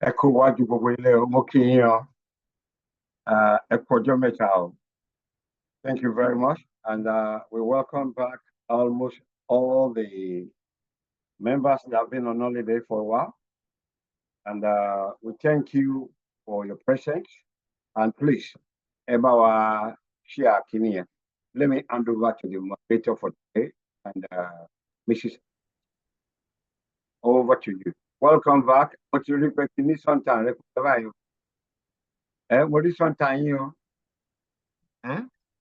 Ẹ kú wájú gbogbo ilé o, mo kí yín o. Ẹ kú ọjọ́ mẹ́ta o. Thank you very much, and we welcome back almost all the members that have been on holiday for a while, and we thank you for your presence. And please, ẹ bá wa share kíní yẹn. Let me hand over to the moderator for today, and Mrs. Over to you. Welcome back. What you request in this sometime? What is sometime you?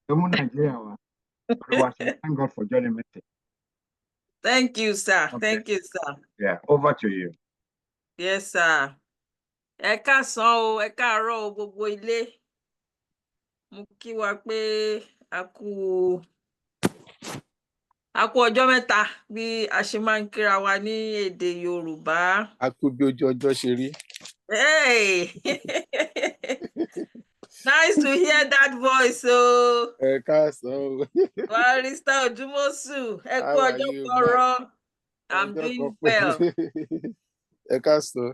Nigeria. Thank God for joining me. Thank you, sir. Okay. Thank you, sir. Yeah, over to you. Yes, sir. Ẹ káàsán o, ẹ káàárọ̀ o gbogbo ilé. Mo kí wa pé a kú ọjọ́ mẹ́ta bí a ṣe máa ń kíra wa ní èdè Yorùbá. A kú bí ojú ọjọ́ ṣe rí. Hey! Nice to hear that voice o. Ẹ káàsán o. Barrister Odumosu, ẹ kú ọjọ́ kọ̀ọ̀rọ̀. I'm doing well. Ẹ káàsán.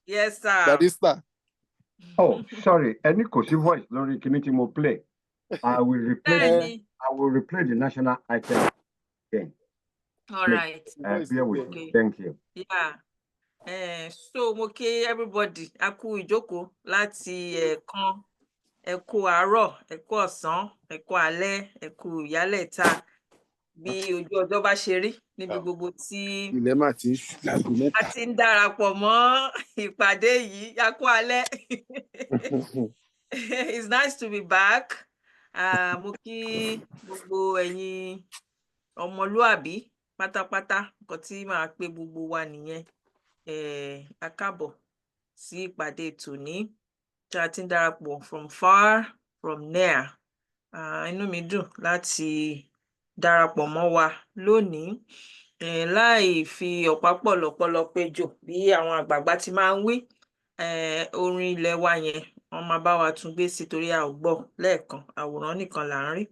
Yes, sir. Barrister. Oh, sorry. Any kosi voice lórí kíní tí mo play. I will replay the national item again. All right. Bear with me. Thank you. Yeah. So mo kí everybody a kú ìjókòó láti ẹ̀ẹ̀kan, ẹ kú àárọ̀, ẹ kú ọ̀sán, ẹ kú alẹ́, ẹ kú ìyálẹ̀ta bí ojú ọjọ́ bá ṣe rí níbi gbogbo tí ilẹ̀ máa ti ń ṣú láago mẹ́ta. a ti ń darapọ̀ mọ́ ìpàdé yìí. A kú alẹ́. It's nice to be back. Mo kí gbogbo ẹ̀yin ọmọlúàbí pátápátá, nǹkan tí màá pè gbogbo wa nìyẹn. A káàbọ̀ sí ìpàdé tòní tí a ti ń darapọ̀ from far, from near. Inú mi dùn láti darapọ̀ mọ́ wa lónìí. Láì fi ọ̀pá pọ̀lọpọ̀lọ péjò bí àwọn àgbààgbà ti máa ń wí. Orin ilẹ̀ wa yẹn wọ́n máa bá wa tún gbé sí torí a ò gbọ́ lẹ́ẹ̀kan, àwòrán nìkan là ń rí.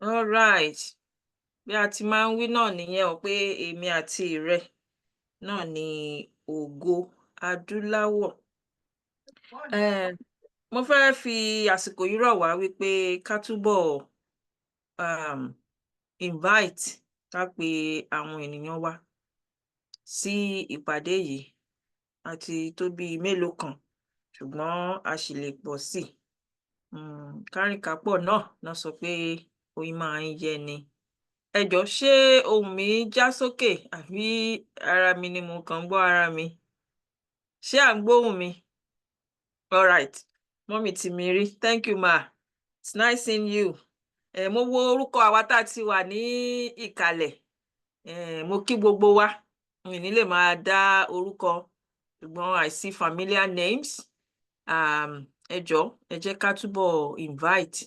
All right. Bí a ti máa ń wí náà nìyẹn o pé èmi àti ìrẹ náà ni ògo adúláwọ̀. Mo fẹ́ fi àsìkò yìí rọ̀ wá wípé ká túbọ̀ invite, ká pe àwọn ènìyàn wa sí ìpàdé yìí. Àti tó bí mélòó kan, ṣùgbọ́n a sì lè pọ̀ sí. Kárìnkápọ̀ náà sọ pé oyin máa ń yẹ ni. Ẹ jọ̀ọ́, ṣé ohùn mi já sókè àbí ara mi ni mo kàn ń gbọ́ ara mi? Ṣé à ń gbóhùn mi? All right. Mọ́mì tí mi rí. Thank you, ma. It's nice seeing you. Mo wo orúkọ àwa tá a ti wà ní ìkàlẹ̀. Mo kí gbogbo wa. Mi ní lè máa dá orúkọ, ṣùgbọ́n I see familiar names. Ẹ jọ̀ọ́, ẹ jẹ́ ká túbọ̀ invite.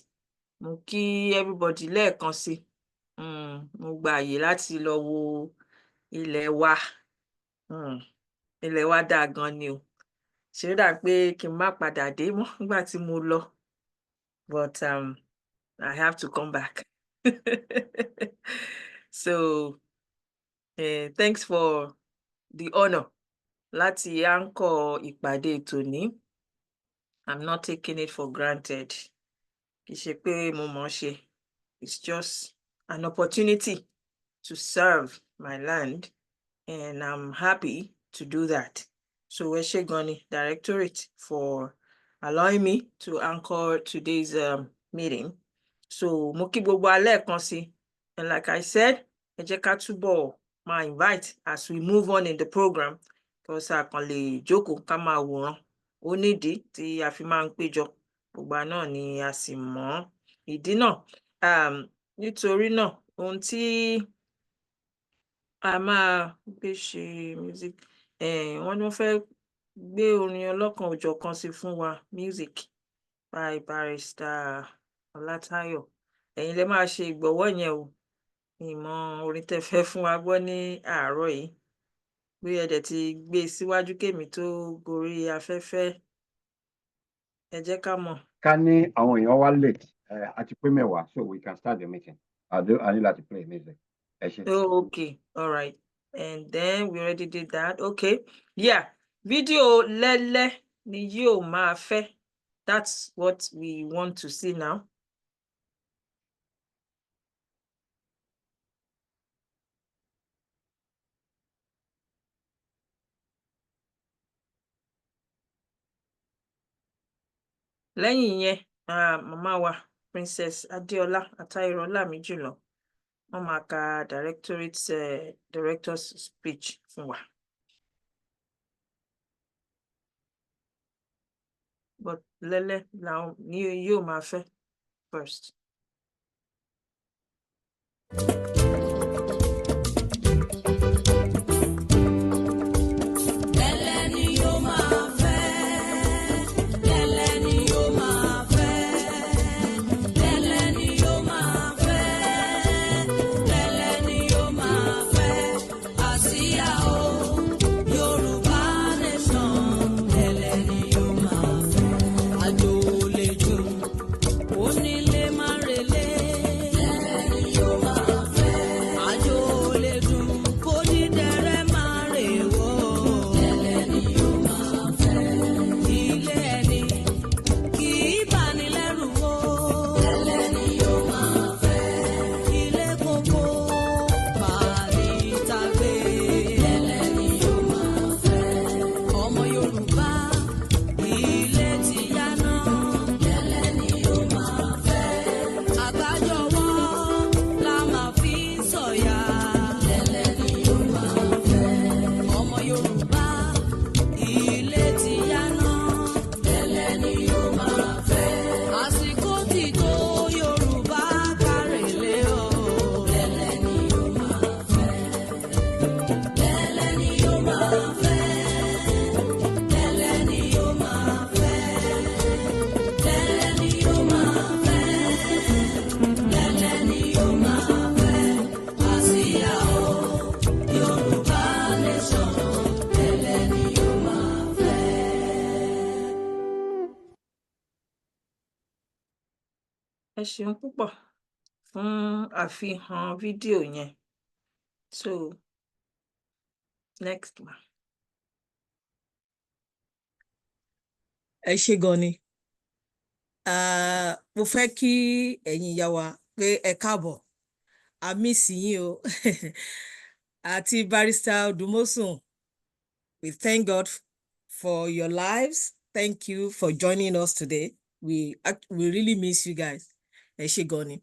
Mo kí everybody lẹ́ẹ̀kan sí. Mo gba àyè láti lọ wo ilẹ̀ wa. Ilẹ̀ wa dáa gan ni o. Ṣé ó dà pé kí n má padà dé mọ́ nígbà tí mo lọ. But I have to come back. So thanks for the honor láti anchor ìpàdé tòní. I'm not taking it for granted. Kì í ṣe pé mo mọ̀ ọ́ ṣe. It's just an opportunity to serve my land, and I'm happy to do that. So ẹ ṣé gan ni, Directorate, for allowing me to anchor today's meeting. So mo kí gbogbo wa lẹ́ẹ̀kan sí, and like I said, ẹ jẹ́ ká túbọ̀ máa invite as we move on in the program, because a kàn lè jókòó ká máa wòran. Ó nídìí tí a fi máa ń péjọ, gbogbo wa náà ni a sì mọ̀ ìdí náà. Nítorí náà, ohun tí a máa gbé ṣe music, wọ́n ní wọ́n fẹ́ gbé orin ọlọ́kan òjọ̀kan sí fún wa, music by Barrister Ọlátáyọ̀. Ẹ̀yin lẹ máa ṣe ìgbọ̀wọ́ yẹn o. Ìmọ̀ orin tẹ́ fẹ́ fún wa gbọ́ ní àárọ̀ yìí. Bí ẹ dẹ̀ ti gbé e síwájú kémi tó gorí afẹ́fẹ́, ẹ jẹ́ ká mọ̀. Ká ní àwọn èèyàn wá late, àti pé mẹ́wàá, so we can start the meeting. I need to play music. Ẹ ṣé. Oh, okay. All right. And then we already did that. Okay. Yeah. Video lẹ́lẹ́ ni yóò máa fẹ́. That's what we want to see now. Lẹ́yìn yẹn, màmá wa, Princess Adéọlá Àtàìrọ́lá mi jùlọ, wọ́n máa ka director's speech fún wa. But lẹ́lẹ́ làwọn ni yóò máa fẹ́ first. Ẹ ṣeun púpọ̀ fún àfihàn fídíò yẹn. So, next one. Ẹ ṣé gan ni. Mo fẹ́ kí ẹ̀yin ìyá wa pé ẹ káàbọ̀. A miss yín o. Àti Barrister Odumosun, we thank God for your lives. Thank you for joining us today. We really miss you guys. Ẹ ṣé gan ni.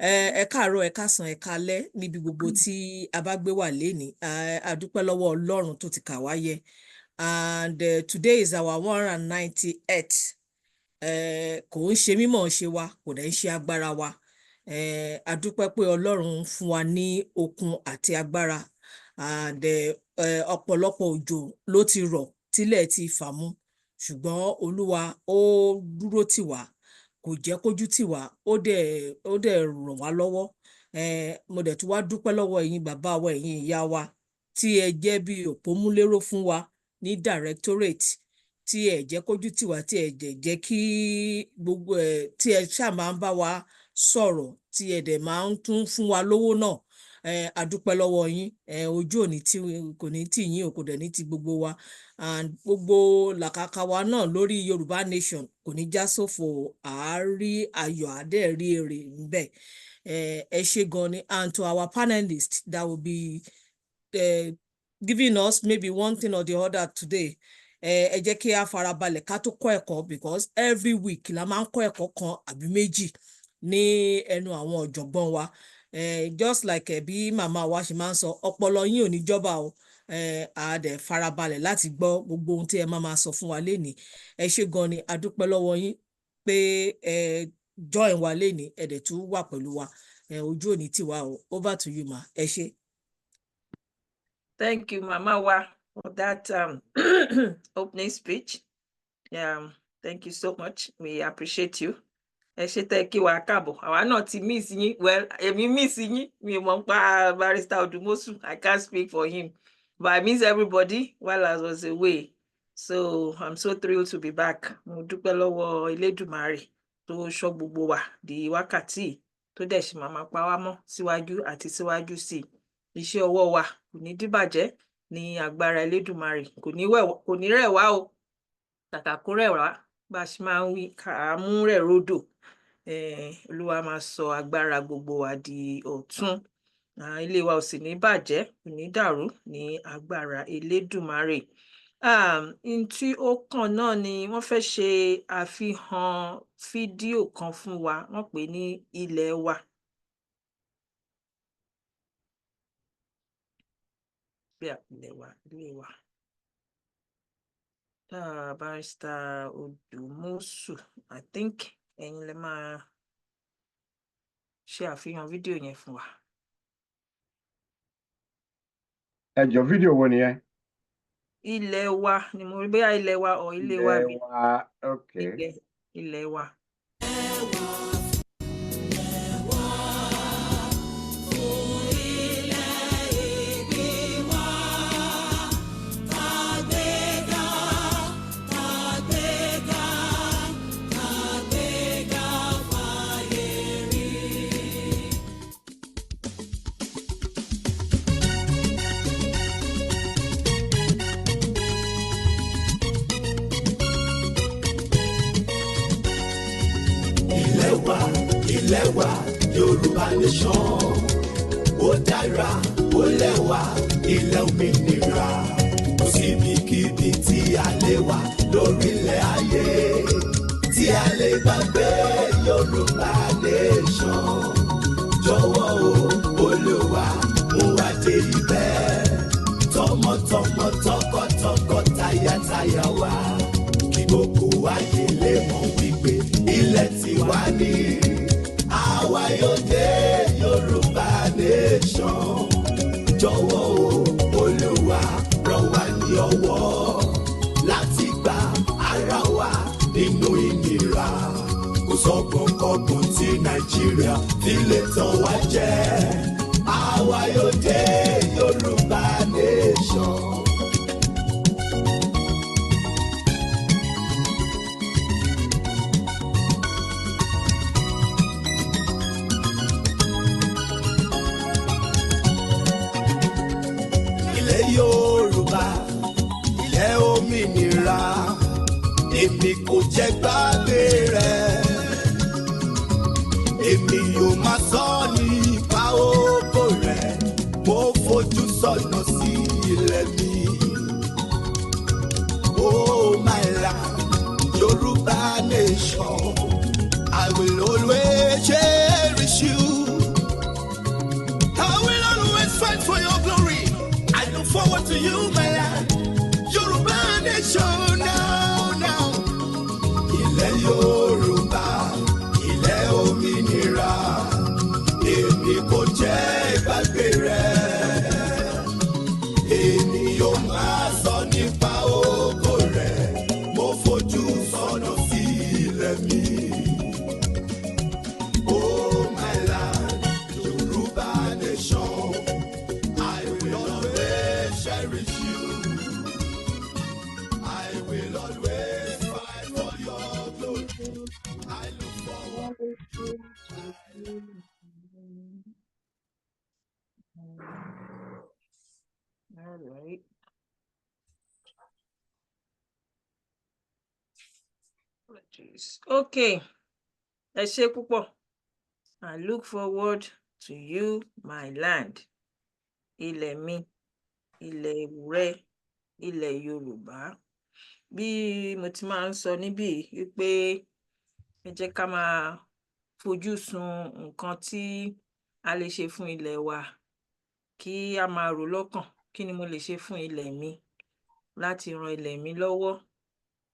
Ẹ káàárọ̀, ẹ káàsán, ẹ káalẹ́ níbi gbogbo tí a bá gbé wà lénìí. A dúpẹ́ lọ́wọ́ Ọlọ́run tó ti kà wá yẹ. And today is our 198th. Kò ń ṣe mímọ̀ ṣe wa, kò dẹ̀ ń ṣe agbára wa. A dúpẹ́ pé Ọlọ́run fún wa ní okun àti agbára. And ọ̀pọ̀lọpọ̀ òjò ló ti rọ̀ tílẹ̀ ti fà mú, ṣùgbọ́n Olúwa ó dúró tì wá, kò jẹ́ kójú tì wá, ó dẹ̀ ràn wá lọ́wọ́. Mo dẹ̀ tún wá dúpẹ́ lọ́wọ́ ẹ̀yin bàbá wa, ẹ̀yin ìyá wa, tí ẹ jẹ́ bí òpómúléró fún wa ní Directorate, tí ẹ jẹ́ kójú tì wá, tí ẹ jẹ́ kí gbogbo tí ẹ ṣáà máa ń bá wa sọ̀rọ̀ tí ẹ dẹ̀ máa ń tún fún wa lówó náà àdúpẹ́ lọ́wọ́ yín ojú òní tí kò ní tì yín o kò dẹ̀ ní ti gbogbo wa and gbogbo làkàkà wa náà lórí Yorùbá Nation kò ní já sófo àárí ayọ̀ àdẹ́ẹ̀rí èrè ńbẹ̀ ẹ ṣé gan ni and to our panelists that will be giving us maybe one thing or the other today ẹ jẹ́ kí a farabalẹ̀ ká tó kọ́ ẹ̀kọ́ because every week la máa ń kọ́ ẹ̀kọ́ kan àbí méjì ní ẹnu àwọn ọ̀jọ̀gbọ́n wa just like bí màmá wa ṣe máa ń sọ ọpọlọ yín ò ní jọba o a dẹ̀ farabalẹ̀ láti gbọ́ gbogbo ohun tí ẹ máa sọ fún wa lénìí ẹ ṣé gan ni a dúpẹ́ lọ́wọ́ yín pé join wa lénìí ẹ dẹ̀ tún wà pẹ̀lú wa ojú òní tiwa o over to you ma ẹ ṣé. Thank you mama wa for that opening speech. Thank you so much. We appreciate you. Ẹ ṣé tẹ́ kí wa káàbọ̀ àwa náà ti miss yín well èmi miss yín mi mọ̀ pa Barrister Odumosu I can't speak for him but I miss everybody while I was away so I'm so thrilled to be back. Mo dúpẹ́ lọ́wọ́ Elédùmarè tó ṣọ́ gbogbo wa di wákàtí tó dẹ̀ ṣì máa pa wá mọ́ síwájú àti síwájú sí i iṣẹ́ ọwọ́ wa kò ní dìbàjẹ́ ní agbára Elédùmarè kò ní rẹ̀ wá o kàkà kó rẹ̀ wá bá a ṣe máa ń wí ká mú rẹ̀ rodò Olúwa máa sọ agbára gbogbo wa di ọ̀tun ilé wa ò sì ní bàjẹ́ kò ní dàrú ní agbára Elédùmarè n tí ó kàn náà ni wọ́n fẹ́ ṣe àfihàn fídíò kan fún wa wọ́n pè ní ilé wa. Ilé wa. Barrister Odumosu I think ẹ̀yin lè máa ṣe àfihàn fídíò yẹn fún wa. Ẹ jọ̀ọ́ fídíò wo nìyẹn? Ilé wa ni mo rí bóyá ilé wa or ilé wa bí. Ilé wa okay. Ilé wa. Ilé wa Yorùbá Nation ó dára ó lẹ́wà ilẹ̀ òmìnira kò síbikíbi tí a lè wà lórílẹ̀ ayé tí a lè gbàgbé Yorùbá Nation jọ̀wọ́ o Olúwa mú wa dé ibẹ̀ tọmọtọmọ tọkọtọkọ tayátayá wa kí gbogbo ayé lè mọ̀ wípé ilẹ̀ tiwa ni. Àwa yóò dé Yorùbá Nation jọ̀wọ́ o Olúwa ràn wá ní ọwọ́ láti gba ara wa nínú ìnira kò sọ́gbọ̀nkọ́gbọ̀n tí Nàìjíríà fi lè tàn wá jẹ àwa yóò dé Yorùbá Nation. Yorùbá ilẹ̀ òmìnira èmi kò jẹ́ gbàgbé rẹ̀ èmi yóò máa sọ nípa ògo rẹ̀ mo fojú sọ́nà sí ilẹ̀ mi. Oh my land, Yorùbá Nation, I will always cherish you. I will always fight for your glory. Forward to you, my land, Yorùbá Nation now. Ilẹ̀ Yorùbá, ilẹ̀ òmìnira, èmi kò jẹ́ ìgbàgbé rẹ̀. Okay, ẹ ṣé púpọ̀. I look forward to you, my land. Ilẹ̀ mi, ilẹ̀ rẹ, ilẹ̀ Yorùbá. Bí mo ti máa ń sọ níbí wípé ẹ jẹ́ ká máa fojú sun nǹkan tí a lè ṣe fún ilẹ̀ wa, kí a máa rò lọ́kàn kí ni mo lè ṣe fún ilẹ̀ mi láti ran ilẹ̀ mi lọ́wọ́.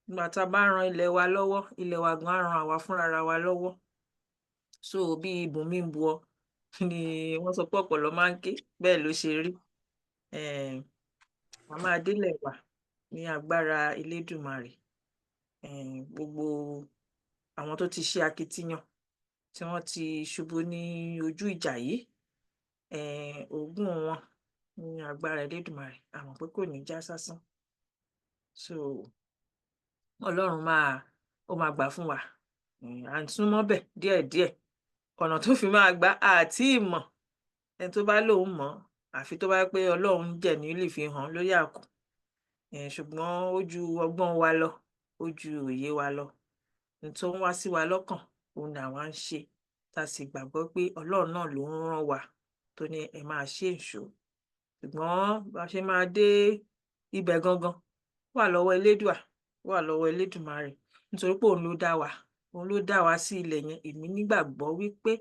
Nígbà tá a bá ran ilẹ̀ wa lọ́wọ́, ilẹ̀ wa gan á ran àwa fúnra wa lọ́wọ́. So bí ibùnmi ń bu ọ ni wọ́n sọ pé ọ̀pọ̀lọ́ máa ń ké, bẹ́ẹ̀ ló ṣe rí. A máa délẹ̀ wa ní agbára Elédùmarè. Gbogbo àwọn tó ti ṣe akitiyan tí wọ́n ti ṣubú ní ojú ìjà yìí, ogún wọn ní agbára Elédùmarè, àmọ́ pé kò ní já sásán. So Ọlọ́run ó máa gbà fún wa. À ń súnmọ́ bẹ̀ díẹ̀díẹ̀. Ọ̀nà tó fi máa gbà àti ìmọ̀. Ẹni tó bá lóun mọ̀, àfi tó bá pé Ọlọ́run jẹ̀ ní lè fi hàn lórí àkù. Ṣùgbọ́n ó ju ọgbọ́n wa lọ, ó ju òye wa lọ. Ohun tó ń wá sí wa lọ́kàn, òun ni àwa ń ṣe. Tá sì gbàgbọ́ pé Ọlọ́run náà ló ń rán wa tó ní ẹ máa ṣe ìṣó. Ṣùgbọ́n bá ṣe máa dé ibẹ̀ gangan, wà lọ́wọ́ Elédùà, wà lọ́wọ́ Elédùmarè. Nítorí pé òun ló dá wa. Òun ló dá wa sí ilẹ̀ yẹn. Èmi nígbàgbọ́ wípé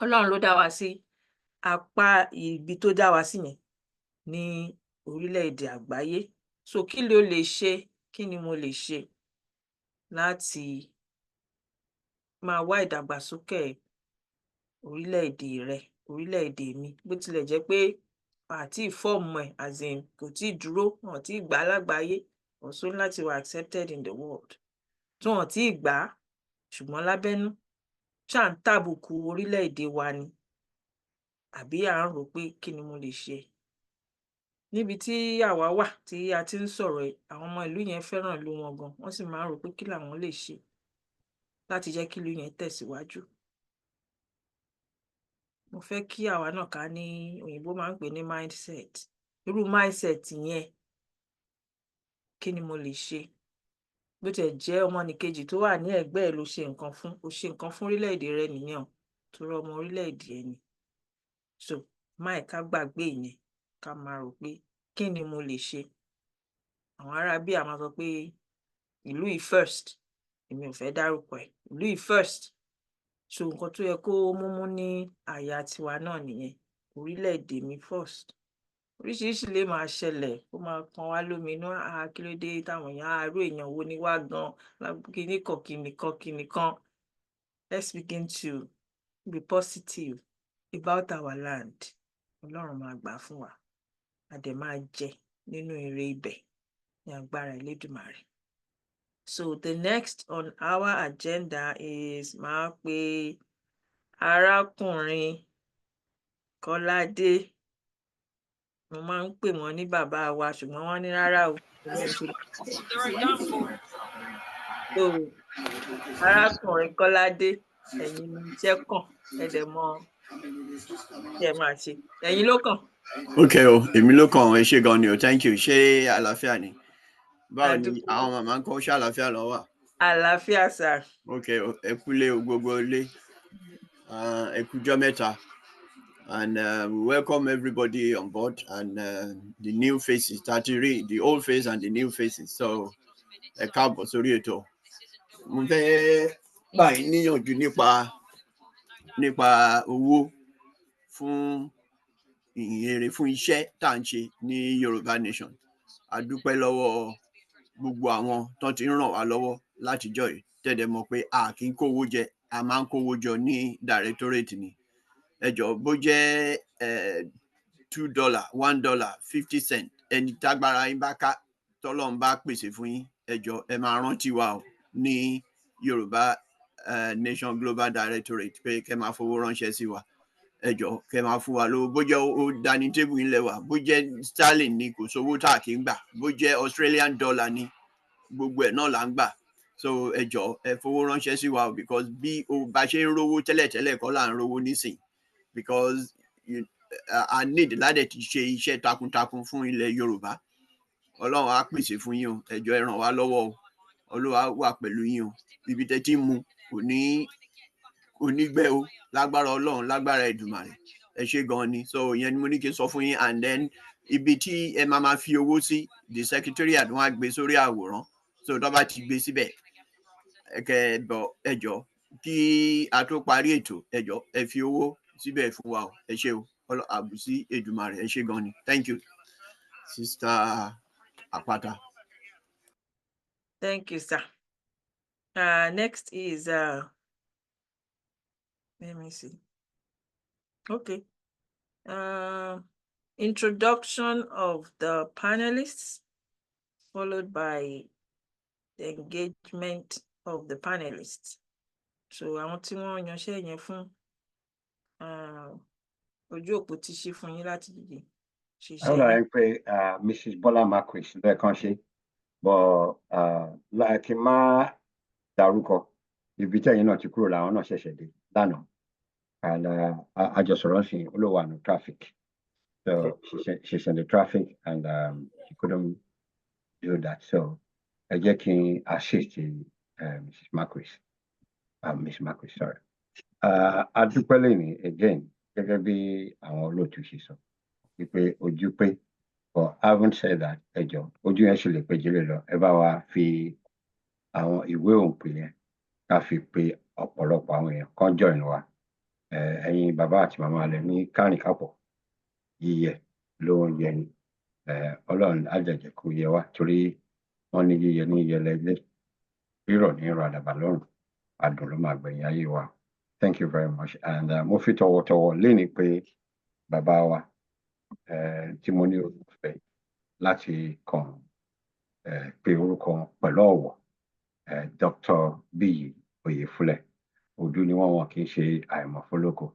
Ọlọ́run ló dá wa sí apá ibi tó dá wa sí yẹn ní orílẹ̀-èdè àgbáyé. So kí ló lè ṣe? Kí ni mo lè ṣe láti máa wá ìdàgbàsókè orílẹ̀-èdè rẹ, orílẹ̀-èdè mi? Bó tilẹ̀ jẹ́ pé àti ìfọ́ọ̀mù ẹ̀ as in kò tí ì dúró, wọn tí ì gbà lágbàáyé, also láti wà accepted in the world. Tí wọn tí ì gbà, ṣùgbọ́n lábẹ́nú, ṣáà ń tàbùkù orílẹ̀-èdè wa ni. Àbí à ń rò pé kí ni mo lè ṣe? Níbi tí àwa wà tí a ti ń sọ̀rọ̀ ẹ̀, àwọn ọmọ ìlú yẹn fẹ́ràn ìlú wọn gan. Wọ́n sì máa ń rò pé kí làwọn lè ṣe láti jẹ́ kí ìlú yẹn tẹ̀síwájú. Mo fẹ́ kí àwa náà ká ní, òyìnbó máa ń pè ní mindset. Irú mindset yẹn, kí ni mo lè ṣe? Bó tiẹ̀ jẹ́ ọmọnìkejì tó wà ní ẹ̀gbẹ́ ẹ̀ ló ṣe nǹkan fún, ó ṣe nǹkan fún orílẹ̀-èdè rẹ nìyẹn o, torí ọmọ orílẹ̀-èdè ẹ ni. So máì ká gbàgbé ìyẹn, ká máa rò pé kí ni mo lè ṣe? Àwọn ará bí a máa sọ pé ìlú yìí first, èmi ò fẹ́ dárúkọ ẹ̀, ìlú yìí first. So nǹkan tó yẹ kó múmú ní àyà tiwa náà nìyẹn, orílẹ̀-èdè mi first. Oríṣiríṣi lè máa ṣẹlẹ̀, ó máa kan wá lóminú, kí ló dé táwọn èèyàn, irú èèyàn wo ni wá gan, kíní kan. Let's begin to be positive about our land. Ọlọ́run máa gbà fún wa. A dẹ̀ máa jẹ nínú ire ibẹ̀ ní agbára Elédùmarè. So the next on our agenda is máa pe arákùnrin Kọ́ládé. Mo máa ń pè wọ́n ní bàbá wa, ṣùgbọ́n wọ́n ní rárá o. So arákùnrin Kọ́ládé, ẹ̀yin ni iṣẹ́ kàn, ẹ dẹ̀ mọ kí ẹ máa ṣe. Ẹ̀yin ló kàn. Okay o, èmi ló kàn, ẹ ṣé gan ni o, thank you. Ṣé àlàáfíà ni? Báwo ni àwọn màmá ń kọ́, ṣé àlàáfíà ló wà? Àlàáfíà sir. Okay o, ẹ kúlé o, gbogbo ilé, ẹ kújọ́ mẹ́ta. And we welcome everybody on board and the new faces, the old face and the new faces. So ẹ káàbọ̀ sórí ètò. Mo fẹ́ gbà yín níyànjú nípa owó fún ìyìnrere, fún iṣẹ́ tá à ń ṣe ní Yorùbá Nation. A dúpẹ́ lọ́wọ́ gbogbo àwọn tó ti ń ràn wá lọ́wọ́ látijọ́ yìí. Tẹ́lẹ̀ mọ̀ pé a kì í kówó jẹ, a máa ń kówó jọ ní directorate ni. Ẹ jọ̀ọ́ bó jẹ́ $2, $1, 50 cents, ẹni tágbára yín bá ká, tọ́lọ́run bá pèsè fún yín, ẹ jọ̀ọ́ ẹ máa rántí wa o ní Yorùbá Nation Global Directorate pé kẹ́ máa fowó ránṣẹ́ sí wa. Ẹ jọ̀ọ́ kẹ́ máa fún wa lówó, bó jẹ́ ó dání tébù yín lẹ́wà, bó jẹ́ sterling ni kò sówó tá a kì í gbà, bó jẹ́ Australian dollar ni gbogbo ẹ̀ náà là ń gbà. So ẹ jọ̀ọ́ ẹ fowó ránṣẹ́ sí wa o, because bí o bá ṣe ń rówó tẹ́lẹ̀tẹ́lẹ̀ kọ́ là ń rówó nísìn, because I need láti ti ṣe iṣẹ́ takuntakun fún ilẹ̀ Yorùbá. Ọlọ́run á pèsè fún yín o, ẹ jọ̀ọ́ ẹ ràn wá lọ́wọ́ o. Olúwa wà pẹ̀lú yín o. Ibi tẹ́ tí ń mu kò ní gbẹ o. Lágbára Ọlọ́run, lágbára Èdùmàrè. Ẹ ṣé gan ni. So ìyẹn ni mo ní kí n sọ fún yín, and then ibi tí ẹ máa fi owó sí, the secretariat wọ́n á gbé sórí àwòrán. So tó bá ti gbé síbẹ̀, ẹ jọ̀ọ́ kí a tó parí ètò, ẹ jọ̀ọ́ ẹ fi owó síbẹ̀ fún wa o. Ẹ ṣé o. Àbùsí Èdùmàrè, ẹ ṣé gan ni. Thank you, Sister Apata. Thank you, sir. Next is let me see. Okay. Introduction of the panelists, followed by the engagement of the panelists. So àwọn tí wọ́n yanṣẹ́ yẹn fún ojú òpó ti ṣí fún yín láti dìde ṣiṣẹ́ Hello, yín. I'm Mrs. Bola Marquis, lẹ́ẹ̀kan ṣe, but like má dárúkọ ibi tẹ́yìn náà ti kúrò làwọn náà ṣẹ̀ṣẹ̀ dé lánàá, and àjọsọ̀rọ̀ sí olówó àná traffic, so she's in the traffic and she couldn't do that, so ẹ jẹ́ kí n assist Mrs. Marquis, Miss Marquis, sorry. Adúpẹ́ lẹ́yìn again gẹ́gẹ́ bí àwọn olóòtú ṣe sọ wípé ojú pé, but having said that, ẹ jọ̀ọ́ ojú yẹn ṣe lè pé jèrè lọ, ẹ bá wa fi àwọn ìwé òǹpè yẹn ká fi pe ọ̀pọ̀lọpọ̀ àwọn èèyàn kan join wa. Ẹ̀yin bàbá àti màmá alẹ́ ní kárìn kápọ̀ yíyẹ ló ń yẹ ni, Ọlọ́run á jẹ̀jẹ̀ kó yẹ wá, torí wọ́n ní yíyẹ ní yẹlẹ ilé, rírọ̀ ní ìrọ̀ àdàbà lọ́rùn, adùn ló máa gbẹ̀yìn ayé wa. Thank you very much, and mo fi tọwọ́tọwọ́ léni pé bàbá wa tí mo ní olùfẹ́ láti kàn pe orúkọ wọn pẹ̀lú ọ̀wọ̀, Dr. Bíyì Oyèfúlẹ̀, Òdu ni wọ́n kì í ṣe àìmọ̀fólókò.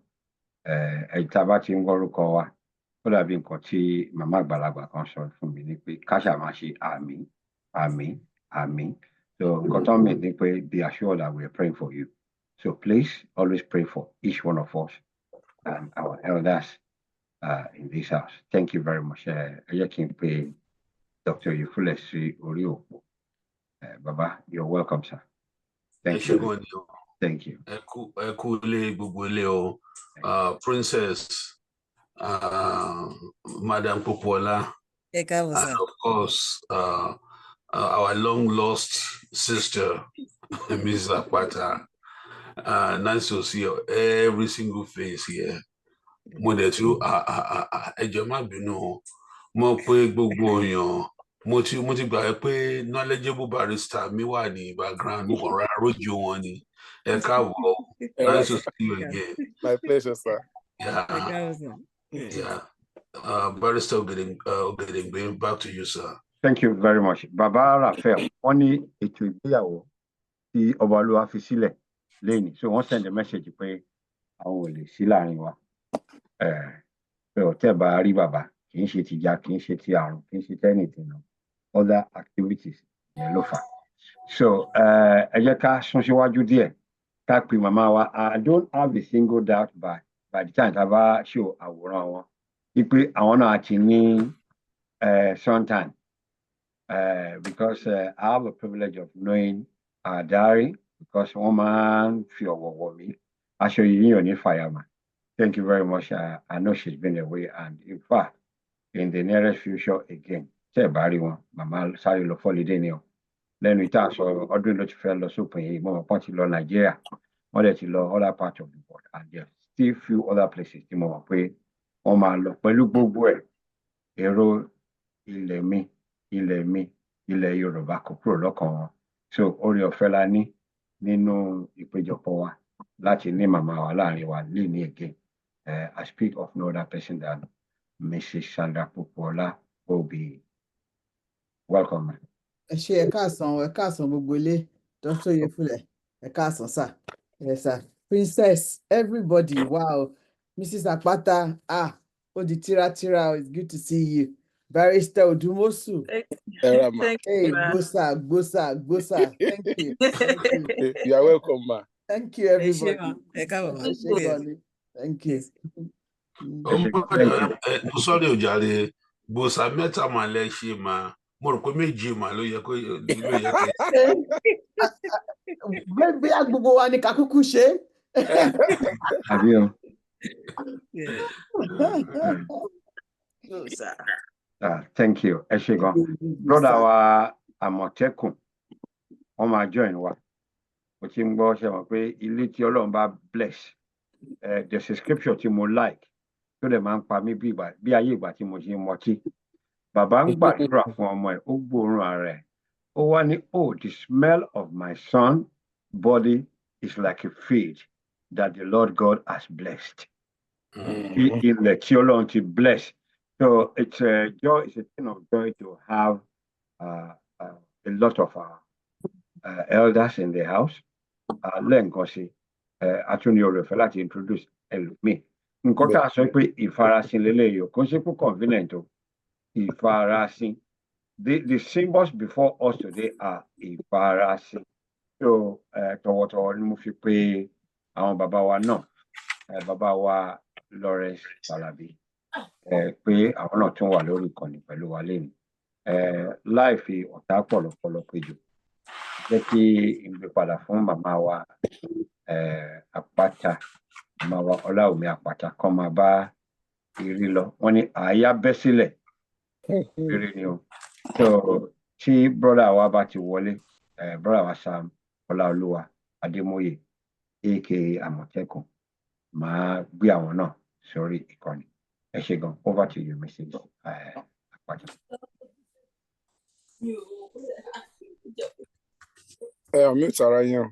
Tá a bá ti ń gbọ́rúkọ wa, ó dàbí nǹkan tí màmá àgbàlagbà kan sọ fún mi ní pé ká ṣáà máa ṣe àmín, àmín, àmín. So nǹkan tó ń mì ní pé be assured that we are praying for you. So please always pray for each one of us and our elders in this house. Thank you very much. Ẹ jẹ́ kí n pe Dr. Oyèfúlẹ̀ sí orí òpó. Baba, you're welcome, sir. Thank you. Thank you. Princess, Madam Popola, and of course, our long lost sister, Mrs. Apata. Nice to see every single face here. Mo dẹ̀ tú ẹjọ́ má bínú, mo pé gbogbo èèyàn, mo ti gbà pé knowledgeable barrister mi wà ní background, mo kàn rárá rójú wọn ni. Ẹ káàbọ̀, nice to see you again. My pleasure, sir. Yeah. Barrister Ogedengbe, back to you, sir. Thank you very much. Baba Raphael, wọ́n ní ètò ìgbéyàwó tí ọba Olúwa fi sílẹ̀ lẹ́yìn, so wọ́n send a message pé àwọn ò lè sí láàrin wa. Pé ọ̀tẹ̀ bá rí bàbá, kì í ṣe ti ìjà, kì í ṣe ti àrùn, kì í ṣe anything, other activities yẹn ló fà. So ẹ jẹ́ ká sún síwájú díẹ̀, ká pe màmá wa. I don't have a single doubt by the time tá a bá show àwòrán wọn wípé àwọn náà ti ní sometime, because I have a privilege of knowing our diary, because wọ́n máa ń fi ọ̀wọ̀ wọ̀ mí, aṣọ yìí yàn ní fàyàmà. Thank you very much. I know she's been away, and in fact, in the nearest future again, tẹ́ ẹ̀ bá rí wọn, màmá sáré lọ fọ́lídé ni o. Lẹ́nu ìta sọ ọdún ló ti fẹ́ lọ sópin yìí, mo mọ̀ pọ́n ti lọ Nàìjíríà, wọ́n dẹ̀ ti lọ other parts of the world, and there are still few other places tí mo mọ̀ pé wọ́n máa lọ pẹ̀lú gbogbo ẹ̀. Èrò ilẹ̀ mi, ilẹ̀ Yorùbá kò kúrò lọ́kàn wọn. So oore ọ̀fẹ́ la ní nínú ìpéjọpọ̀ wa láti ní màmá wa láàrin wa léni again. I speak of no other person than Mrs. Sandra Popola Obi. Welcome. Ẹ ṣé, ẹ káàsán gbogbo ilé, Dr. Oyèfúlẹ̀, ẹ káàsán sir. Yes sir. Princess, everybody, wow. Mrs. Apata, ó di tíra, it's good to see you. Barrister Odumosu. Thank Hey, you, ma. Gbosa. Thank you. You are welcome, ma. Thank you, everybody. Thank you. Sorry, Ojale, Bosa mẹ́ta mà lẹ ṣe mà. mo rò pé méje mà ló yẹ kẹ́. bí gbogbo wa ní ká kúkú ṣe. Àbí o. Thank you. Ẹ ṣé gan. Brother wa Àmọ̀tẹ́kùn, wọ́n máa join wa. Mo ti ń gbọ́ ṣe mọ̀ pé ilé tí Ọlọ́run bá bless. There's a scripture tí mo like tó dẹ̀ máa ń pa mí bí ayé ìgbà tí mo ṣe ń mọtí. Bàbá ń gbàdúrà fún ọmọ ẹ̀, ó gbóòórùn ara ẹ̀. Ó wá ní, oh, the smell of my son body is like a field that the Lord God has blessed. Ilẹ̀ tí Ọlọ́run ti bless. So it's a joy, it's a thing of joy to have a lot of elders in the house. Lẹ́ǹkan sí, àtúnyẹ oore ọ̀fẹ́ láti introduce ẹlòmíì. Nǹkan tá a sọ pé ìfarasin lélẹ́yìí o, kò ṣe pé convenient o. Ìfarasin. The symbols before us today are ìfarasin. So tọ̀wọ̀tọ̀wọ̀ ni mo fi pè àwọn bàbá wa náà, bàbá wa Lawrence Falabi, pé àwọn náà tún wà lórí ìkànnì pẹ̀lú wa lẹ́nu. Láì fi ọ̀tá pọ̀lọpọ̀lọ péjọ. Jẹ́ kí n gbé padà fún màmá wa Àpáta, màmá wa Ọláwùmí Àpáta kọ́ máa bá ìrí lọ. Wọ́n ní àáyá bẹ́ sílẹ̀. Ìrí ni o. So tí brother wa bá ti wọlé, brother wa Sam Ọláolúwa Adémóyè aka Àmọ̀tẹ́kùn, máa gbé àwọn náà sórí ìkànnì. Ẹ ṣé gan. Over to you, Mrs. Àpáta. Mute ara yẹn.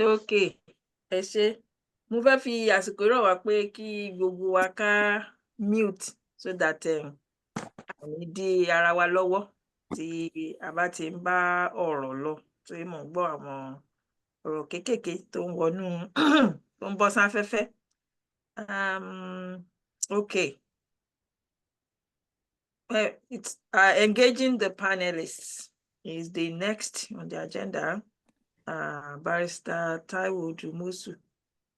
Okay, ẹ ṣé. Mo fẹ́ fi àsìkò rọ̀ wá pé kí gbogbo wa ká mute so that àní dí ara wa lọ́wọ́ tí a bá ti ń bá ọ̀rọ̀ lọ, tí mò ń gbọ́ àwọn ọ̀rọ̀ kéékèèké tó ń wọnú tó ń bọ́ sáfẹ́fẹ́. Okay. It's engaging the panelists is the next on the agenda. Barrister Taiwo Dumosu,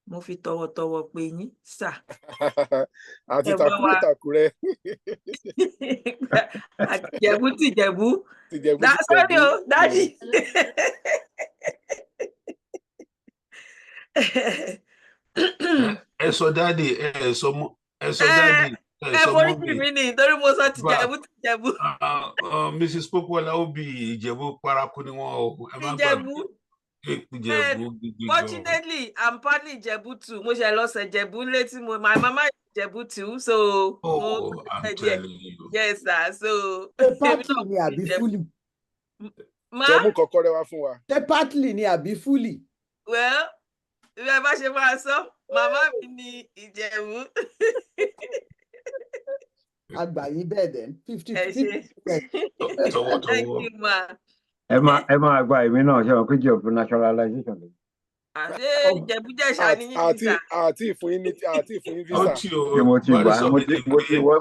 mo fi tọwọ́tọwọ́ pè yín sà. Àti Tàkúrẹ́. Àtìjẹ̀bú tìjẹ̀bú. Sorry o, Daddy. Ẹ sọ Daddy, ẹ sọ Daddy. Ẹ foríjì mí ni torí mo sọ tìjẹ̀bú tìjẹ̀bú. Mrs. Popola ó bí Ìjẹ̀bú paraku ni wọ́n o. Ẹ má gbàgbé. Fortunately, I'm partly Ìjẹ̀bú too. Mo ṣe lọ ṣe Ìjẹ̀bú létí mo. My mama is Ìjẹ̀bú too, so. Oh, I'm telling you. Yes, sir. So. Partly ni àbí fully? Ma? Ṣé mú kọ́kọ́rẹ́ wá fún wa? Ṣé partly ni àbí fully? Well, ẹ bá ṣe máa sọ, màmá mi ni Ìjẹ̀bú. Àgbà yín bẹ́ẹ̀ then 50%. Thank you, ma. Ẹ máa gba èmi náà ṣe wọn pé jẹ́ naturalization. Àṣé Ìjẹ̀bú Jẹ̀ṣà ni yín visa. Àti ìfún yín visa. Mo ti gbà,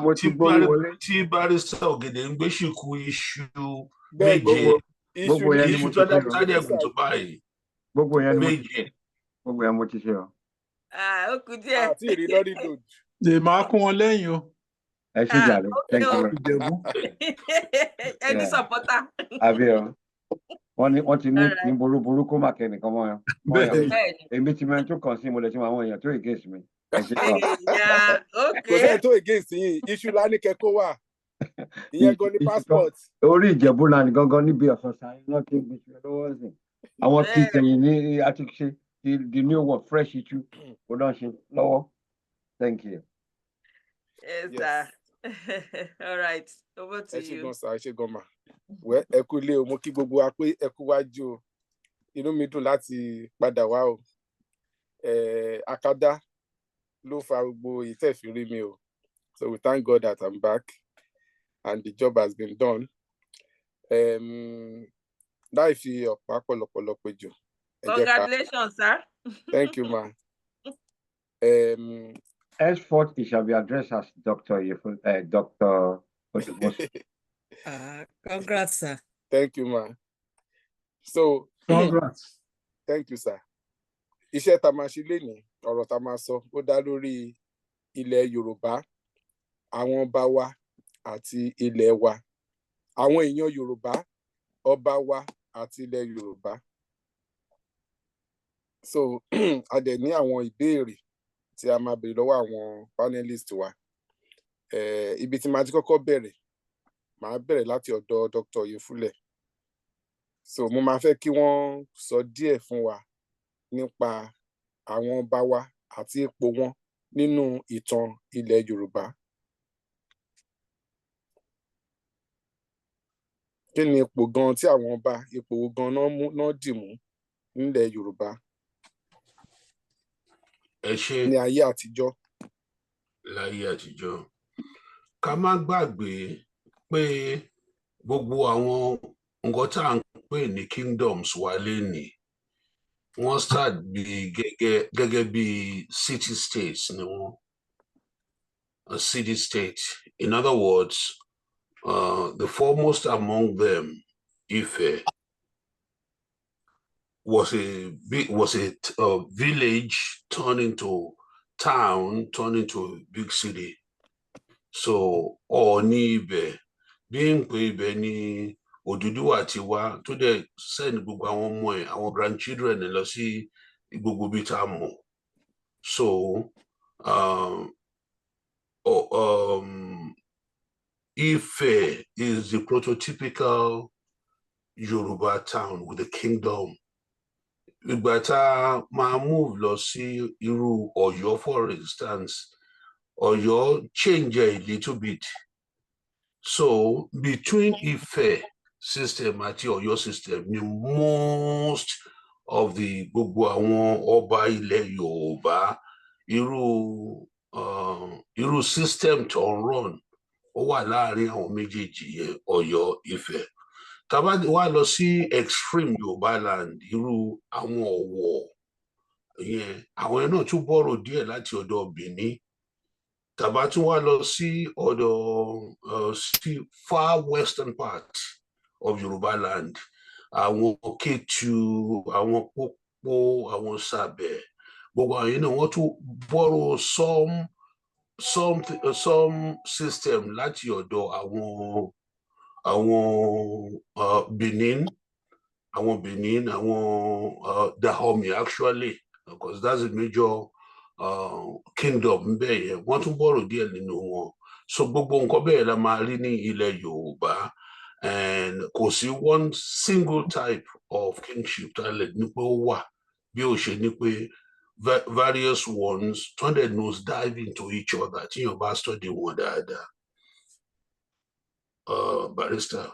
mo ti gbórí wọlé. Tí Barrister Ògèdèngbé ṣìkú iṣu méje. Gbogbo yẹn ni mo ti ṣe o. Gbogbo yẹn mo ti ṣe o. Ó kù díẹ̀. Àti ìrí lórí dòd. Lè máa kún wọn lẹ́yìn o. Ẹ ṣe jàre. Thank you. Ẹni sọpọ́tà. Àbí o. Wọ́n ti ní burúburú kó má kẹ́ nìkan mọ́ ẹ. Èmi ti mẹ́rin tó kàn sí mo lè ṣe àwọn èèyàn tó against mi. Ẹ ṣe kàn. Kò sẹ́ni tó against yín, iṣu lání kẹ́kọ̀ọ́ wà. Ìyẹn gan ni passport. Orí Ìjẹ̀bú la ní gangan níbi ọ̀sán sáyé náà kí n gbé ṣe lọ́wọ́ sí. Àwọn tí tẹ̀yìn ní àti ṣe the new one fresh issue kò dán ṣe lọ́wọ́. Thank you. Yes, sir. All right, over to you. Ẹ ṣé gan sir, ẹ ṣé gan ma. Wẹ́ ẹ kú ilé o, mo kí gbogbo wa pé ẹ kú wájú o. Inú mi dùn láti padà wá o. Akádá ló fa gbogbo ìtẹ̀fìrí mi o. So we thank God that I'm back and the job has been done. Láì fi ọ̀pá pọ̀lọpọ̀lọ péjọ. Congratulations, sir. Thank you, ma. Henceforth, it shall be addressed as Dr. Odumosu. Congrats, sir. Thank you, ma. So, Congrats. Thank you, sir. Iṣẹ́ tá máa ṣe lénìí, ọ̀rọ̀ tá máa sọ, ó dá lórí ilẹ̀ Yorùbá, àwọn ọba wa àti ilẹ̀ wa. àwọn èèyàn Yorùbá, ọba wa àti ilẹ̀ Yorùbá. So a dẹ̀ ní àwọn ìbéèrè tí a máa béèrè lọ́wọ́ àwọn panelist wa. Ibi tí màá ti kọ́kọ́ bẹ̀rẹ̀, màá bẹ̀rẹ̀ láti ọ̀dọ̀ Dr. Yefule. So mo máa fẹ́ kí wọ́n sọ díẹ̀ fún wa nípa àwọn ọba wa àti ipò wọn nínú ìtàn ilẹ̀ Yorùbá. Kí ni ipò gan tí àwọn ọba, ipò gan náà dì mú nílẹ̀ Yorùbá ní ayé àtijọ́? Láyé àtijọ́, ká má gbàgbé pé gbogbo àwọn nǹkan tá à ń pè ní kingdoms wa lénìí, wọ́n start bí gẹ́gẹ́ bí city states ni wọ́n. A city state. In other words, the foremost among them, Ife, was a village turned into town, turned into a big city. So, Ọọ̀ni ibẹ̀, bí n pé ibẹ̀ ni Odùduwà ti wá, tó dẹ̀ send gbogbo àwọn ọmọ ẹ̀, àwọn grandchildren lọ sí gbogbo bí tá a mọ̀. So, Ife is the prototypical Yoruba town with a kingdom. Ìgbà tá a máa move lọ sí irú Ọ̀yọ́, for instance, Ọ̀yọ́ change a little bit. So between Ife system àti Ọ̀yọ́ system, most of the gbogbo àwọn ọba ilẹ̀ Yorùbá, irú system tó ń run ó wà láàrin àwọn méjèèjì yẹn, Ọ̀yọ́, Ifẹ̀. Tá bá wá lọ sí extreme Yorùbá land, irú àwọn Ọ̀wọ̀ yẹn, àwọn yẹn náà tún bọ́rọ̀ díẹ̀ láti ọ̀dọ̀ Benin. Tá bá tún wá lọ sí ọ̀dọ̀ far western part of Yorùbá land, àwọn Kétu, àwọn Pópó, àwọn Sàbẹ̀, gbogbo àwọn yẹn náà wọ́n tún bọ́rọ̀ some system láti ọ̀dọ̀ àwọn Benin, àwọn Dahomey actually, because that's a major kingdom bẹ́ẹ̀ yẹn, wọ́n tún bọ́rọ̀ díẹ̀ nínú wọn. So gbogbo nǹkan bẹ́ẹ̀ la máa rí ní ilẹ̀ Yorùbá, and kò sí one single type of kingship tá a lè ní pé ó wà, bí ó ṣe ní pé various ones turn their nose dive into each other tí yóò bá study wọn dáadáa. Barrister.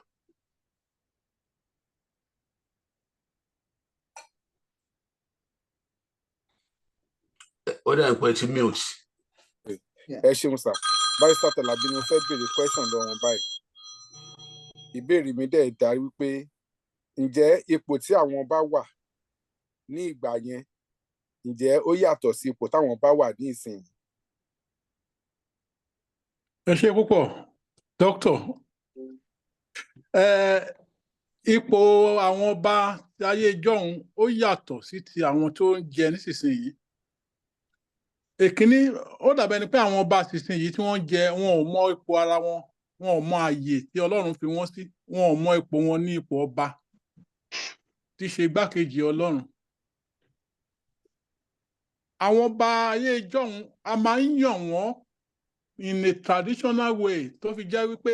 Ó dà ń pẹ́ tí mute. Ẹ ṣeun sà. Barrister Tàlàbí ni mo fẹ́ béèrè question lọ́wọ́ báyìí. Ìbéèrè mi dẹ̀ dá wípé ǹjẹ́ ipò tí àwọn bá wà ní ìgbà yẹn, ǹjẹ́ ó yàtọ̀ sí ipò táwọn bá wà ní ìsìn? Ẹ ṣé púpọ̀, Doctor. Ipò àwọn ọba ayé ìjọ́un ó yàtọ̀ sí ti àwọn tó ń jẹ nísinsìnyí. Èkíní, ó dàbẹ̀ ni pé àwọn ọba ìsinsìnyí tí wọ́n jẹ, wọn ò mọ ipò ara wọn, wọn ò mọ àyè tí Ọlọ́run fi wọ́n sí, wọn ò mọ ipò wọn ní ipò ọba tí ṣe igbákejì Ọlọ́run. Àwọn ọba ayé ìjọ́un, a máa ń yàn wọ́n in a traditional way, tó fi jẹ́ wípé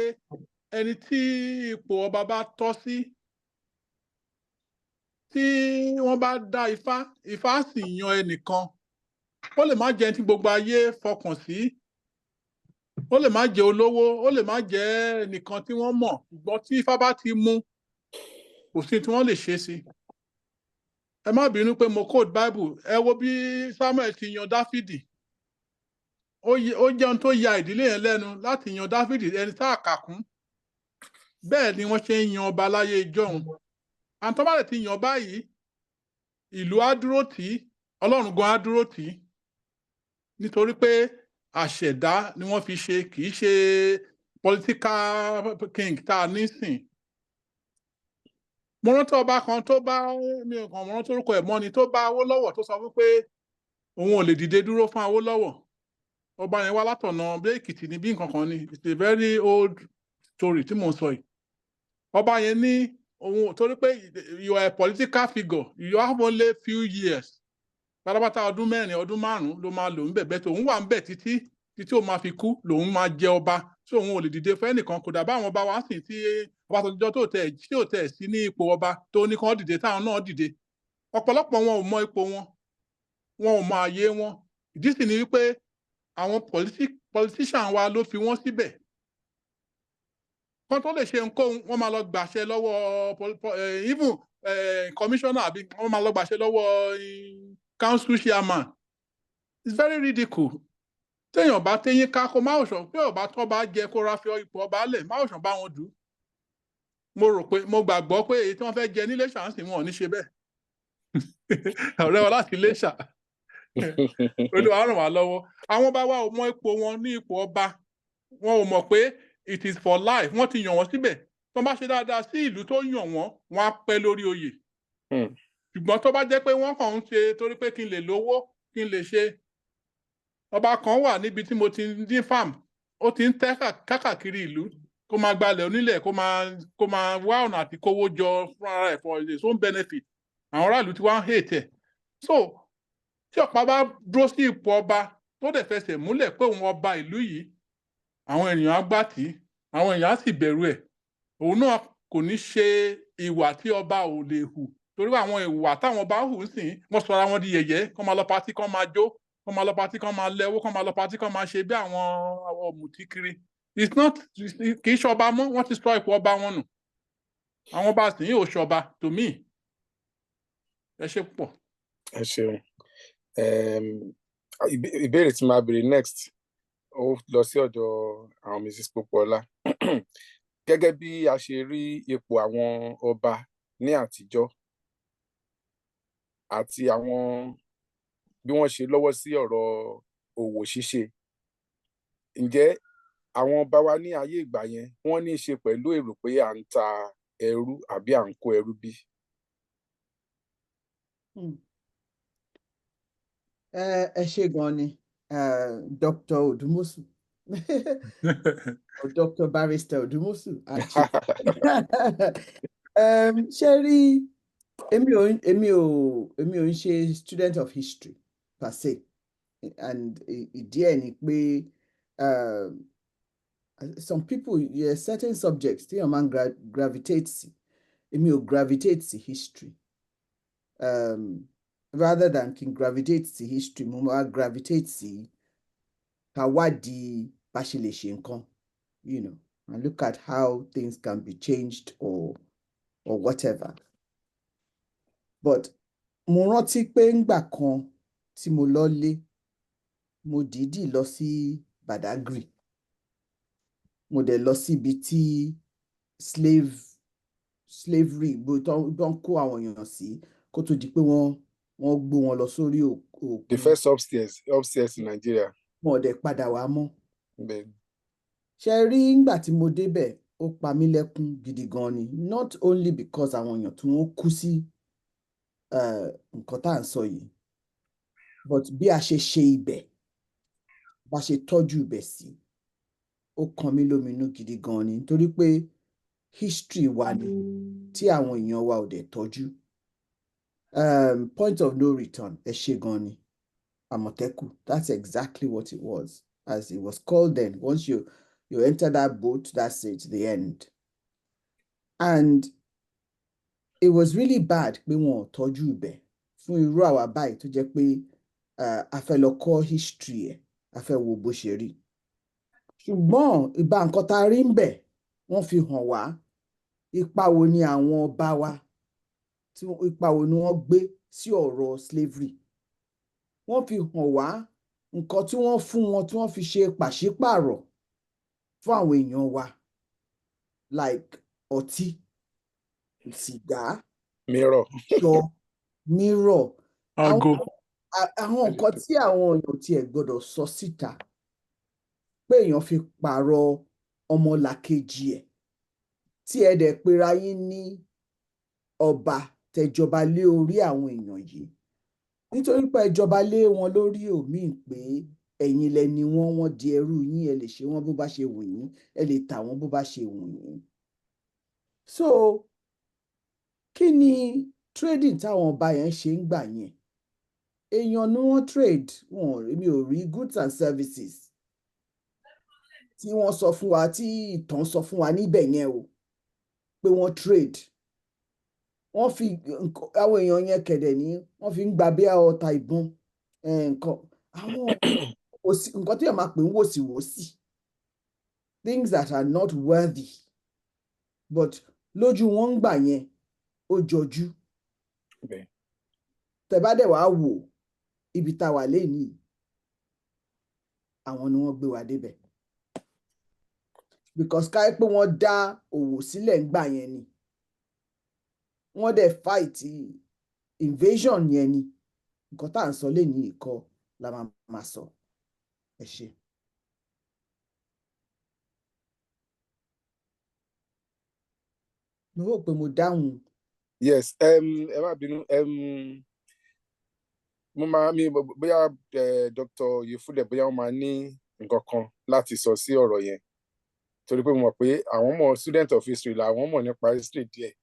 ẹni tí ipò ọba bá tọ́ sí, tí wọ́n bá dá Ifá sì yan ẹnìkan, ó lè má jẹ́ tí gbogbo ayé fọkàn sí, ó lè má jẹ́ olówó, ó lè má jẹ́ ẹnìkan tí wọ́n mọ̀, ṣùgbọ́n tí Ifá bá ti mú, kò sí tí wọ́n lè ṣe sí. Ẹ má bínú pé mo quote Bible, ẹ wo bí Samuel ti yan Dáfídì. Ó jẹ́ ohun tó ya ìdílé yẹn lẹ́nu láti yan Dáfídì, ẹni tá a kà kún. Bẹ́ẹ̀ ni wọ́n ṣe ń yan ọba láyé ìjọ́un. Àǹtọ́ bá lè ti yan báyìí, ìlú á dúró tì í, Ọlọ́run gan á dúró tì í. Nítorí pé àṣẹ̀dá ni wọ́n fi ṣe, kì í ṣe political king tá a nísìn. Mo rántí ọba kan tó bá, mi ò kàn mọ́ rántí orúkọ ẹ̀ mọ́ ni, tó bá Awólọ́wọ̀ tó sọ wípé òun ò lè dìde dúró fún Awólọ́wọ̀. Ọba yẹn wá látọ̀nà bí Èkìtì ni bí nǹkan kan ni. It's a very old story tí mò ń sọ yìí. ọba yẹn ní òun torí pé you are a political figure, you have only few years, pátápátá ọdún 4 ọdún 5 ló máa lò ń bẹ̀ bẹ́ẹ̀ tó òun wà ń bẹ̀ títí ó máa fi kú lòun máa jẹ ọba, tí òun ò lè dìde fún ẹnìkan. kò dàbá àwọn ọba wa sìn tí ọba tọjọ́ tí ò tẹ̀ sí ní ipò ọba tó ní kán dìde táwọn náà dìde. ọ̀pọ̀lọpọ̀ wọn ò mọ ipò wọn ò mọ àyè wọn. ìdí sì ni wípé àwọn politician wa ló fi wọ́n síbẹ̀. kán tó lè ṣe nǹkan wọ́n máa lọ gbàṣẹ lọ́wọ́ even commissioner àbí wọ́n máa lọ gbàṣẹ lọ́wọ́ council chairman. It's very ridicule. téèyàn bá téyín ká kó má òṣàn pé ọba tó bá jẹ kó ra fi ipò ọba lẹ̀ má òṣàn bá wọn dù. mo gbàgbọ́ pé èyí tí wọ́n fẹ́ jẹ nílé ṣàǹsì wọn ò ní ṣe bẹ́ẹ̀. ọ̀rẹ́ wa láti ilé ṣà. Olúwa ràn wá lọ́wọ́. àwọn ọba wa ò mọ ipò wọn ní ipò ọba. wọn ò mọ̀ pé it is for life. wọ́n ti yàn wọ́n síbẹ̀. tó bá ṣe dáadáa sí ìlú tó yàn wọ́n á pẹ́ lórí oyè. ṣùgbọ́n tó bá jẹ́ pé wọ́n kàn ń ṣe torí pé kí n lè lówó kí n lè ṣe. ọba kan wà níbi tí mo ti ń dín farm. ó ti ń tẹ́ káàkiri ìlú kó máa gbalẹ̀ onílẹ̀ kó máa wá ọ̀nà àti kówó jọ fún ara ẹ̀ for his own benefit. àwọn aráàlú ti wá ń hate ẹ̀. so tí ọ̀pá bá dúró sí ipò ọba tó dẹ̀ fẹsẹ̀ múlẹ̀ pé òun ọba ìlú yìí, àwọn ènìyàn á gbà tì í, àwọn èèyàn á sì bẹ̀rù ẹ̀. òun náà kò ní ṣe ìwà tí ọba ò lè hù. torí àwọn ìwà táwọn ọba hù ń sìn wọ́n sọ ara wọn di yẹ̀yẹ́. kán máa lọ patí kán máa jó, kán máa lọ patí kán máa lẹ́wọ́, kán máa lọ patí kán máa ṣe bí àwọn ọ̀mùtí kiri. kì í ṣọba mọ́, wọ́n ti sọ ipò ọba wọn nù. àwọn ọba sì yìí ò ṣọba to me. ẹ ṣé púpọ̀. ẹ ṣeun. ìbéèrè tí máa béèrè next ó lọ sí ọ̀dọ̀ àwọn Mrs. Popoola. gẹ́gẹ́ bí a ṣe rí ipò àwọn ọba ní àtijọ́ àti àwọn bí wọ́n ṣe lọ́wọ́ sí ọ̀rọ̀ òwò ṣíṣe, ǹjẹ́ àwọn ọba wa ní ayé ìgbà yẹn wọ́n ní í ṣe pẹ̀lú èrò pé à ń ta ẹrú àbí à ń kó ẹrú bí? ẹ ṣé gan ni Dr. Odumosu or Dr. Barrister Odumosu ṣe rí èmi ò ń ṣe student of history per se, and ìdí ẹ̀ ni pé some people, certain subjects tí wọ́n máa ń gravitate sí, èmi ò gravitate sí history. Rather than kí n gravitate sí history, mo máa gravitate sí ká wádìí bá ṣe lè ṣe nǹkan, and look at how things can be changed or whatever. But mo rántí pé ńgbà kan tí mo lọlé, mo dìídì lọ sí Badagry. mo dẹ̀ lọ síbi tí slavery tó ń kó àwọn èèyàn sí kó tó di pé wọ́n gbé wọn lọ sórí òkun. The first upstairs in Nigeria. Mo dẹ̀ padà wá mọ́. Ṣe rí ngbà tí mo débẹ̀ ó pa mí lẹ́kún gidi gan ni, not only because àwọn èèyàn tí wọ́n kú sí nǹkan tá à ń sọ yìí, but bí a ṣe ṣe ibẹ̀, bá ṣe tọ́jú ibẹ̀ sí, ó kan mí lóminú gidi gan ni, nítorí pé history wa ni tí àwọn èèyàn wa ò dẹ̀ tọ́jú. Point of no return, ẹ ṣé gan ni, Àmọ̀tẹ́kùn, that's exactly what it was, as it was called then. Once you enter that boat, that's it, the end. And it was really bad pé wọn ò tọ́jú ibẹ̀ fún irú àwa báyìí tó jẹ́ pé a fẹ́ lọ kọ́ history ẹ̀, a fẹ́ wo bó ṣe rí. Ṣùgbọ́n ìbá nǹkan tá a rí ń bẹ̀, wọ́n fi hàn wá ipa wo ni àwọn ọba wa, ipa wo ni wọ́n gbé sí ọ̀rọ̀ slavery. Wọ́n fi hàn wá nǹkan tí wọ́n fún wọn tí wọ́n fi ṣe pàṣípààrọ̀ fún àwọn èèyàn wa, like ọtí, sìgá, mirror, ago. Àwọn nǹkan tí àwọn èèyàn tiẹ̀ gbọ́dọ̀ sọ síta pé èèyàn fi pààrọ̀ ọmọlàkejì ẹ̀, tí ẹ dẹ̀ pera yín ní ọba tẹjọba lé orí àwọn èèyàn yìí, nítorí pé ẹjọba lé wọn lórí òmíì pé ẹ̀yin lẹni wọ́n di ẹrú yín, ẹ lè ṣe wọ́n bó bá ṣe wù yín, ẹ lè tà wọ́n bó bá ṣe wù yín. So kí ni trading táwọn ọba yẹn ṣe ń gbà yẹn? Èèyàn ni wọ́n trade, mi ò rí goods and services tí wọ́n sọ fún wa, tí ìtàn sọ fún wa níbẹ̀ yẹn o, pé wọ́n trade. Wọ́n fi àwọn èèyàn yẹn kẹ̀dẹ̀ ní wọ́n fi ń gba bí ọta ìbọn nǹkan àwọn nǹkan tí èèyàn máa pè ń wòsíwòsí, things that are not worthy, but lójú wọn ń gbà yẹn ó jọjú. Tẹ́ bá dẹ̀ wá wò ibi tá a wà lénìí, àwọn ni wọ́n gbé wa débẹ̀, because ká pé wọ́n dá òwò sílẹ̀ ń gbà yẹn ni, wọ́n dẹ̀ fight invasion yẹn ni, nǹkan tá à ń sọ lénìí kọ́ la máa sọ. Ẹ ṣé. Mo rò pé mo dáhùn. Yes, ẹ má bínú, mo máa bóyá Dr. Yefule bóyá wọ́n máa ní nǹkan kan láti sọ sí ọ̀rọ̀ yẹn, torí pé mo mọ̀ pé àwọn mọ̀ student of history làwọn mọ̀ nípa history díẹ̀.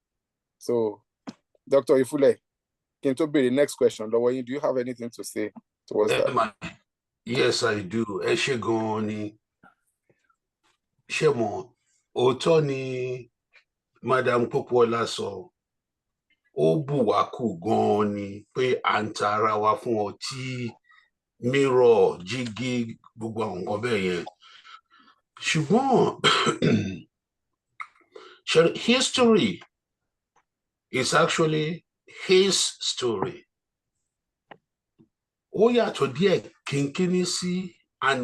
So Dr. Yefule, kí n tó béèrè next question lọ́wọ́ yín, do you have anything to say towards that? Yes, I do. Ẹ ṣé gan-an ni. Ṣé mo òótọ́ ni Madam Popoola sọ, ó bù wá kù gan-an ni pé à ń ta ara wa fún ọtí, mirror, jígí, gbogbo àwọn nǹkan bẹ́ẹ̀ yẹn. Ṣùgbọ́n history is actually his story. Ó yàtọ̀ díẹ̀ kínkínní sí and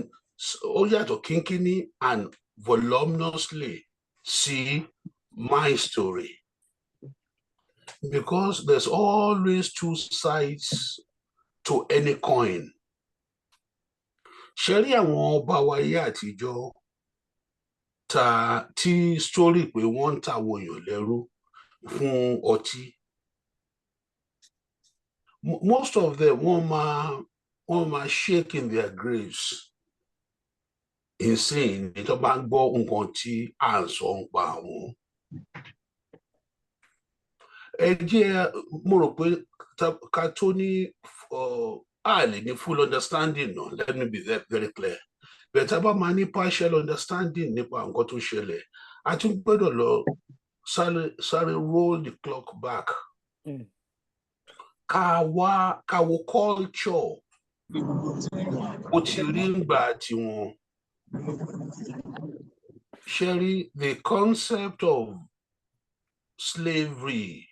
ó yàtọ̀ kínkínní and voluminously sí my story, because there's always two sides to any coin. Ṣé rí àwọn ọba wa ayé àtijọ́ tí story pé wọ́n ń ta àwọn èèyàn lẹ́rú fún ọtí, most of them wọ́n máa shake in their graves insane ní tó bá ń gbọ́ nǹkan tí à ń sọ ń pa àwọn. Ẹ jẹ́ mo rò pé ká tó ní a lè ní full understanding náà, let me be very clear, but tá bá máa ní partial understanding nípa nǹkan tó ṣẹlẹ̀, a tún gbọ́dọ̀ lọ sáré roll the clock back. Ká wo culture ó ti rí ńgbà tiwọn. Ṣé rí the concept of slavery,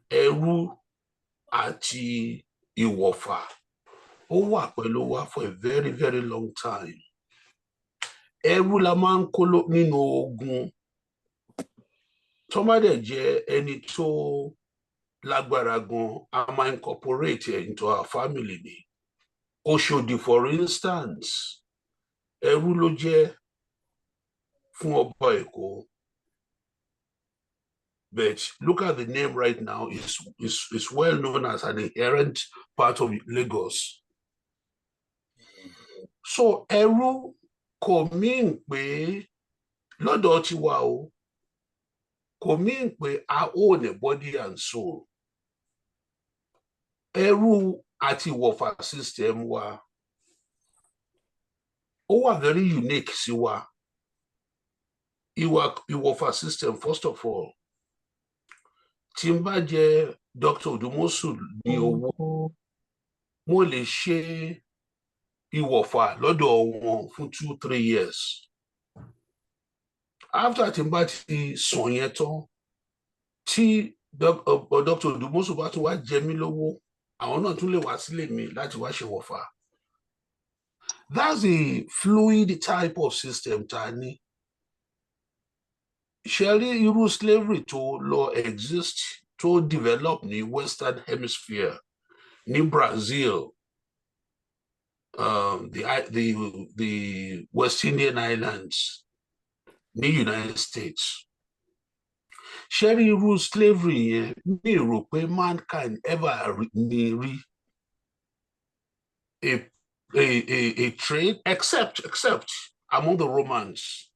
ẹrú àti ìwọ̀fà, ó wà pẹ̀lú wa for a very very long time. Ẹrú la máa ń kó nínú ogun, tó bá dẹ̀ jẹ́ ẹni tó lágbára gan, a máa incorporate into our family ni. Oṣòdì for instance, ẹrú ló jẹ́ fún ọba Èkó, but look at the name right now, is well known as an inherent part of Lagos. So ẹrú kò mean pé lọ́dọ̀ tiwa o, kò mean pé I own a body and soul. Ẹrú àti ìwọ̀fà system wa ó wà very unique sí wa. Ìwọ̀fà system, first of all, tí n bá jẹ Dr. Odumosu ní owó, mo lè ṣe ìwọ̀fà lọ́dọ̀ wọn fún 2-3 years. After tí n bá ti sùn yẹn tán, tí Dr. Odumosu bá tún wá jẹ mí lówó, àwọn náà tún lè wá sílé mi láti wá ṣe ìwọ̀fà. That's a fluid type of system tá a ní. Ṣé rí irú slavery tó lọ exist, tó develop ní Western Hemisphere, ní Brazil, the West Indian Islands, ní United States. Ṣé rí irú slavery yẹn, mi rò pé mankind ever ní rí a trade except among the Romans.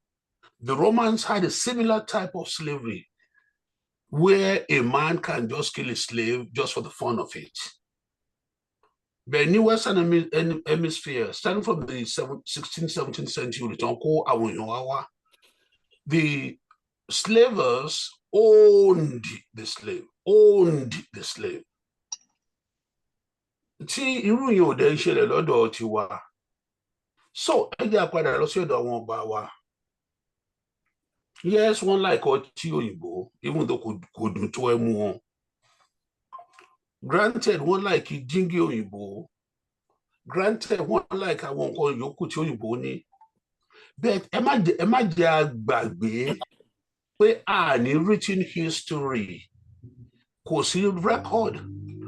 The Romans had a similar type of slavery. where a man can just kill a slave just for the fun of it. But in the Western Hemisphere, starting from the 16th, 17th century, the slavers owned the slave. Tí irú yẹn ò dẹ̀ ń ṣẹlẹ̀ lọ́dọ̀ tiwa. So ẹ jẹ́ àpadà lọ sí ọ̀dọ̀ àwọn ọba wa. Yes, one like ọtí òyìnbó, even though kò dùn tó ẹmu wọn. Granted, one like jíngí òyìnbó. Granted, one like àwọn nǹkan yòókù tí òyìnbó ní. But ẹ má jẹ́ àgbàgbé pé a ní written history. Kò sí record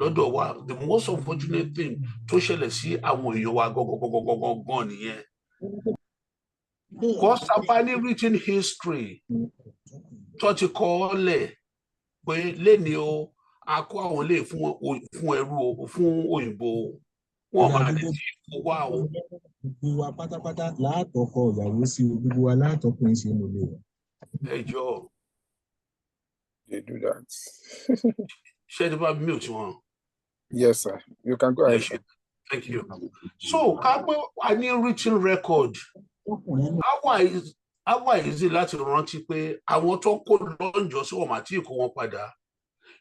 lọ́dọ̀ wa. The most unfortunate thing tó ṣẹlẹ̀ sí àwọn èèyàn wa gangan nìyẹn. Because somebody written history tó ti kọ ọ́ lẹ̀ pé léni o a kó àwọn lè fún ẹrú o fún òyìnbó wọn máa lè fi kó wá o. Gbogbo wa pátápátá láàtọkọ ìyàwó sí o, gbogbo wa láàtọkùnrin sí mo lè wọ. Ẹ jọ̀ọ́. They do that. Ṣé ẹ bá mute wọn? Yes, sir. You can go ahead. Thank you. So, ká pé a ní written record. How easy láti rántí pé àwọn tó kó lọ́njọ́ sí ọmọ àti ìkó wọn padà.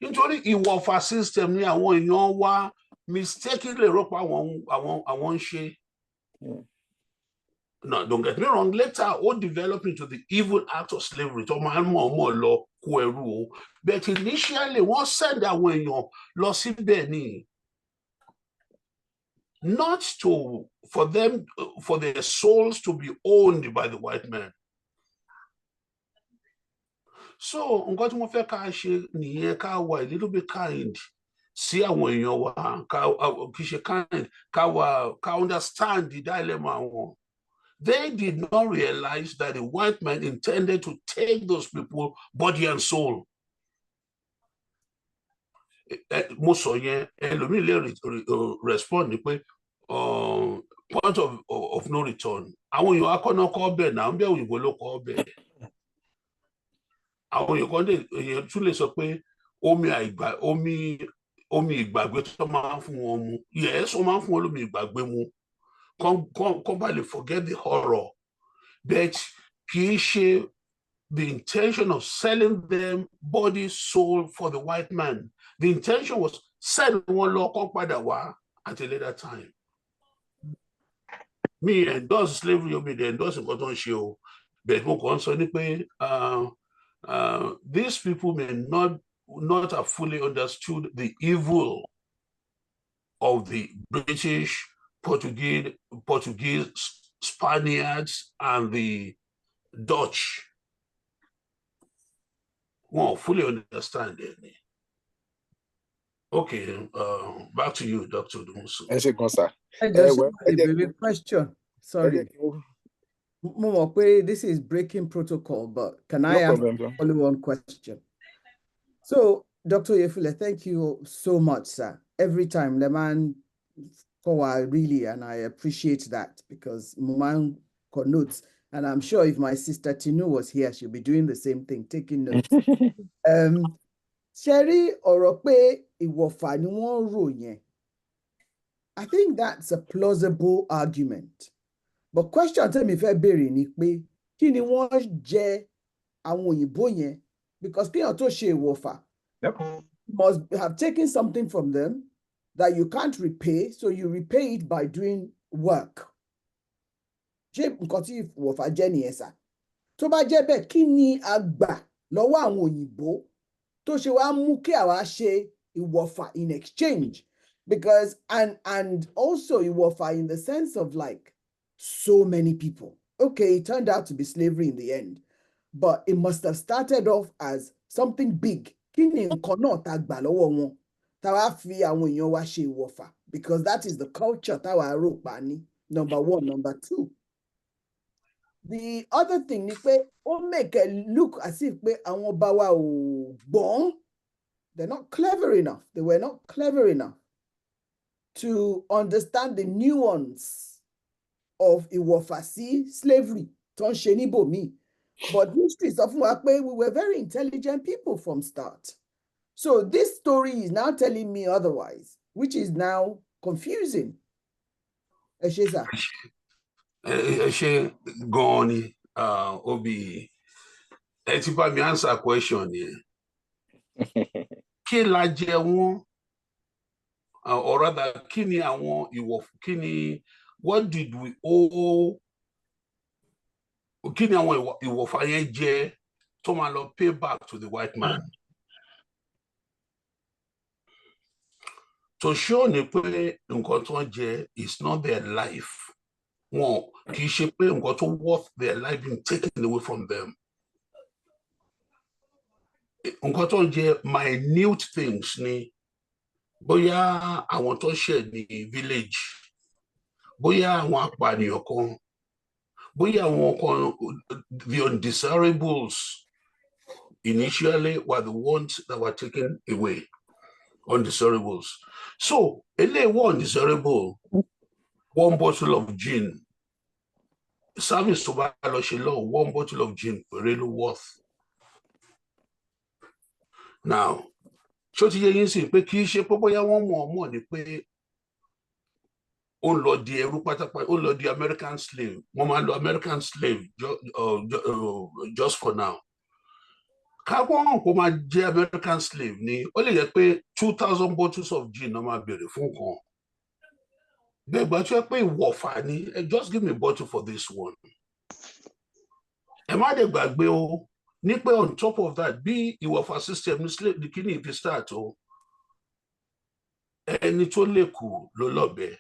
Nítorí ìwọ̀fà system ni àwọn èèyàn wá mistakenly rò pé àwọn ń ṣe. No, don't get me wrong. Later, all developed into the evil act of slavery. Tó máa ń mọ̀ lọ kó ẹrú o. But initially, wọ́n send àwọn èèyàn lọ síbẹ̀ ni. Not for their souls to be owned by the white man. So, nǹkan tí wọ́n fẹ́ ká ṣe nìyẹn, ká wà a little bit kind sí àwọn èèyàn wa, kì í ṣe kind, ká understand the dilemma wọn. They did not realize that the white man intended to take those people body and soul. Mo sọ yẹn, ẹlòmíì lè respond ni pé point of no return. Àwọn èèyàn akọ́nà kọ́ bẹ̀ náà, ń bẹ̀ òyìnbó ló kọ́ bẹ̀. Àwọn èèyàn tún lè sọ pé omi ìgbàgbé tó máa ń fún wọn mu. Yes, wọ́n máa ń fún wọn lómi ìgbàgbé mu. Come back and forget the horror. But kì í ṣe the intention of selling them body, soul for the white man. The intention was sell one law come padà wá at a later time. Me endorse slavery, you be endorse nǹkan tó ń ṣe o. But mo kàn sọ ni pé these people may not have fully understood the evil of the British, Portuguese, Spaniards, and the Dutch. Won't fully understand it. Okay, back to you, Dr. Dumusu. A question. Sorry. This is breaking protocol, but can I ask only one question? So, Dr. Yefule, thank you so much, sir. Every time, the man, really, and I appreciate that because Muman connotes, and I'm sure if my sister Tinu was here, she'll be doing the same thing, taking notes. Sherry Orope Iwofa ni won ro yen. I think that's a plausible argument. But question tell me if bere ni pé kí ni wọ́n jẹ àwọn òyìnbó yẹn, because kí tó ṣe Iwofa must have taken something from them that you can't repay, so you repay it by doing work. Ṣé nǹkan tí Iwofa jẹ́ nìyẹn sà? Tó bá jẹ́ bẹ́ẹ̀, kí ni a gbà lọ́wọ́ àwọn òyìnbó tó ṣe wá mú kí àwa ṣe Iwofa in exchange? Because and also Iwofa in the sense of like so many people. Okay, it turned out to be slavery in the end, but it must have started off as something big. Kí ni nǹkan náà tá gbà lọ́wọ́ wọn táwa fi àwọn èèyàn wa ṣe Iwofa? Because that is the culture táwa rò pa ní. Number one. Number two, the other thing ni pé ó make it look as if pé àwọn ọba wa ò gbọ́n. They're not clever enough. They were not clever enough to understand the nuance of Iwofa sí slavery tó ń ṣe níbòmíì. But history of we were very intelligent people from start. So this story is now telling me otherwise, which is now confusing. Esheza. Goni, Obi, etipa mi answer question here. Kí la jẹ wọ́n, or rather, kí ni àwọn ìwọ̀, kí ni, what did we owe, kí ni àwọn ìwọ̀fà yẹn jẹ tó máa lọ pay back to the white man? To show ni pé nǹkan tó ń jẹ is not their life. Wọn kì í ṣe pé nǹkan tó worth their life being taken away from them. Nǹkan tó ń jẹ minute things ni, bóyá àwọn tó ṣẹ̀ ní village, bóyá àwọn apànìyàn kan, bóyá àwọn kan, the undesirables initially were the ones that were taken away, undesirables. So, one undesirable, one bottle of gin, service to buy one bottle of gin, really worth. Now, so ti yẹ yín sí pé kì í ṣe pé bóyá wọ́n mọ̀ ni pé ó ń lọ di ẹrú pátápátá, ó ń lọ di American slave. Wọ́n máa lo American slave just for now. Káwọn kò máa jẹ́ American slave ni, ó lè yẹ pé 2,000 bottles of gin náà máa bèrè fún kan. Bẹ́ẹ̀ gbà tí wọ́n pé ìwọ̀fà ni, just give me a bottle for this one. Ẹ má dẹ̀ gbàgbé o, ní pé on top of that, bí ìwọ̀fà system ní slave ní kíní ìfi start o, ẹni tó lè kù ló lọ́bẹ̀.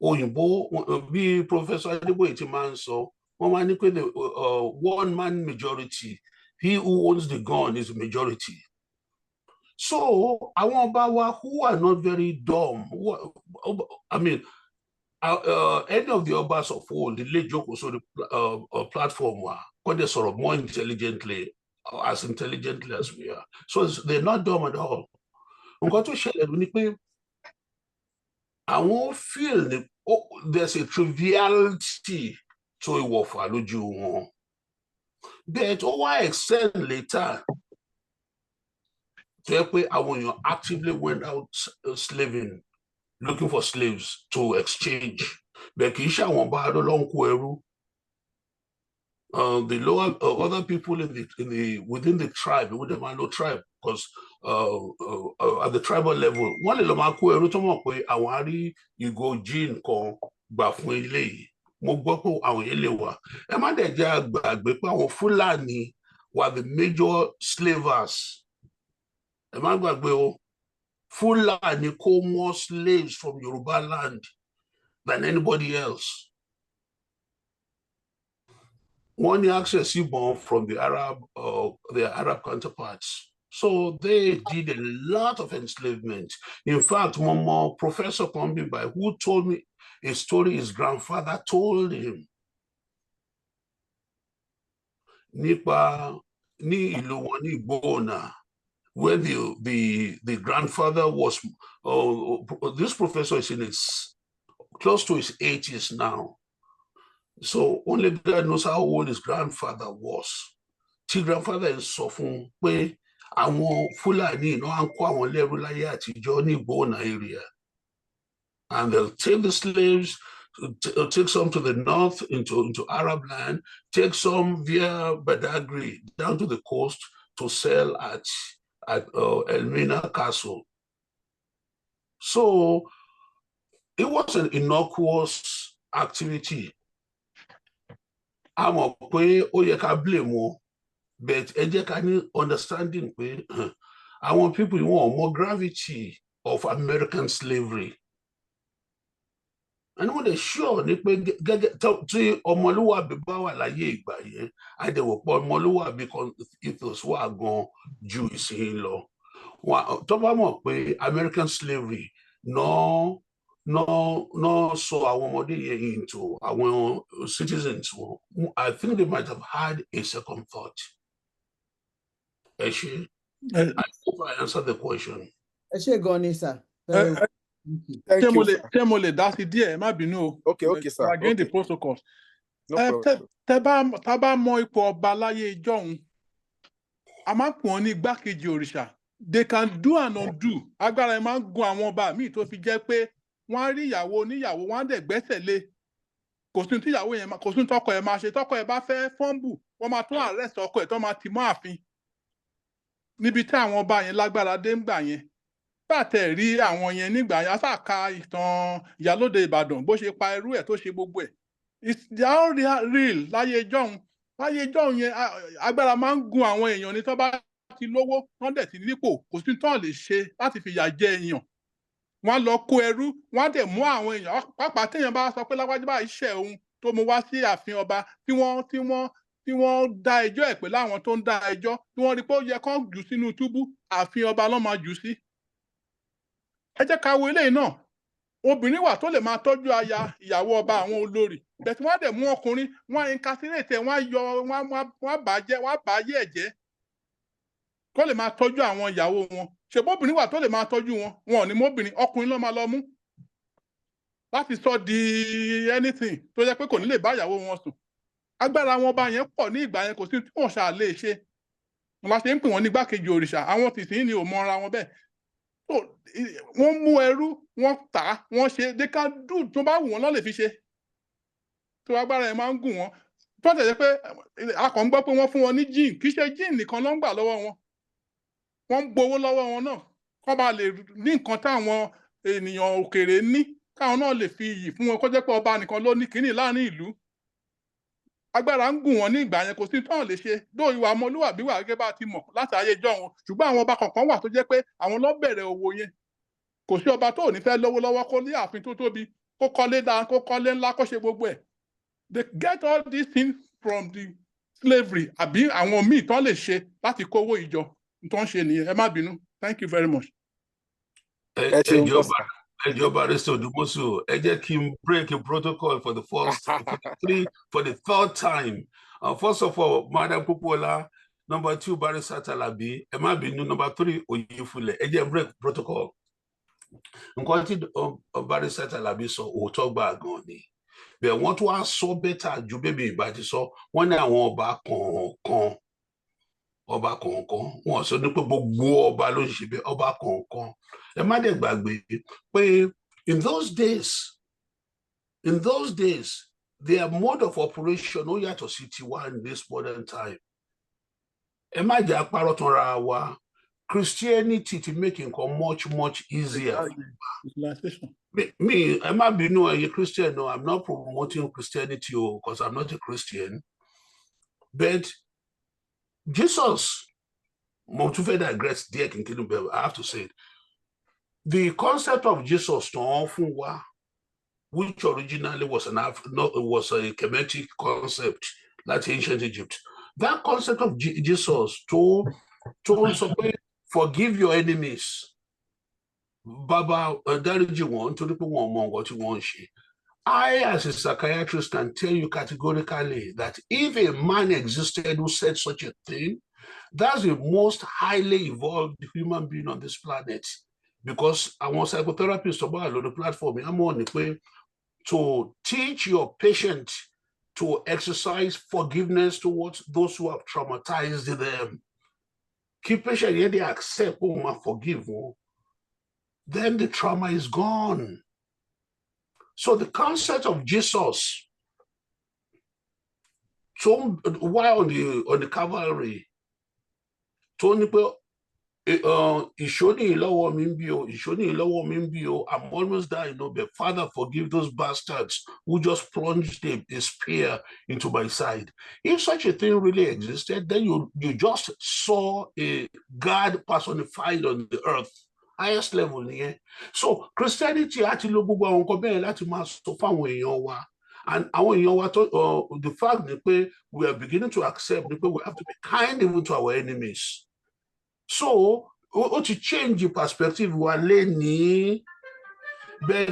Òyìnbó, bí Professor Adébóyè ti máa ń sọ, wọ́n máa ní pé the one man majority, he who owns the gun is the majority. So, àwọn ọba wa who are not very dumb, I mean, any of the obas of old, the late Joko, so the platform were, but they sort of more intelligently, as intelligently as we are. So they're not dumb at all. Nǹkan tó ṣẹlẹ̀ ní pé àwọn feel there's a triviality to ìwọ̀fà lójú wọn. But over extend later, tó yẹ pé àwọn èèyàn actively went out slaving, looking for slaves to exchange. But kì í ṣe àwọn bá ló ń kó ẹrú. The lower other people within the tribe, with the Mano tribe, because at the tribal level, one lè lọ máa kó ẹrú tó mọ̀ pé àwọn á rí ìgò gin kan gbà fún ilé yìí. Mo gbọ́ pé àwọn yẹn lè wà. Ẹ má dẹ̀ jẹ́ àgbàgbé pé àwọn Fúlàní were the major slavers. Ẹ má gbàgbé o, Fulani call more slaves from Yoruba land than anybody else. One access born from the Arab counterparts. So they did a lot of enslavement. In fact, one more Professor Kombibai, who told me a story his grandfather told him. Nípa ní ìlú wọn ní Bona, where the grandfather was, this professor is in his, close to his 80s now. So only God knows how old his grandfather was. His grandfather is sọ fún pé àwọn Fúlàní náà ń kó àwọn lẹ́rú láyé àtijọ́ ní Bona area. And they'll take the slaves, take some to the north into Arab land, take some via Badagry down to the coast to sell at Elmina Castle. So it was an innocuous activity. I'm a pé ó yẹ ká blame wọn, but ẹ jẹ́ ká ní understanding pé àwọn people want more gravity of American slavery. And when they sure ni pé tí ọmọlúwàbí bá wà láyé ìgbà yẹn, àdéhùn pọ̀ ọmọlúwàbí kan ethos wà gan ju ìsìn lọ. Tó bá mọ̀ pé American slavery no sọ àwọn ọmọdé yẹn into àwọn citizens. I think they might have had a second thought. I hope I answered the question. Goni, sir. Thank you, sir. Ṣé mo lè dá sí díẹ̀, má bínú o. Okay, sir. Again, the Okay. protocols. No problem. Tá bá mọ ipò ọba láyé ìjọ́un, a máa ń pè wọ́n ní igbákejì òrìṣà. They can do and undo. Agbára ẹ̀ máa ń gun àwọn ọba míì tó fi jẹ́ pé wọ́n á rí ìyàwó oníyàwó, wọ́n á dẹ̀ gbẹ́sẹ̀ lé. Kò sí tọkọ ẹ̀ máa ṣe. Tọkọ ẹ̀ bá fẹ́ fọ́nbù, wọ́n máa tún arrest ọkọ ẹ̀ tó máa tì mọ́ ààfin. Níbi tí àwọn ọba yẹn lágbára dé ńgbà yẹn. Bàtẹ̀ rí àwọn yẹn nígbà yẹn, a sáà ka ìtàn Ìyálóde Ìbàdàn bó ṣe pa ẹrú ẹ̀ tó ṣe gbogbo ẹ̀. They are all real láyé ìjọ́un. Láyé ìjọ́un yẹn agbára máa ń gun àwọn èèyàn ní tó bá ti lówó, wọ́n dẹ̀ ti nípò, kò sí tán lè ṣe láti fìyà jẹ èèyàn. Wọ́n á lọ kó ẹrú, wọ́n á dẹ̀ mú àwọn èèyàn. Pàápàá téèyàn bá sọ pé lágbájá báyìí ṣẹ̀ òun tó mú wá sí ààfin ọba tí wọ́n dá ẹjọ́ ẹ̀ pé láwọn tó ń dá ẹjọ́ tí wọ́n rí pé ó yẹ kán jù sínú túbú, ààfin ọba ló máa jù sí. Ẹ jẹ́ ká wo eléyìí náà. Obìnrin wà tó lè máa tọ́jú aya ìyàwó ọba àwọn olórí. Bẹ̀tí wọ́n á dẹ̀ mú ọkùnrin, wọ́n á incarcerate ẹ̀, wọ́n á bà ayé ẹ̀ jẹ́. Kó lè máa tọ́jú àwọn ìyàwó wọn. Ṣèbó obìnrin wà tó lè máa tọ́jú wọn, wọn ò ní mọ́bìnrin, ọkùnrin ló máa lọ mú. Láti sọ di anything tó jẹ́ pé kò ní lè bá ìyàwó wọn sùn. Agbára wọn ọba yẹn pọ̀ ní ìgbà yẹn, kò sí tí wọ́n ṣáà lè ṣe. Wọ́n máa ṣe ń pè wọ́n ní igbákejì òrìṣà, àwọn tìsín ni ò mọ ara wọn bẹ́ẹ̀. So wọ́n mú ẹrú, wọ́n tà á, wọ́n ṣe, they can do tó bá wù wọ́n lọ́ lè fi ṣe. Tó agbára yẹn máa ń gùn wọ́n. Tó tẹ̀ jẹ́ pé a kàn ń gbọ́ pé wọ́n fún wọn ní jíìn, kì í ṣe jíìn nìkan ló ń gbà lọ́wọ́ wọn. Wọ́n ń gbowó lọ́wọ́ wọn náà. Kọ́ ba lè ní nǹkan táwọn ènìyàn òkèèrè ní, káwọn náà lè fi iyì fún wọn kó jẹ́ pé ọba nìkan ló ní kíní láàrin ìlú. Agbára ń gùn wọ́n ní ìgbà yẹn, kò sí tán lè ṣe. Dó ìwà ọmọlúwàbí wà gẹ́gẹ́ bá ti mọ̀ láti ayé ìjọ́un. Ṣùgbọ́n àwọn ọba kọ̀ọ̀kan wà tó jẹ́ pé àwọn ló bẹ̀rẹ̀ òwò yẹn. Kò sí ọba tó ò ní fẹ́ lówó lọ́wọ́ kó ní ààfin tó tóbi, kó kọ́lé dáa, kó kọ́lé ńlá, kó ṣe gbogbo ẹ̀. They get all these things from the slavery. Àbí àwọn míì tán lè ṣe láti kówó ìjọ. Tó ń ṣe nìyẹn. Ẹ má bínú. Thank you very much. Ẹjọ́ Barrister Odumosu, ẹ jẹ́ kí n break a protocol for the third time. First of all, Madam Popola. Number 2, Barrister Talabi. Ẹ má bínú. Number 3, Oyefule. Ẹ jẹ́ break protocol. Nǹkan tí Barrister Talabi sọ òótọ́ gbà gan ni. Bẹ́ẹ̀ wọ́n tún wá sọ bẹ́tà ju bébí ìbá ti sọ. Wọ́n ní àwọn ọba kọ̀ọ̀kan. Wọ́n sọ ní pé gbogbo ọba ló ń ṣe bẹ́ẹ̀, ọba kọ̀ọ̀kan. Ẹ má dẹ̀ gbàgbé pé in those days, their mode of operation ó yàtọ̀ sí tiwa in this modern time. Ẹ má jẹ́ àparọ́ tán ra wa. Christianity to make nǹkan much easier. Me, ẹ má bínú ẹ̀yin Christian. No, I'm not promoting Christianity because I'm not a Christian. But Jesus, mo tún fẹ́ digress díẹ̀ kí n kí ni bẹ́ẹ̀, I have to say it. The concept of Jesus tán fún wa, which originally was a Kemetic concept, like ancient Egypt. That concept of Jesus to sọ pé forgive your enemies. Baba dáríjì wọ́n nítorí pé wọ́n mọ nǹkan tí wọ́n ń ṣe. I, as a psychiatrist, can tell you categorically that if a man existed who said such a thing, that's the most highly evolved human being on this planet. Because àwọn psychotherapists about on the platform, I'm on the to teach your patient to exercise forgiveness towards those who have traumatized them. Keep patient here, they accept, forgive, then the trauma is gone. So the concept of Jesus, so while on the cavalry, I'm almost dying, but Father, forgive those bastards who just plunged a spear into my side. If such a thing really existed, then you just saw a God personified on the earth. Highest level here. So Christianity actually and the fact that we are beginning to accept that we have to be kind even to our enemies. So to change the perspective we are learning. But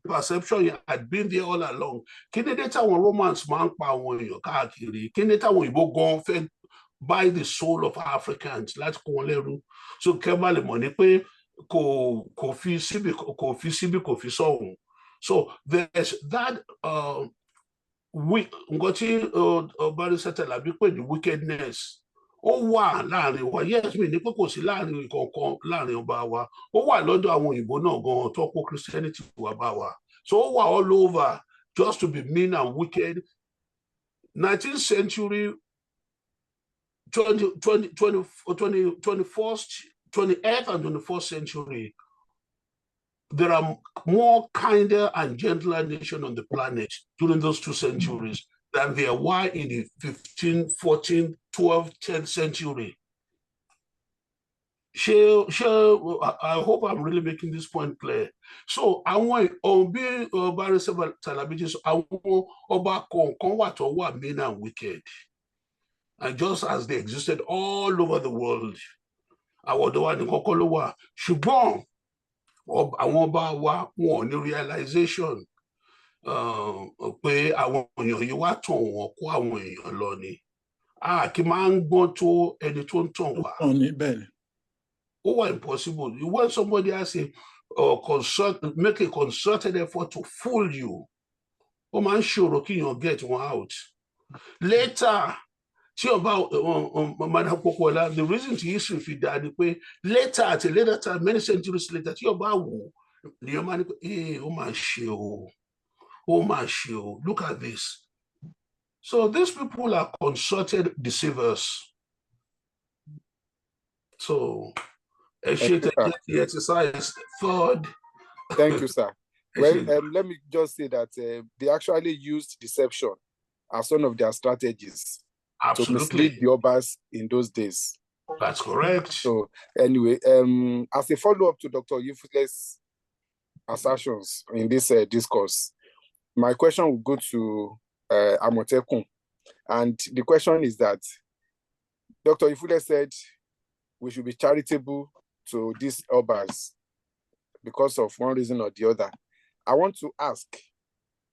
perception had been there all along. Romans by the soul of Africans. Let's call it. So Kemale money pay ko fi sibi ko fi song. So there's that nǹkan tí Barrister Alabi pè ní wickedness ó wà láàrin wa, yes mi ní pé kò sí láàrin ìkọ̀ọ̀kan láàrin ọba wa, ó wà lọ́dọ̀ àwọn òyìnbó náà gan tó kó Christianity wá bá wa, so ó wà all over just to be mean and wicked. 19th century, 21st, 28th and 21st century, there are more kinder and gentler nations on the planet during those 2 centuries than there were in the 15th, 14th, 12th, 10th century. I hope I'm really making this point clear. So, àwọn òbí Barrister Alabi sọ àwọn ọba kọ̀ọ̀kan wà tó wà mean and wicked, and just as they existed all over the world, àwọn ọ̀dọ́ wa ní kọ́kọ́ ló wà, ṣùgbọ́n àwọn ọba wa wọn ò ní realization pé àwọn èèyàn yìí wá tàn wọ́n kó àwọn èèyàn lọ ni, kí máa ń gbọ́n tó ẹni tó ń tàn wá. Ó wà impossible. When somebody has make a concerted effort to fool you, ó máa ń ṣòro kí èèyàn get one out. Later, tí ọba Madam Popola, the reason tí history fi dá ni pé later, at a later time, many centuries later, tí ọba wò ni ọba ní pé ó máa ṣe o, ó máa ṣe o, look at this. So these people are concerted deceivers. So exercise third. Thank you, sir. Well, let me just say that they actually used deception as one of their strategies to mislead the Obas in those days. That's correct. So anyway, as a follow-up to Dr. Yufule's assertions in this discourse, my question will go to Amotekun. And the question is that Dr. Yufule said we should be charitable to these Obas because of one reason or the other. I want to ask,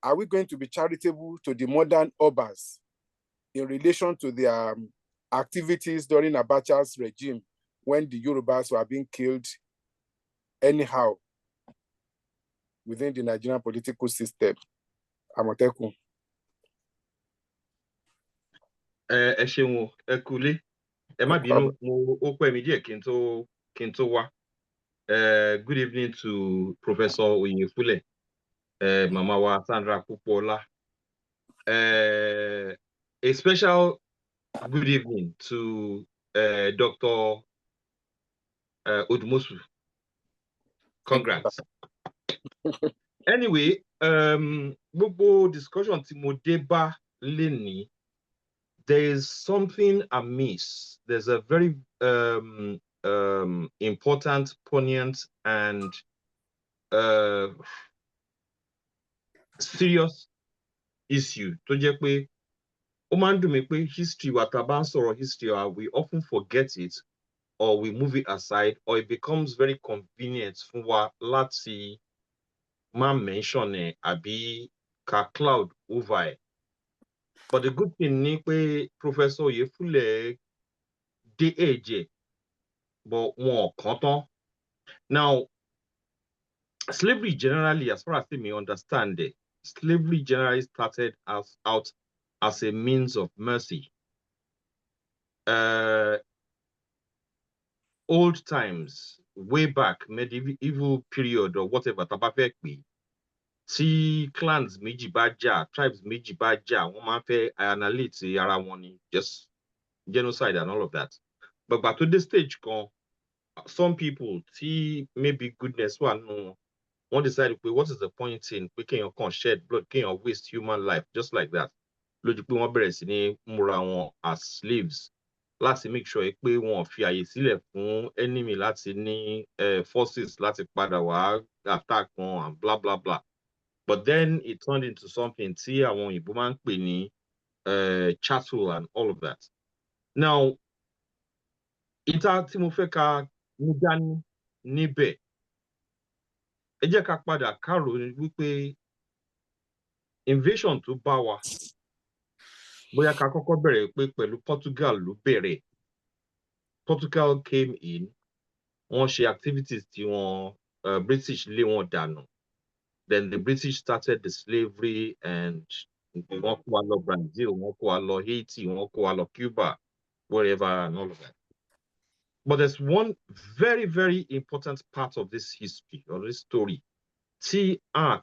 are we going to be charitable to the modern Obas in relation to their activities during Abacha's regime when the Yorubas were being killed anyhow within the Nigerian political system? Amotekun. Ẹ ṣeun, ẹ kúlé. Ẹ má bínú, ó pẹ́ mi díẹ̀ kí n tó wá. Good evening to Professor Oyefule, Mama wa Sandra Popola. A special good evening to Dr. Odumosu. Congrats. Anyway, gbogbo discussion tí mo dé bá lénìí, there is something amiss. There's a very important, poignant, and serious issue. Tó jẹ́ pé ó máa ń dùn mí pé history wa tá bá ń sọ̀rọ̀ history wa, we often forget it, or we move it aside, or it becomes very convenient fún wa láti má mention ẹ̀ àbí ka cloud over ẹ̀. But the good thing ni pé Professor Oyefule dé èjè, but wọn kàn tán. Now, slavery generally, as far as I may understand it, slavery generally started out as a means of mercy. Old times, way back, medieval period or whatever, tabafekpi, tí clans méjì bá jà, tribes méjì bá jà, wọ́n máa fẹ́ annihilate ara wọn ni, just genocide and all of that. But to this stage, some people, maybe goodness one decide, what is the point in picking your shed blood, can waste human life, just like that. Logically, one better ní múra wọn as slaves. Láti make sure pé wọn fi àyè sílẹ̀ fún enemy láti ní forces láti padà wá attack wọn and blah blah blah. But then it turned into something tí àwọn òyìnbó máa ń pè ní chattel and all of that. Now, ìta tí mo fẹ́ ká mú dání níbẹ̀, ẹ jẹ́ ká padà kárò wípé invasion tó bá wa, bóyá ká kọ́kọ́ bẹ̀rẹ̀ pé pẹ̀lú Portugal ló bẹ̀rẹ̀. Portugal came in, wọ́n ṣe activities tí wọ́n British lé wọn dànù. Then the British started the slavery, and wọ́n kó wa lọ Brazil, wọ́n kó wa lọ Haiti, wọ́n kó wa lọ Cuba, wherever, and all of that. But there's one very, very important part of this history, or this story,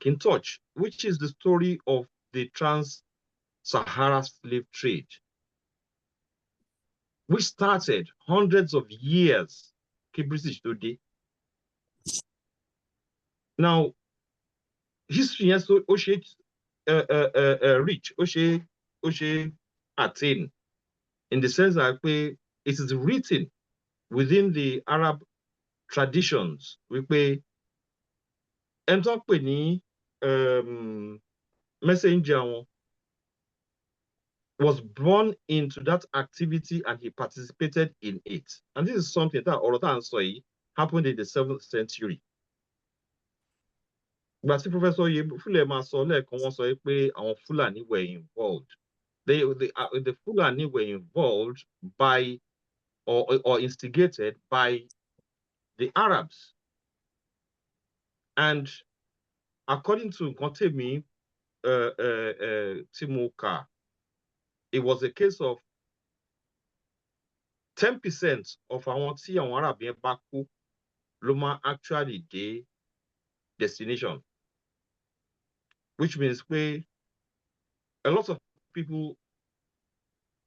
can touch, which is the story of the Trans-Sahara slave trade, which started hundreds of years British today. Now, history is so rich, attain, in the sense that it is written within the Arab traditions. Messenger was born into that activity and he participated in it. And this is something that Orotan Soyi happened in the 7th century. But Professor Yebufule sọ lẹ́ẹ̀kan, wọ́n sọ pé àwọn Fulani were involved. The Fulani were involved by or instigated by the Arabs. And according to Gontemi Timuka, it was a case of 10% of àwọn tí àwọn Arab yẹn bá kú ló máa actually dé destination, which means pé a lot of people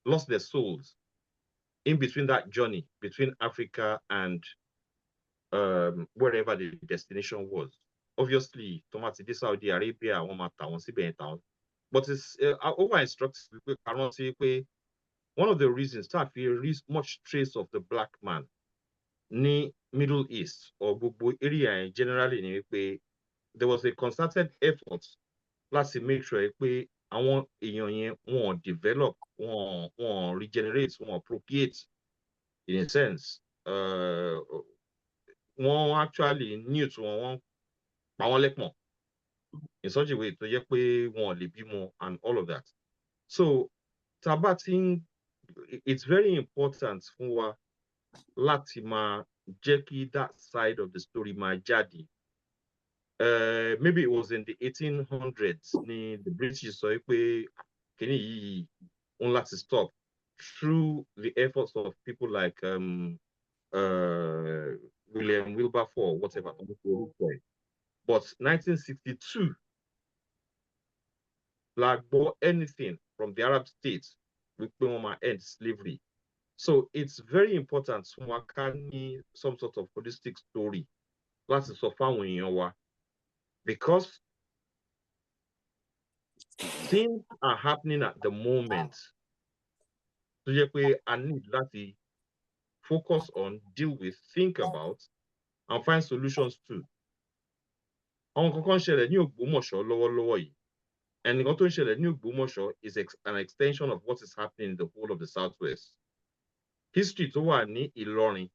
lost their souls in between that journey between Africa and wherever the destination was. Obviously, Tomati de Saudi Arabia, but it's over instructed one of the reasons that we reach much trace of the black man in Middle East or Gbogbo area generally, there was a concerted effort to make sure pé àwọn èèyàn yẹn wọ́n develop, wọ́n regenerate, wọ́n procreate in a sense. Wọ́n actually newt wọ́n pa wọ́n lẹ́pọ̀n in such a way tó jẹ́ pé wọ́n lè bímọ and all of that. So tabating, it's very important fún wa láti máa jẹ́ kí that side of the story máa jáde. Maybe it was in the 1800s, the British sọ pé kíní yìí wọ́n láti stop through the efforts of people like William Wilberforce, whatever. But 1962, like anything from the Arab states, we end slavery. So it's very important to some sort of holistic story. That's so far when you are, because things are happening at the moment. So I need that focus on, deal with, think about, and find solutions too. Àwọn kankan ṣẹlẹ̀ ní Ògbómọ̀ṣọ́ lọ́wọ́lọ́wọ́ yìí. And nǹkan tó ń ṣẹlẹ̀ ní Ògbómọ̀ṣọ́ is an extension of what is happening in the whole of the Southwest. History tó wà ní Ìlọrin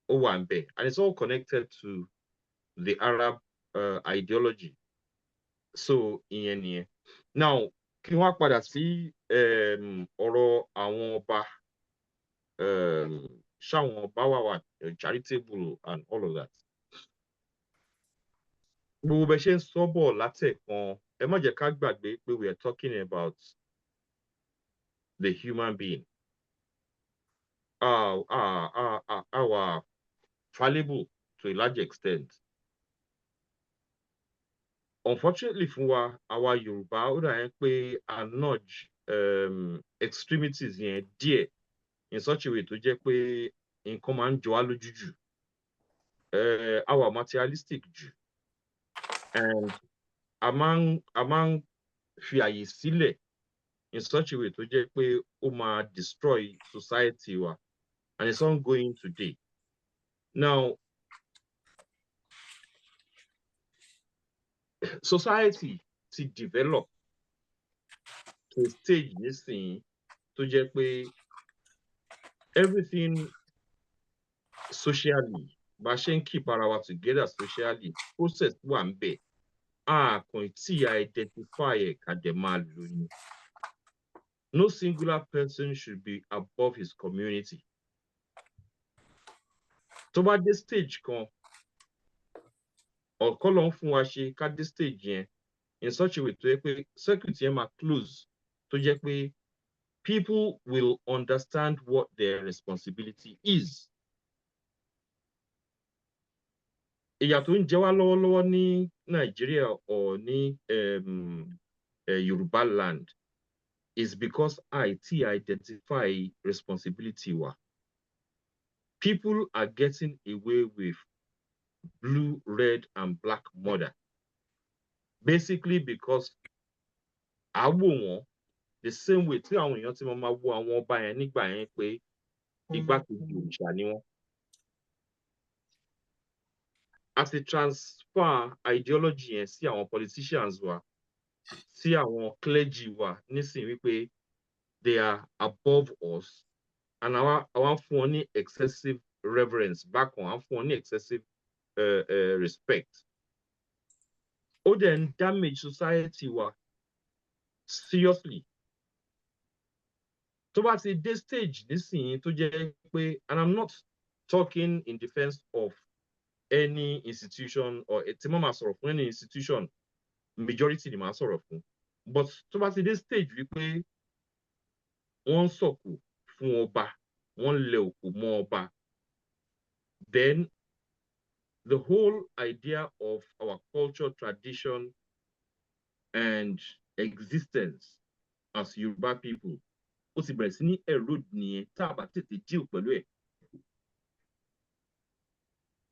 ó wà ń bẹ̀, and it's all connected to the Arab ideology. So ìyẹn nìyẹn. Now, kí wọ́n padà sí ọ̀rọ̀ àwọn ọba, ṣáwọn ọba wà charitable and all of that. Gbogbo bẹ ṣe ń sọ bọ̀ látẹ̀kan, ẹ má jẹ́ ká gbàgbé pé we are talking about the human being. Our fallible to a large extent. Unfortunately fún wa, our Yoruba, ó dà yẹn pé a nudge extremities yẹn díẹ̀ in such a way tó jẹ́ pé nǹkan máa ń jọ wá lójú jù. Our materialistic jù. And a máa ń fi àyè sílẹ̀ in such a way tó jẹ́ pé ó máa destroy society wa, and it's ongoing today. Now, society to develop to a stage nísìnyí tó jẹ́ pé everything socially, bá ṣe ń keep ara wa together socially, process wà ń bẹ̀, kàn tí identify ẹ̀ ká dẹ̀ máa lò ní. No singular person should be above his community. Tó bá dé stage kan, ọ̀kọ́lọ́ ń fún wa ṣe ká dé stage yẹn in such a way tó yẹ pé circuit yẹn máa close tó jẹ́ pé people will understand what their responsibility is. Ìyà tó ń jẹ wá lọ́wọ́lọ́wọ́ ní Nàìjíríà or ní Yoruba land is because àìtí identify responsibility wa. People are getting away with blue, red, and black murder. Basically because a wò wọ́n the same way tí àwọn èèyàn ti máa wo àwọn ọba yẹn nígbà yẹn pé igbákejì òrìṣà ni wọ́n. A ti transfer ideology yẹn sí àwọn politicians wa, sí àwọn clergy wa nísìnyí wípé they are above us and àwa fún wọn ní excessive reverence bákan, àwa fún wọn ní excessive respect. Ó dẹ̀ ń damage society wa seriously. Tó bá ti dé stage nísìnyí tó jẹ́ pé, and I'm not talking in defense of any institution or tí mo máa sọ̀rọ̀ fún any institution, majority ni màá sọ̀rọ̀ fún. But tó bá ti dé stage wípé wọ́n ń sọ̀kò fún ọba, wọ́n lẹ òkò mọ́ ọba, then the whole idea of our culture, tradition, and existence as Yoruba people, ó ti bẹ̀rẹ̀ sí ní erode nìyẹn tá a bá tètè deal pẹ̀lú ẹ̀.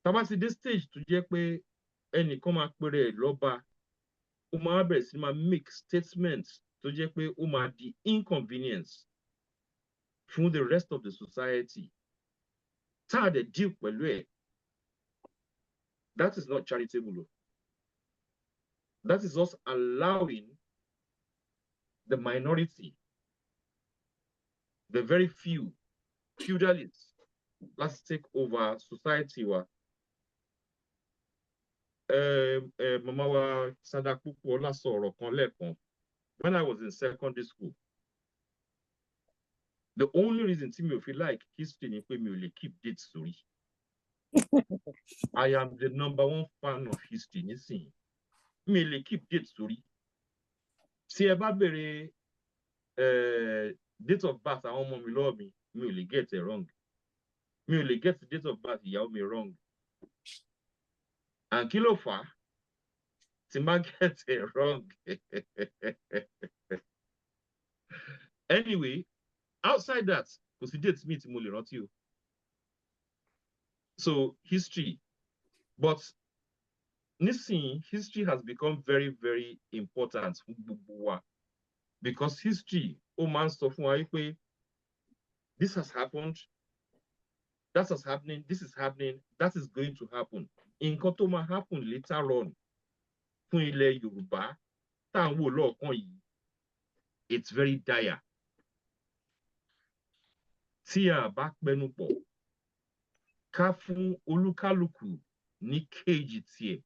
Tá a bá ti dé stage tó jẹ́ pé ẹnìkan máa pèrè ẹ̀ lọ́ba, ó máa bẹ̀rẹ̀ sí máa make statements tó jẹ́ pé ó máa di inconvenience fún the rest of the society. Tá a dẹ̀ deal pẹ̀lú ẹ̀, that is not charitable. That is us allowing the minority, the very few feudalists, let's take over society wa. Mama wa Sadakuku Ola sọ̀rọ̀ kan lẹ́ẹ̀kan. When I was in secondary school, the only reason tí mi ò fi like history ni pé mi ò lè keep dates sórí. I am the #1 fan of history nísìnyí. Mi ò lè keep dates sórí. Tí ẹ bá bèrè date of birth àwọn ọmọ mi lọ́wọ́ mi, mi ò lè get it wrong. Mi ò lè get the date of birth ìyàwó mi wrong. And kí ló fà á? Tí n bá get it wrong. Anyway, outside that, kò sí date mi tí mo lè rántí o. So history, but nísìnyí history has become very, very important fún gbogbo wa, because history ó máa ń sọ fún wa wípé this has happened, that is happening, this is happening, that is going to happen. Nǹkan tó máa happen later on fún ilẹ̀ Yorùbá tá à ń wò lọ́ọ̀kan yìí, it's very dire. Tí a bá pẹnu pọ̀, ká fún olúkálùkù ní kéèjì tiẹ̀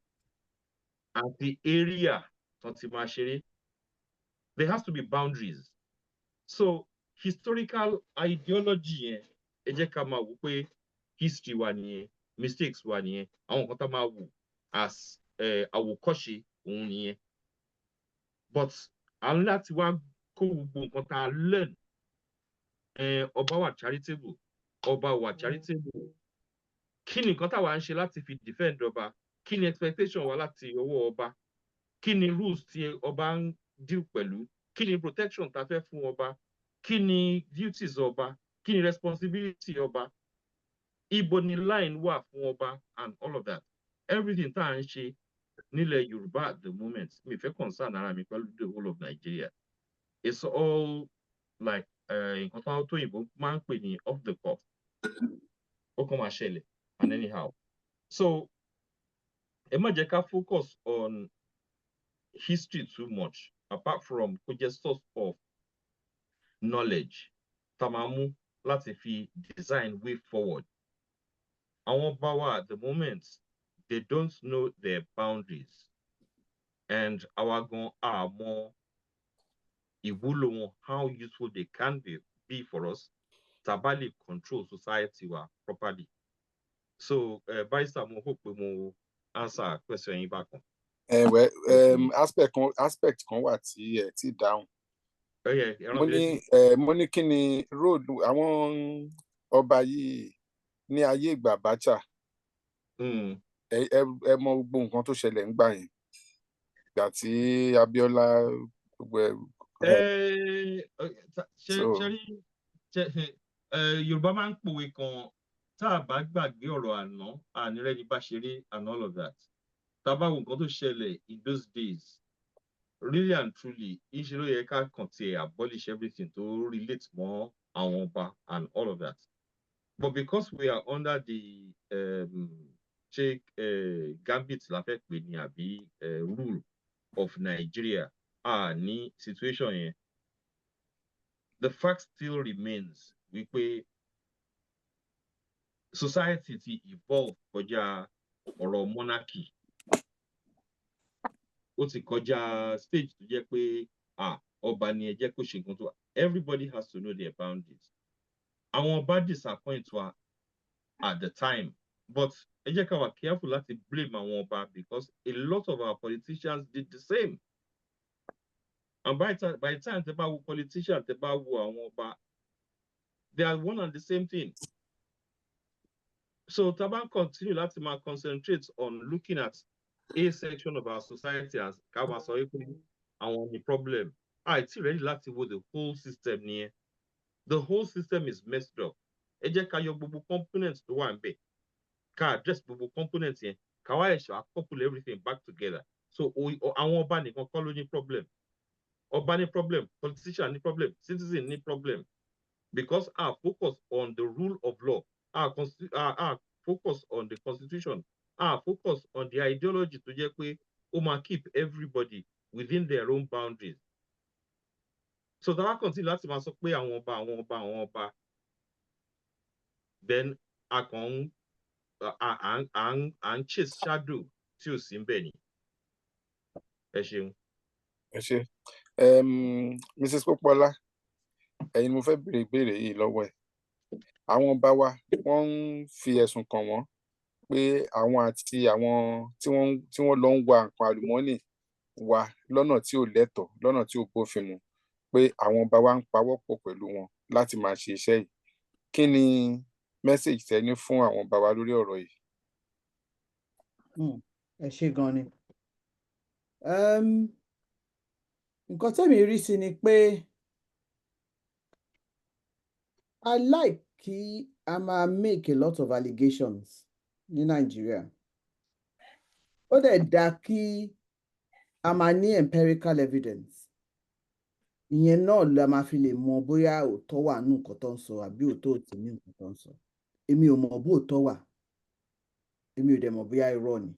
àti area tó ti máa ṣeré. There has to be boundaries. So historical ideology yẹn, ẹ jẹ́ ká máa wò pé history wa nìyẹn, mistakes wa nìyẹn, àwọn nǹkan tá máa wò as àwòkọ́ṣe òun nìyẹn. But a ní láti wá kó gbogbo nǹkan tá a learn. Ọba wà charitable, ọba wà charitable. Kí ni nǹkan táwa ń ṣe láti fi defend ọba? Kí ni expectation wa láti ọwọ́ ọba? Kí ni rules tí ọba ń deal pẹ̀lú? Kí ni protection tá fẹ́ fún ọba? Kí ni duties ọba? Kí ni responsibility ọba? Ibo ni line wà fún ọba and all of that. Everything tá à ń ṣe nílẹ̀ Yorùbá at the moment, mi fẹ́ concern ara mi pẹ̀lú the whole of Nigeria. It's all like nǹkan tó òyìnbó máa ń pè ní off the cuff. Ó kàn máa ṣẹlẹ̀ and anyhow. So ẹ má jẹ́ ká focus on history too much, apart from kó jẹ́ source of knowledge tá máa mú láti fi design way forward. Àwọn ọba wa at the moment, they don't know their boundaries, and àwa gan àmọ́ ìwúlò wọn, how useful they can be for us, tá bá lè control society wa properly. So Barrister, mo hope pé mo answer question yín bákan. Aspect kan wà tí ẹ ti dáhùn. Mo ní kí ni road àwọn ọba yìí ní ayé ìgbà Abacha. Ẹ mọ gbogbo nǹkan tó ṣẹlẹ̀ ńgbà yẹn ìgbà tí Abíọ́lá gbogbo Yorùbá máa ń pòwe kan tá a bá gbàgbé ọ̀rọ̀ àná ànírẹ́ni bá ṣeré and all of that. Tá a bá wo nǹkan tó ṣẹlẹ̀ in those days really and truly ìṣe ló yẹ ká kàn tiẹ̀ abolish everything to relate mọ́ àwọn ọba and all of that. But because we are under the gambit la fẹ́ pè ní àbí rule of Nigeria ní situation yẹn, the fact still remains wípé society ti evolve kọjá ọ̀rọ̀ monarchy. Ó ti kọjá stage tó jẹ́ pé ọba ni ẹ jẹ́ kó ṣe nǹkan tó. Everybody has to know their boundaries. Àwọn ọba disappoint wa at the time, but ẹ jẹ́ ká wà careful láti blame àwọn ọba because a lot of our politicians did the same. And by the time tẹ́ bá wo politician, tẹ́ bá wo àwọn ọba, they are one and the same thing. So tá bá continue láti máa concentrate on looking at a section of our society as ká máa sọ pé àwọn ni problem. Àìtí ready láti wo the whole system nìyẹn. The whole system is messed up. Ẹ jẹ́ ká yọ gbogbo components tó wà níbẹ̀. Ká address gbogbo components yẹn. Ká wá ẹ̀ṣọ́ couple everything back together. So àwọn ọba nìkan kọ́ ló ní problem. Ọba ní problem, politician ní problem, citizen ní problem. Because our focus on the rule of law, our focus on the constitution, our focus on the ideology tó jẹ́ pé ó máa keep everybody within their own boundaries. So that I continue láti máa sọ pé àwọn ọba, then a kàn ń chase shadow tí ò sí níbẹ̀ ni. Ẹ ṣeun. Ẹ ṣe. Mrs. Popola, ẹ̀yin mo fẹ́ béèrè ìbéèrè yìí lọ́wọ́ ẹ̀. Àwọn ọba wa wọ́n ń fi ẹ̀sùn kàn wọ́n pé àwọn àti àwọn tí wọ́n lọ ń wa nǹkan àlùmọ́ọ́nì wa lọ́nà tí ò lẹ́tọ̀ọ́, lọ́nà tí ò bófin mu, pé àwọn ọba wa ń pawọ́pọ̀ pẹ̀lú wọn láti máa ṣe iṣẹ́ yìí. Kí ni message tẹ́ ní fún àwọn ọba wa lórí ọ̀rọ̀ yìí? Ẹ ṣé gan ni. Nǹkan tẹ́mi rí sí ni pé I like kí a máa make a lot of allegations ní Nàìjíríà. Ó dẹ̀ dá kí a máa ní empirical evidence. Ìyẹn náà la máa fi lè mọ bóyá òótọ́ wà nínú nǹkan tó ń sọ àbí òótọ́ ò sí nínú nǹkan tó ń sọ. Èmi ò mọ̀ bó òótọ́ wà. Èmi ò dẹ̀ mọ̀ bóyá irọ́ ni.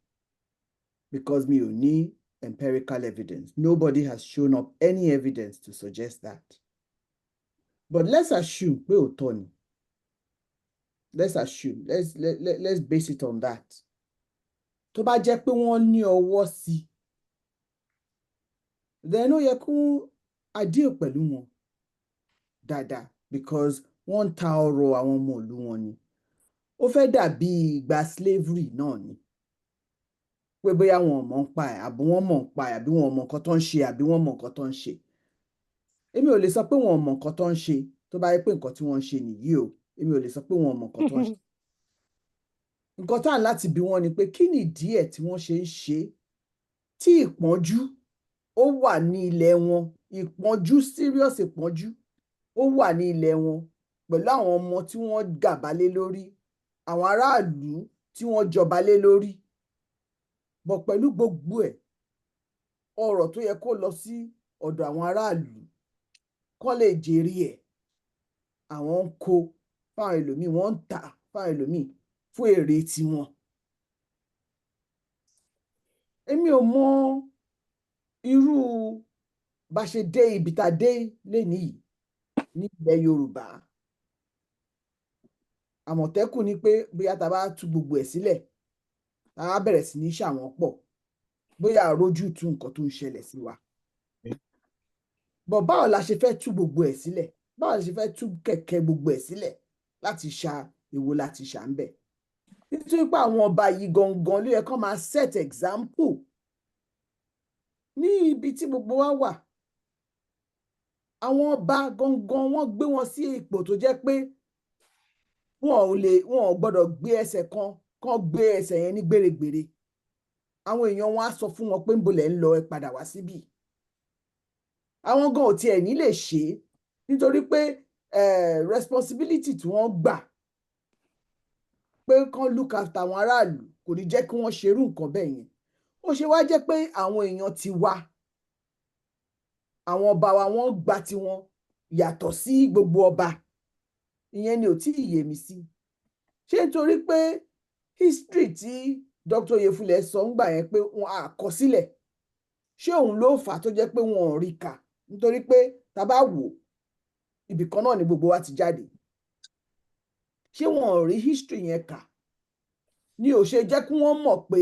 Because mi ò ní empirical evidence. Nobody has shown up any evidence to suggest that. But let's assume pé òótọ́ ni. Let's assume. Let's base it on that. Tó bá jẹ́ pé wọ́n ní ọwọ́ sí, then ó yẹ kó deal pẹ̀lú wọn dáadáa because wọ́n ń ta ọrọ̀ àwọn ọmọ ìlú wọn ni. Ó fẹ́ dàbí ìgbà slavery náà ni. Pé bóyá wọn mọ̀ ń pa ẹ̀, àbí wọ́n mọ̀ ń pa ẹ̀, àbí wọn mọ̀ nǹkan tó ń ṣe, àbí wọ́n mọ̀ nǹkan tó ń ṣe. Èmi ò lè sọ pé wọn mọ̀ nǹkan tó ń ṣe tó bá yẹ pé nǹkan tí wọ́n ń ṣe nìyí o. Èmi ò lè sọ pé wọn mọ̀ nǹkan tó ń ṣe. Nǹkan tá à ń láti bi wọ́n ni pé kí ni ìdí ẹ̀ tí wọ́n ṣe ń ṣe tí ìpọ́njú ó wà ní ilẹ̀ wọn, ìpọ́njú serious ìpọ́njú ó wà ní ilẹ̀ wọn pẹ̀lú àwọn ọmọ tí wọ́n gàba lé lórí, àwọn aráàlú tí wọ́n jọba lé lórí. Bọ̀ pẹ̀lú gbogbo ẹ̀, ọ̀rọ̀ tó yẹ kó lọ sí ọ̀dọ̀ àwọn aráàlú kó lè jèrè ẹ̀, àwọn ń kó fáwọn ẹlòmíì, wọ́n ń tà fáwọn ẹlòmíì fún èrè tiwọn. Èmi ò mọ irú bá ṣe dé ibi tá a dé lénìí ní ilẹ̀ Yorùbá. Àmọ̀tẹ́kùn ni pé bóyá tá a bá tú gbogbo ẹ̀ sílẹ̀, tá a bẹ̀rẹ̀ sí ní ṣàwọn pọ̀, bóyá àrójú tú nǹkan tó ń ṣẹlẹ̀ sí wa. Bọ̀ báwo la ṣe fẹ́ tú gbogbo ẹ̀ sílẹ̀? Báwo la ṣe fẹ́ tú kẹ̀kẹ́ gbogbo ẹ̀ sílẹ̀ láti ṣa èwo láti ṣà ń bẹ̀? nítorí pé àwọn ọba yìí gangan ló yẹ kó máa set example ní ibi tí gbogbo wa wà. Àwọn ọba gangan wọ́n gbé wọn sí ipò tó jẹ́ pé wọn ò gbọ́dọ̀ gbé ẹsẹ̀ kan gbé ẹsẹ̀ yẹn ní gbèrègbèrè. Àwọn èèyàn wọn á sọ fún wọn pé ń bolẹ̀ ń lọ, ẹ padà wá síbí. Àwọn gan ò tiẹ̀ ní lè ṣe é nítorí pé responsibility tí wọ́n gbà pé kán look after àwọn aráàlú kò ní jẹ́ kí wọ́n ṣerú nǹkan bẹ́ẹ̀ yẹn. Ó ṣe wá jẹ́ pé àwọn èèyàn ti wá, àwọn ọba wa wọ́n gba tiwọn yàtọ̀ sí gbogbo ọba. Ìyẹn ni ò tí ì yé mi sí. Ṣé nítorí pé history tí Dr. Oyefule sọ ń gbà yẹn pé wọn àkọsílẹ̀, ṣé òun ló fà á tó jẹ́ pé wọn ò rí kà? Nítorí pé tá bá wò ibì kan náà ni gbogbo wa ti jáde. Ṣé wọn ò rí history yẹn kà? Ni ò ṣe jẹ́ kí wọ́n mọ̀ pé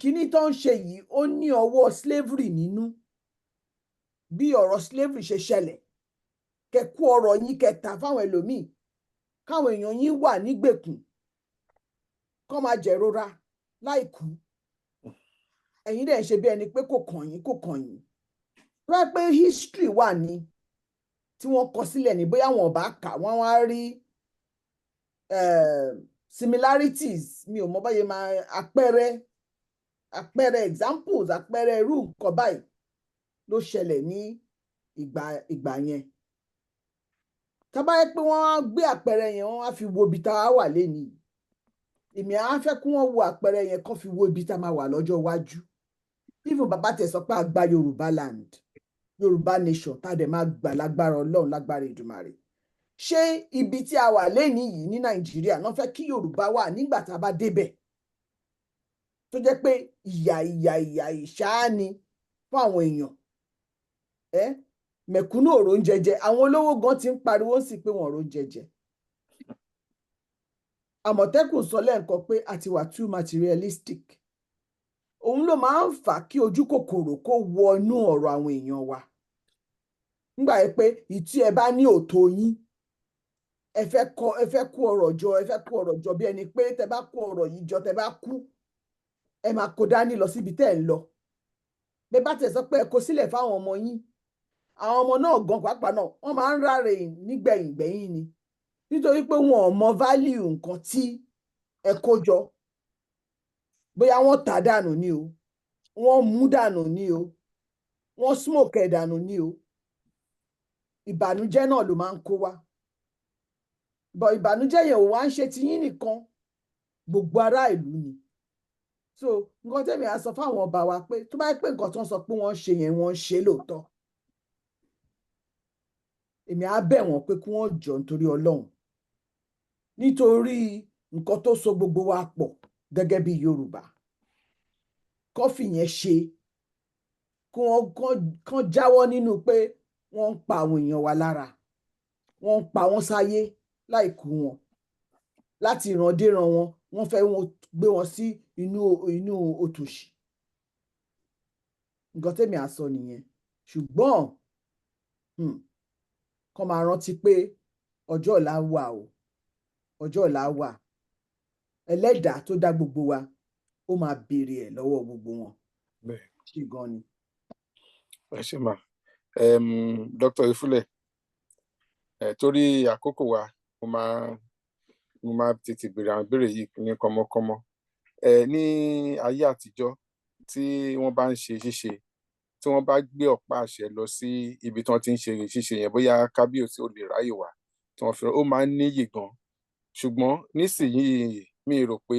kíní tó ń ṣe yìí ó ní ọwọ́ slavery nínú. Bí ọ̀rọ̀ slavery ṣe ṣẹlẹ̀, kẹ kú ọrọ̀ yín kẹta fáwọn ẹlòmíì, káwọn èèyàn yín wà nígbèkùn, kọ́ máa jẹ̀rora láìkú. Ẹ̀yin dẹ̀ ń ṣe bí ẹni pé kò kàn yín, kò kàn yín. Wọ́n pé history wà ní tí wọ́n kọ sílẹ̀ ní bóyá wọn bá kà wọ́n wá rí similarities, mi ò mọ báyìí máa àpẹẹrẹ examples, àpẹẹrẹ irú nǹkan báyìí ló ṣẹlẹ̀ ní ìgbà yẹn. Tá bá yẹ pé wọ́n á gbé àpẹẹrẹ yẹn wọ́n á fi wo ibi tá a wà lénìí, èmi á fẹ́ kí wọ́n wo àpẹẹrẹ yẹn kán fi wo ibi tá a máa wà lọ́jọ́ iwájú. Even bàbá tẹ̀ sọ pé a gba Yorùbá land, Yorùbá nation, tá a dẹ̀ máa gbà lágbára Ọlọ́run, lágbára Èdùmàrè. Ṣé ibi tí a wà lénìí yìí ní Nàìjíríà náà fẹ́ kí Yorùbá wà nígbà tá a bá débẹ̀? Tó jẹ́ pé ìyà ìṣáá ni fún àwọn èèyàn. Mẹ̀kúnnù ò róúnjẹ jẹ, àwọn olówó gan ti ń pariwo sí pé wọn ò róúnjẹ jẹ. Àmọ̀tẹ́kùn sọ lẹ́ẹ̀kan pé a ti wà too materialistic. Òun ló máa ń fà kí ojú kòkòrò kó wọnú ọ̀rọ̀ àwọn èèyàn wa. Nígbà yẹn pé ìtí ẹ bá ní òtó yín, ẹ fẹ́ kó ọrọ̀ jọ, ẹ fẹ́ kó ọrọ̀ jọ bí ẹni pé tẹ bá kó ọrọ̀ yìí jọ, tẹ bá kú, ẹ máa kó dání lọ síbi tẹ́ ẹ ń lọ. Bẹ́ẹ̀ bá tẹ̀ sọ pé ẹ kó sílẹ̀ fáwọn ọmọ yín, àwọn ọmọ náà gan pàápàá náà wọ́n máa ń ráre nígbẹ̀yìn ni, nítorí pé wọn ò mọ value nǹkan tí ẹ kó jọ. Bóyá wọ́n tà dànù ni o, wọ́n mú dànù ni o, wọ́n smoke ẹ̀ dànù ni o. Ìbànújẹ́ náà ló máa ń kó wá. Bọ̀ ìbànújẹ́ yẹn ò wá ń ṣe ti yín nìkan, gbogbo ará ìlú ni. So nǹkan tẹ́mi á sọ fáwọn ọba wa pé tó bá yẹ pé nǹkan tó ń sọ pé wọ́n ṣe yẹn wọ́n ṣe lóòótọ́, èmi á bẹ̀ wọ́n pé kí wọ́n jọ nítorí Ọlọ́run, nítorí nǹkan tó so gbogbo wa pọ̀ gẹ́gẹ́ bí Yorùbá, kọ́fì yẹn ṣe kí wọ́n jáwọ́ nínú pé wọ́n ń pa àwọn èèyàn wa lára, wọ́n ń pa wọ́n sáyé láìkú wọn, láti ìrandéran wọn, wọ́n fẹ́ gbé wọn sí inú òtòṣì. Nǹkan tẹ́mi á sọ nìyẹn. Ṣùgbọ́n kọ́ máa rántí pé ọjọ́ ọ̀la wà o, ọjọ́ ọ̀la wà. Ẹlẹ́dàá tó dá gbogbo wa ó máa béèrè ẹ̀ lọ́wọ́ gbogbo wọn. Ṣé gan ni. Ẹ ṣé mà. Dr. Oyefule, torí àkókò wa mo máa tètè béèrè àwọn ìbéèrè yìí ní kọ́mọ́kọ́mọ́. Ní ayé àtijọ́ tí wọ́n bá ń ṣe ṣíṣe, tí wọ́n bá gbé ọ̀pá àṣẹ lọ sí ibi tí wọ́n ti ń ṣe ṣíṣe yẹn, bóyá kábíyèsí ò lè ráyè wá tí wọ́n fi ó máa ń níyì gan. Ṣùgbọ́n nísìnyìí mi rò pé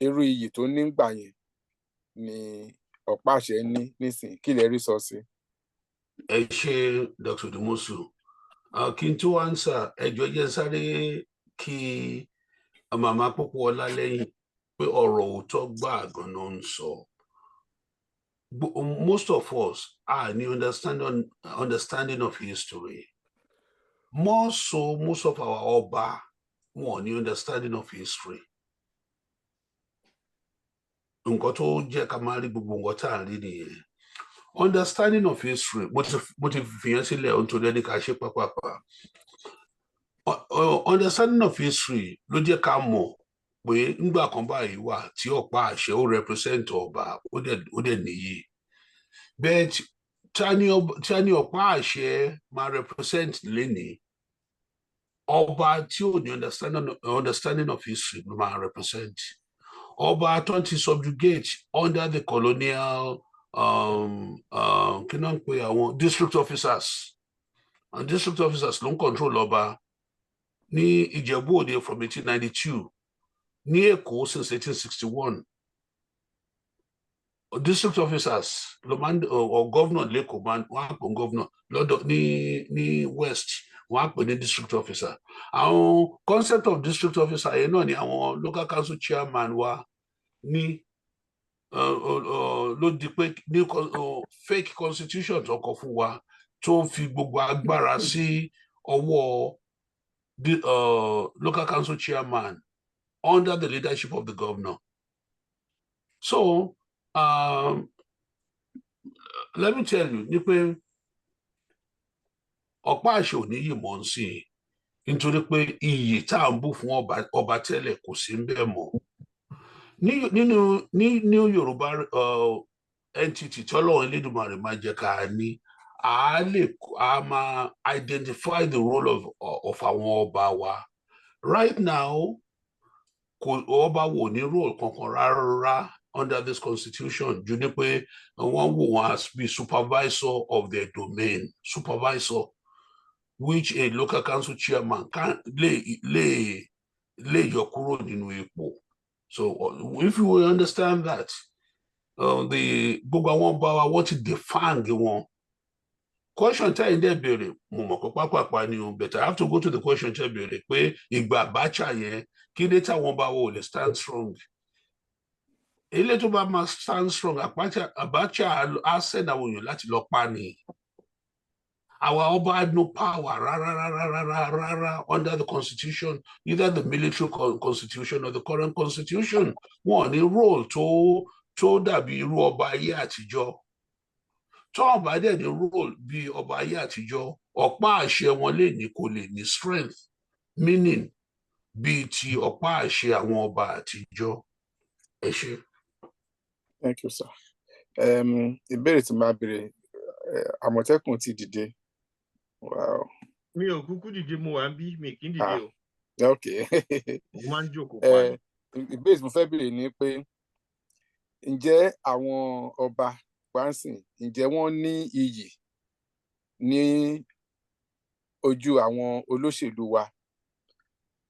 irú iyì tó nígbà yẹn ni ọ̀pá àṣẹ ní nísìnyí. Kí lẹ rí sọ sí? Ẹ ṣé Dr. Dumosu. Kí n tó ánsà, ẹjọ́ jẹ́ sáré kí màmá Pópóọlá lẹ́yìn pé ọ̀rọ̀ òótọ́ gbà gan-an ń sọ. Most of us are new understanding of history. More so, most of our Oba want new understanding of history. Nǹkan tó jẹ́ ká máa rí gbogbo nǹkan tá à ń rí nìyẹn. Understanding of history, mo ti fìyàn sílẹ̀ ohun tó lẹ́ni ká ṣe pápápá. understanding of history ló jẹ́ ká mọ̀ pé nígbà kan báyìí wà tí ọ̀pá àṣẹ ó represent ọba ó dẹ̀ níyì but tí a ní ọ̀pá àṣẹ máa represent lénìí ọba tí ò ní understanding of history ló máa represent ọba tó ti subjugate under the colonial kí náà ń pè àwọn district officers and district officers ló ń control ọba ní Ìjẹ̀bú Òde from 1892 ní Èkó since 1861 district officers ló máa ń or governor lẹ́kọ̀ọ́ máa wọ́n á pè ní governor lọ́dọ̀ ní west wọ́n á pè ní district officer àwọn concept of district officer yẹn náà ni àwọn local council chairman wa ní ló di pé ní fake constitution tó kọ fún wa tó fi gbogbo agbára sí ọwọ́ local council chairman under the leadership of the governor. So let me tell you, ní pé ọ̀pá àṣẹ ò ní yìí mọ̀ sí i nítorí pé iyì tá à ń bù fún ọba tẹ́lẹ̀ kò sí ń bẹ̀ mọ́. Nínú Yorùbá entity tọ́lọ́run Elédùmarè máa jẹ́ ká ní a máa identify the role of àwọn ọba wa. Right now, ọba wò ní role kankan rárá under this constitution ju ní pé wọ́n wò wọ́n as be supervisor of their domain, supervisor, which a local council chairman can lè yọ kúrò nínú ipò. So if you will understand that, gbogbo àwọn ọba wa wọ́n ti defang wọn. Question tẹ́ ẹ̀ dẹ́ béèrè mo mọ̀ pé pápápá ni o, but I have to go to the question tẹ́ béèrè pé ìgbà Abacha yẹn kí ló táwọn ọba wo lè stand strong. Ilé tó bá máa stand strong Abacha á send àwọn èèyàn láti lọ pa ni. Our ọba had no power rárá under the constitution, either the military constitution or the current constitution. Wọ́n ní role tó dàbí irú ọba ayé àtijọ́. Tó ọba dẹ̀ ní role bí ọba ayé àtijọ́, ọ̀pá àṣẹ wọn lè ní kò lè ní strength, meaning bíi ti ọ̀pá àṣẹ àwọn ọba àtijọ́. Ẹ ṣé. Thank you, sir. Ìbéèrè tí máa béèrè Àmọ̀tẹ́kùn ti dìde. Wow. Mi ò kúkú dìde mo wà ń bí mi kì í dìde o. Okay. Mo máa ń jókòó pa ni. Ìbéèrè tí mo fẹ́ béèrè ni pé ǹjẹ́ àwọn ọba pàǹsìn ǹjẹ́ wọ́n ní iyì ní ojú àwọn olóṣèlú wa?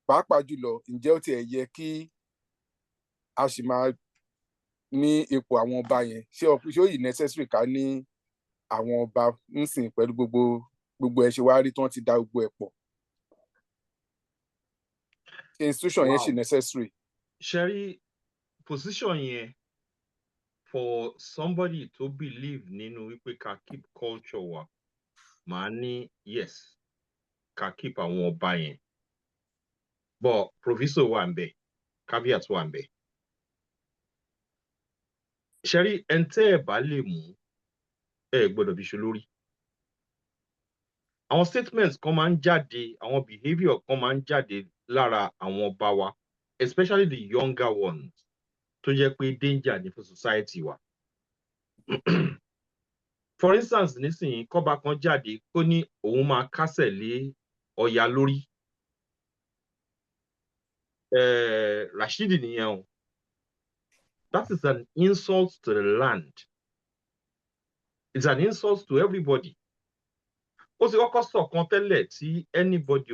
Pàápàá jùlọ ǹjẹ́ ó tiẹ̀ yẹ kí a sì máa ní ipò àwọn ọba yẹn ṣé ó yìí necessary ká ní àwọn ọba ń sìn pẹ̀lú gbogbo ẹ̀ ṣe wá rí tí wọ́n ti da gbogbo ẹ̀ pọ̀? Ṣé institution yẹn ṣì necessary? Ṣé rí position yẹn for somebody to believe nínú wípé ká keep culture wa màá ní yes ká keep àwọn ọba yẹn but proviso wà ń bẹ̀ caveat wà ń bẹ̀. Ṣé rí ẹni tẹ́ ẹ̀ bá lè mú ẹ gbọ́dọ̀ fi ṣe lórí. Àwọn statements kan máa ń jáde, àwọn behaviour kan máa ń jáde lára àwọn ọba wa, especially the younger ones, tó jẹ́ pé danger ni fún society wa. For instance, nísìnyí kọ́ba kan jáde kó ní òun máa kásẹ̀ lé Ọya lórí. Rashidi nìyẹn o. That is an insult to the land. It's an insult to everybody. Ó sì kọ́kọ́ sọ kan tẹ́lẹ̀ tí anybody,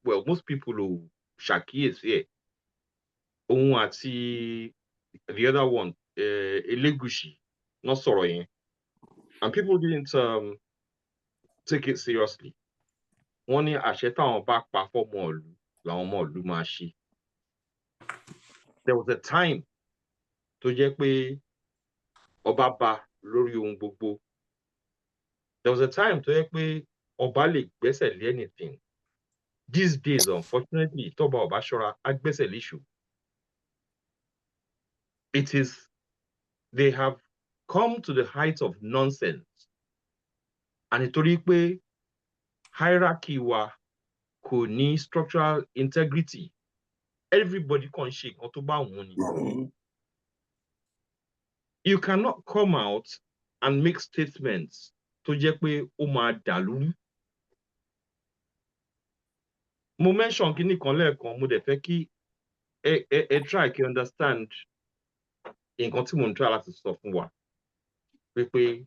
well, most people ò ṣàkíyèsí ẹ̀. Òun àti the other one, Elegushi, náà sọ̀rọ̀ yẹn. And people didn't take it seriously. Wọ́n ní àṣẹ táwọn bá pa fọ́mọ ìlú làwọn ọmọ ìlú máa ṣe. There was a time tó jẹ́ pé ọba bá lórí ohun gbogbo. There was a time tó jẹ́ pé ọba lè gbẹ́sẹ̀ lé anything. These days, unfortunately, tọ́ba ọba ṣọ́ra á gbẹ́sẹ̀ léṣù. It is, they have come to the height of nonsense. And nítorí pé hierarchy wa kò ní structural integrity. Everybody kàn ṣe nǹkan tó bá wù ni. You cannot come out and make statements tó jẹ́ pé ó máa dàlú. Mo mention kíní kan lẹ́ẹ̀kan, mo dẹ̀ fẹ́ kí ẹ try kí understand nǹkan tí mo ń try láti sọ fún wa. Pé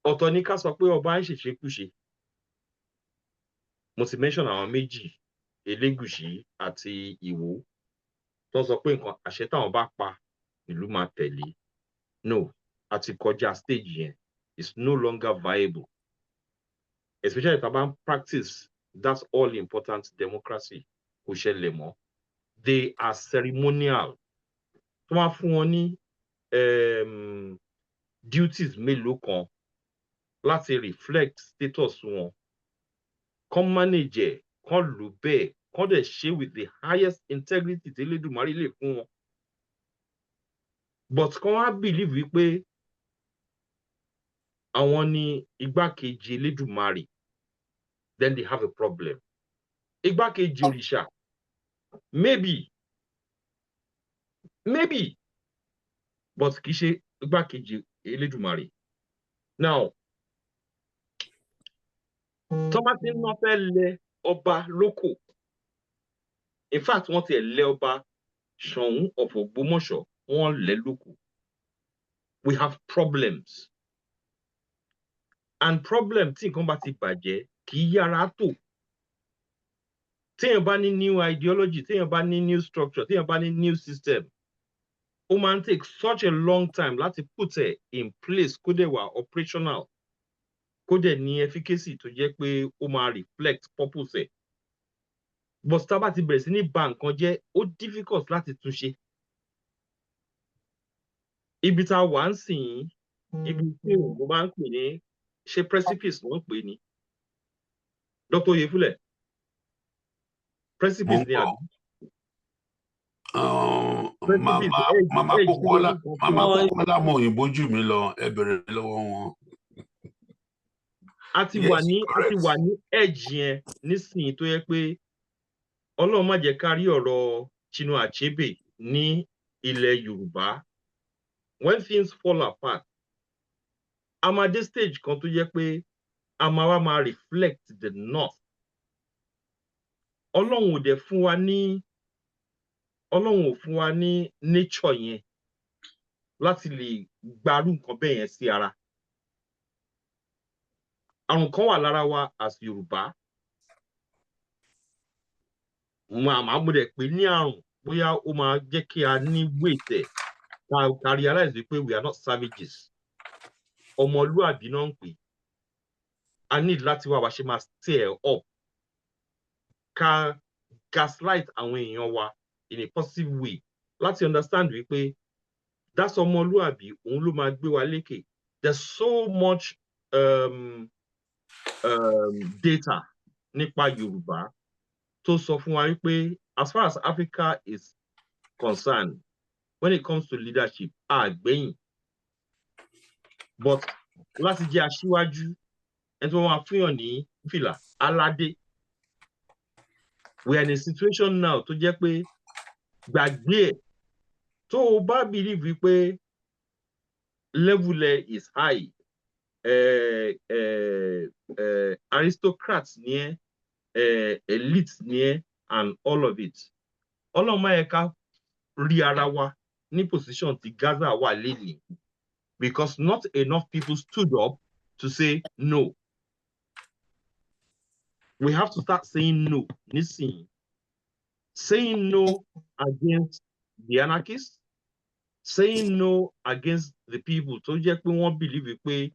ọ̀tọ̀ ní ká sọ pé ọba ń ṣèṣekúṣe. Mo ti mention àwọn méjì, Elégùṣì àti Ìwó, tó sọ pé nǹkan àṣẹ táwọn bá pa ìlú máa tẹ̀lé. No, àti kọjá stage yẹn. It's no longer viable. Especially if I practice that's all important democracy. Kò ṣẹlẹ̀ mọ́. They are ceremonial. Tó máa fún wọn ní duties mélòó kan láti reflect status wọn. Kán manage ẹ̀, kán lò bẹ́ẹ̀, kán dẹ̀ ṣe with the highest integrity tí Elédùmarè lè fún wọn. But kán wá believe wípé àwọn ni igbákejì Elédùmarè, then they have a problem. Igbákejì òrìṣà, maybe, but kì í ṣe igbákejì Elédùmarè. Now, tọ́mátì náà fẹ́ lẹ ọba lóko. In fact, wọ́n ti lẹ ọba Ṣọ̀ún of Ògbómọ̀ṣọ́, wọ́n lẹ lóko. We have problems. And problem tí nǹkan bá ti bàjẹ́ kì í yára tò. Téèyàn bá ní new ideology, téèyàn bá ní new structure, téèyàn bá ní new system, ó máa ń take such a long time láti put it in place kó dẹ̀ wà operational, kó dẹ̀ ní efficacy tó jẹ́ pé ó máa reflect purpose ẹ̀. But tá a bá ti bẹ̀rẹ̀ sí ní ba nǹkan jẹ́, ó difficult láti tún ṣe. Ibi tá a wà ń sìn, ibi tí mo máa ń pè ní ṣé precipice ló ń pè ní. Dr. Oyefúlẹ̀, precipice ni àbí? Mama Kókólá mọ òyìnbó jù mí lọ, ẹ bẹ̀rẹ̀ lọ́wọ́ wọn. A ti wà ní edge yẹn nísìnyí tó yẹ pé Ọlọ́run má jẹ́ ká rí ọ̀rọ̀ Chinua Achebe ní ilẹ̀ Yorùbá. When things fall apart, a máa dé stage kan tó yẹ pé a máa wá máa reflect the north. Ọlọ́run ò dẹ̀ fún wa ní nature yẹn láti lè gbarú nǹkan bẹ́ẹ̀ yẹn sí ara. Àrùn kan wà lára wa as Yorùbá. Màá mo dẹ̀ pé ní àrùn bóyá ó máa jẹ́ kí a ní weight ẹ̀ ká realize pé we are not savages. Ọmọlúàbí náà ń pè. A need láti wá wa ṣe máa stay up. Ká gaslight àwọn èèyàn wa in a positive way láti understand wípé that's ọmọlúàbí, òun ló máa gbé wa lékè. There's so much data nípa Yorùbá tó sọ fún wa wípé as far as Africa is concerned, when it comes to leadership, àgbẹ̀yìn. But láti jẹ́ aṣíwájú, ẹni tí wọ́n máa fúnyàn ní fìlà aládé. We are in a situation now tó jẹ́ pé gbàgbé ẹ̀ tó o bá believe wípé level is high, aristocrats ní ẹ, elite ní ẹ, and all of it. Ọlọ́run má yẹ ká rí ara wa ní position tí Gaza wà lénìí, because not enough people stood up to say no. We have to start saying no nísìnyí. Saying no against the anarchists, saying no against the people tó jẹ́ pé wọ́n believe pé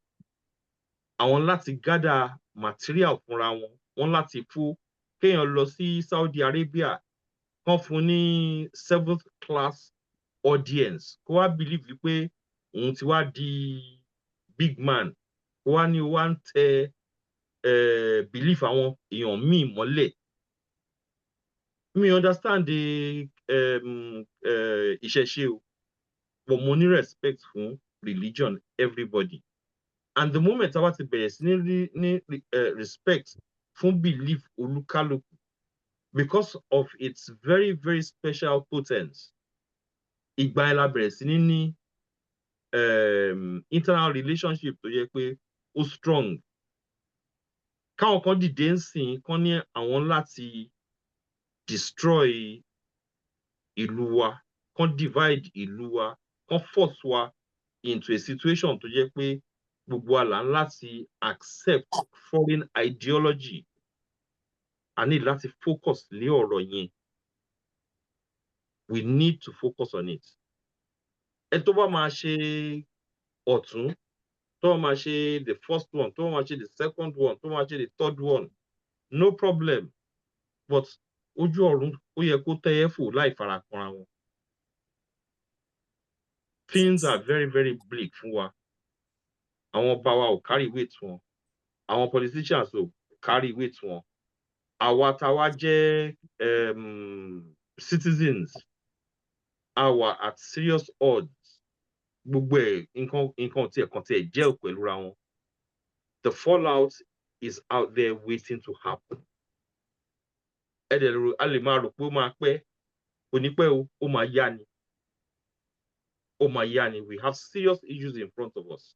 àwọn láti gather material fúnra wọn, wọ́n láti fún kéèyàn lọ sí Saudi Arabia kán fún ní 7th class audience, kó wá believe pé òun ti wá di big man, kó wá ní wá ń tẹ belief àwọn èèyàn míì mọ́lẹ̀. Me understand the ìṣẹ̀ṣe o, but mo ní respect fún religion everybody. And the moment I want to bẹ̀rẹ̀ sí ní respect fún belief olúkálùkù because of its very very special potence. Ìgbà yẹn la bẹ̀rẹ̀ sí ní internal relationship tó yẹ pé ó strong. Káwọn kan dìde ń sìn kán ní àwọn láti destroy ìlú wa, kán divide ìlú wa, kán force wa into a situation tó jẹ́ pé gbogbo wa là ń láti accept foreign ideology. A need láti focus lé ọ̀rọ̀ yẹn. We need to focus on it. Ẹ tó bá máa ṣe ọ̀tún, tó bá máa ṣe the first one, tó bá máa ṣe the second one, tó bá máa ṣe the third one, no problem. But ojú ọ̀run ó yẹ kó tẹ́yẹ fò láì fara kanra wọn. Things are very very bleak fún wa. Àwọn ọba wa ò carry weight wọn. Àwọn politicians ò carry weight wọn. Àwa táwa jẹ́ citizens, àwa at serious odds. Gbogbo ẹ̀ nǹkan tí ẹ̀ jẹ́ pẹ̀lú ra wọn. The fallout is out there waiting to happen. A lè máa rò pé ó máa pẹ́, kò ní pẹ́ o, ó máa yá ni. Ó máa yá ni. We have serious issues in front of us.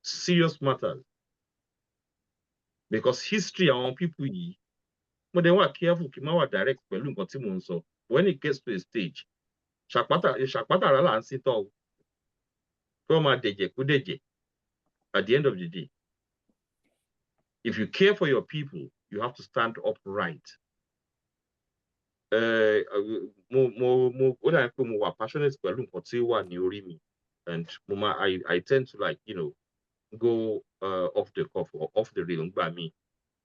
Serious matters. Because history àwọn people yìí, mo dẹ̀ wà careful kí n má wà direct pẹ̀lú nǹkan tí mò ń sọ. When it gets to a stage, ṣàpátà rà là ń sítọ́ o. Pé wọ́n máa dẹ̀jẹ̀ kó dẹ̀jẹ̀. At the end of the day, if you care for your people, you have to stand upright. Ó dàbí pé mo wà passionate pẹ̀lú nǹkan tí ó wà ní orí mi, and I tend to like, go off the cuff or off the rail ngbà mí.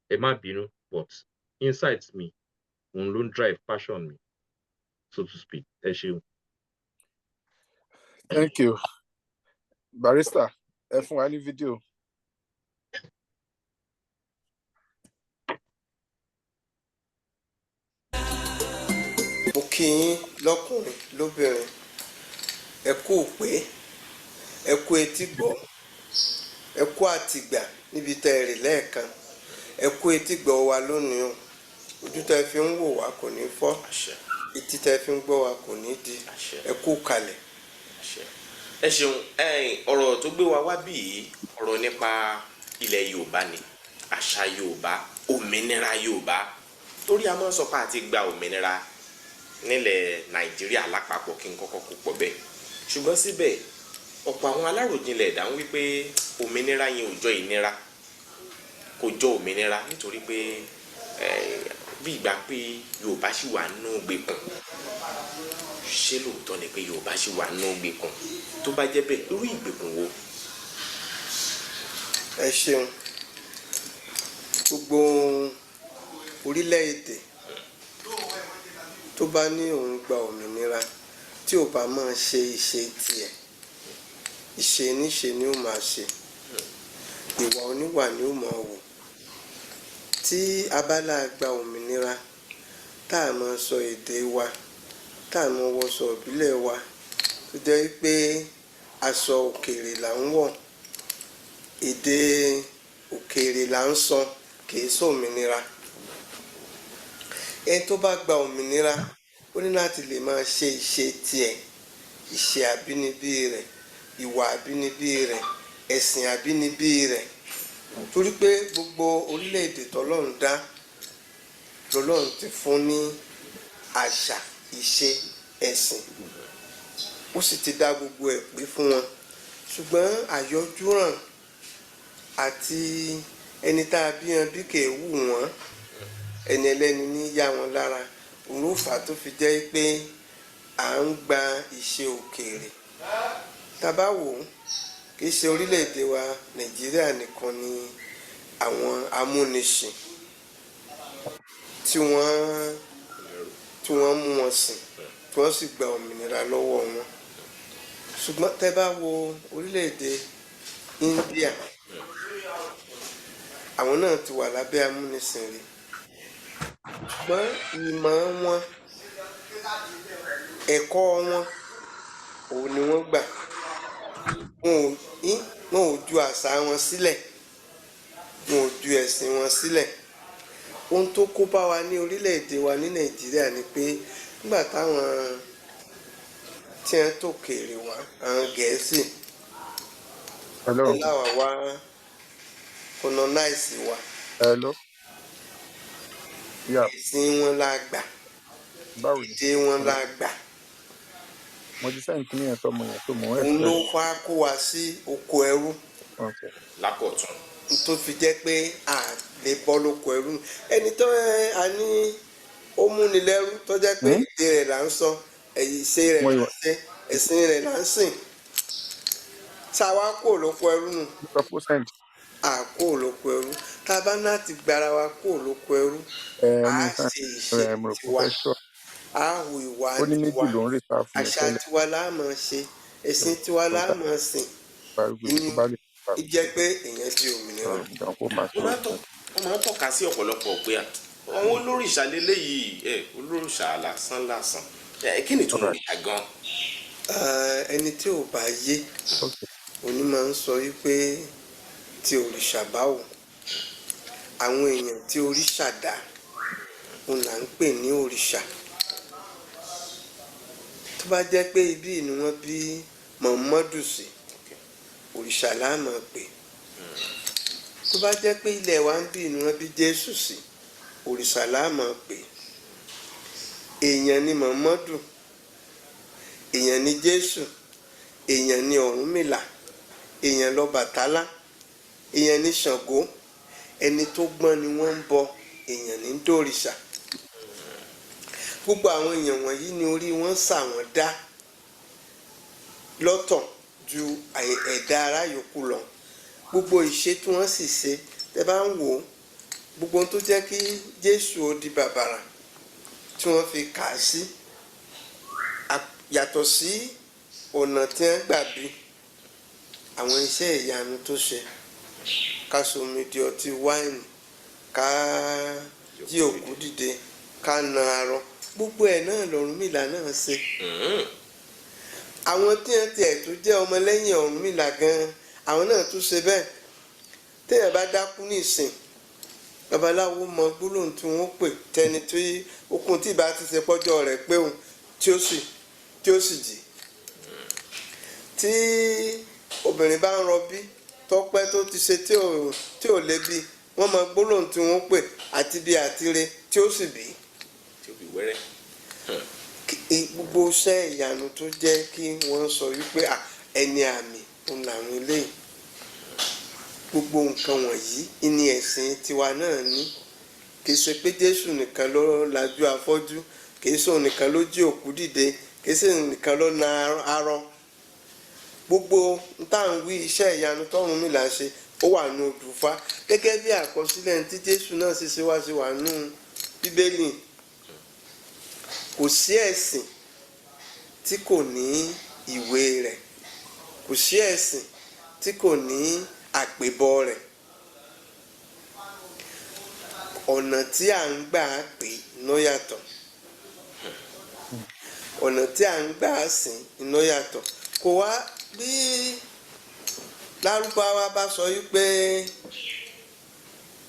Ẹ má bínú, but inside me, òun ló ń drive passion mi, so to speak. Ẹ ṣeun. Thank you. Barrister, ẹ fún wa ní fídíò. Mo kí yín lọ́kùnrin lóbìnrin, ẹ kú òpé, ẹ kú etí gbọ́, ẹ kú àtìgbà níbi tẹ́ ẹ rì lẹ́ẹ̀kan, ẹ kú etí gbọ́ wa lónìí o. Ojú tẹ́ fi ń wò wá kò ní fọ́, etí tẹ́ fi ń gbọ́ wa kò ní di, ẹ kú kalẹ̀. Ẹ ṣeun, ọ̀rọ̀ tó gbé wa wá bí yìí, ọ̀rọ̀ nípa ilẹ̀ Yorùbá ni, àṣà Yorùbá, òmìnira Yorùbá. Torí a máa ń sọ pé a ti gba òmìnira nílẹ̀ Nàìjíríà lápapọ̀, kí n kọ́kọ́ kó pọ̀ bẹ́ẹ̀. Ṣùgbọ́n síbẹ̀, ọ̀pọ̀ àwọn aláròjinlẹ̀ ẹ̀dá ń wí pé òmìnira yẹn ò jọ ìnira, kò jọ òmìnira nítorí pé bí ìgbà pé Yorùbá ṣì wà nínú ìgbèkùn. Ṣé lóòótọ́ ni pé Yorùbá ṣì wà nínú ìgbèkùn? Tó bá jẹ́ bẹ́ẹ̀, irú ìgbèkùn wo? Ẹ ṣeun. Gbogbo orílẹ̀-èdè tó bá ní òun gba òmìnira, tí ò bá máa ṣe ìṣe tiẹ̀, ìṣe níṣe ni ó máa ṣe, ìwà oníwà ni ó máa wù. Tí a bá là gba òmìnira, tá a máa sọ èdè wa, tá a máa wọṣọ ìbílẹ̀ wa, tó jẹ́ pé aṣọ òkèèrè là ń wọ̀, èdè òkèèrè là ń sọ, kìí sòmìnira. Ẹni tó bá gba òmìnira, ó ní láti lè máa ṣe ìṣe tiẹ̀, ìṣe àbínibí rẹ̀, ìwà àbínibí rẹ̀, ẹ̀sìn àbínibí rẹ̀. Torí pé gbogbo orílẹ̀-èdè tọ́lọ́run dá, lọ́lọ́run ti fún ní àṣà, ìṣe, ẹ̀sìn. Ó sì ti dá gbogbo ẹ̀ pé fún wọn. Ṣùgbọ́n àyọjúràn àti ẹni tá a bí wọn bí kè wù wọ́n, ẹni ẹlẹ́ni ní yá wọn lára, òun ló fà á tó fi jẹ́ pé à ń gba ìṣe òkèèrè. Tá bá wò ó, kì í ṣe orílẹ̀-èdè wa Nàìjíríà nìkan ni àwọn amúnisìn tí wọ́n mú wọn sìn, tí wọ́n sì gba òmìnira lọ́wọ́ wọn. Ṣùgbọ́n tẹ́ bá wo orílẹ̀-èdè India, àwọn náà ti wà lábẹ́ amúnisìn rí. Ṣùgbọ́n ìmọ̀ wọn, ẹ̀kọ́ wọn, òun ni wọ́n gbà. Wọn ò ju àṣà wọn sílẹ̀, wọn ò ju ẹ̀sìn wọn sílẹ̀. ohun tó kó bá wa ní orílẹ̀-èdè wa ní Nàìjíríà ni pé nígbà táwọn tí wọ́n tó kéré wá àwọn Gẹ̀ẹ́sì láwa wá colonize wa ẹ̀sìn wọn la gbà èdè wọn la gbà òun ló wá kó wa sí oko ẹrú lákọ̀tún. tó fi jẹ́ pé a lè bọ́ lóko ẹrú ẹni tó a ní ó múni lẹ́rú tó jẹ́ pé èdè rẹ̀ là ń sọ ìṣe rẹ̀ là ń ṣe ẹ̀sìn rẹ̀ là ń sìn tá a wá kó lóko ẹrú nù a kó lóko ẹrú tá a bá náà ti gbára wa kó lóko ẹrú a ṣe ìṣe tiwa a hù ìwà tiwa àṣà tiwa la máa ṣe ẹ̀sìn tiwa la máa sìn ìjẹ́ pé èèyàn di òmìnira. wọ́n máa ń tọ́ka sí ọ̀pọ̀lọpọ̀ pé àwọn olórìṣà lélẹ́yìí olórìṣà lásán kí ni ìtumọ̀ òrìṣà gan. ẹni tí ò bá yé òní máa ń sọ wípé tí òrìṣà bá wò àwọn èèyàn tí òrìṣà dá òun là ń pè ní òrìṣà tó bá jẹ́ pé ibí ni wọ́n bí Muhammadu sí òrìṣà la máa pè tó bá jẹ́ pé ilẹ̀ wa ń bí ni wọ́n bí Jésù sí òrìṣà la máa pè èèyàn ni Muhammadu èèyàn ni Jésù èèyàn ni Ọ̀rúnmìlà èèyàn l'Ọbàtálá èèyàn ni Ṣàngó ẹni tó gbọ́n ni wọ́n ń bọ èèyàn ní dòrìṣà gbogbo àwọn èèyàn wọ̀nyí ni orí wọn ṣà wọ́n dá lọ́tọ̀ ju ẹ̀dá ara yòókù lọ gbogbo ìṣe tí wọ́n sì ṣe tẹ́ bá ń wò ó gbogbo ohun tó jẹ́ kí Jésù ó di bàbàrà tí wọ́n fi kà á sí yàtọ̀ sí ọ̀nà tí wọ́n gbà bí àwọn iṣẹ́ ìyanu tó ṣe ká somi di ọtí wáìnì ká jí òkú dìde ká na arọ gbogbo ẹ̀ náà l'Ọ̀rúnmìlà náà ṣe àwọn tí wọ́n tiẹ̀ tó jẹ́ ọmọlẹ́yìn Ọ̀rúnmìlà gan-an àwọn náà tún ṣe bẹ́ẹ̀ téèyàn bá dákú ní ìsìn babaláwo mọ gbólóhùn tí wọ́n pè tẹni tí okùn tí ìbá ti ṣe pọ́jọ́ rẹ̀ pé òun tí ó sì jì tí obìnrin bá ń rọbí tọ́pẹ́ tó ti ṣe tí ò lè bí wọ́n mọ gbólóhùn tí wọ́n pè àti bí àtire tí ó sì bí. tí ó bí wẹ́rẹ́. gbogbo iṣẹ́ ìyanu tó jẹ́ kí wọ́n sọ wípé ẹni àmì òun làwọn eléyìí gbogbo nǹkan wọ̀nyí ní ẹ̀sìn tiwa náà ní kì í ṣe pé Jésù nìkan ló lajú afọ́jú kì í ṣe òun nìkan ló jí òkú dìde kì í ṣe òun nìkan ló na arọ gbogbo táwọn wí iṣẹ́ ìyanu t'Ọ̀rúnmìlà ṣe ó wà nù Odùfá gẹ́gẹ́ bí àkọsílẹ̀ tí Jésù náà ṣe wá sí wà nù Bíbélì kò sí ẹ̀sìn tí kò ní ìwé rẹ̀ kò sí ẹ̀sìn tí kò ní àpébọ rẹ̀ ọ̀nà tí à ń gbà pè iná yàtọ̀ ọ̀nà tí à ń gbà sìn iná yàtọ̀ kò wá bí Lárúbáwá bá sọ wípé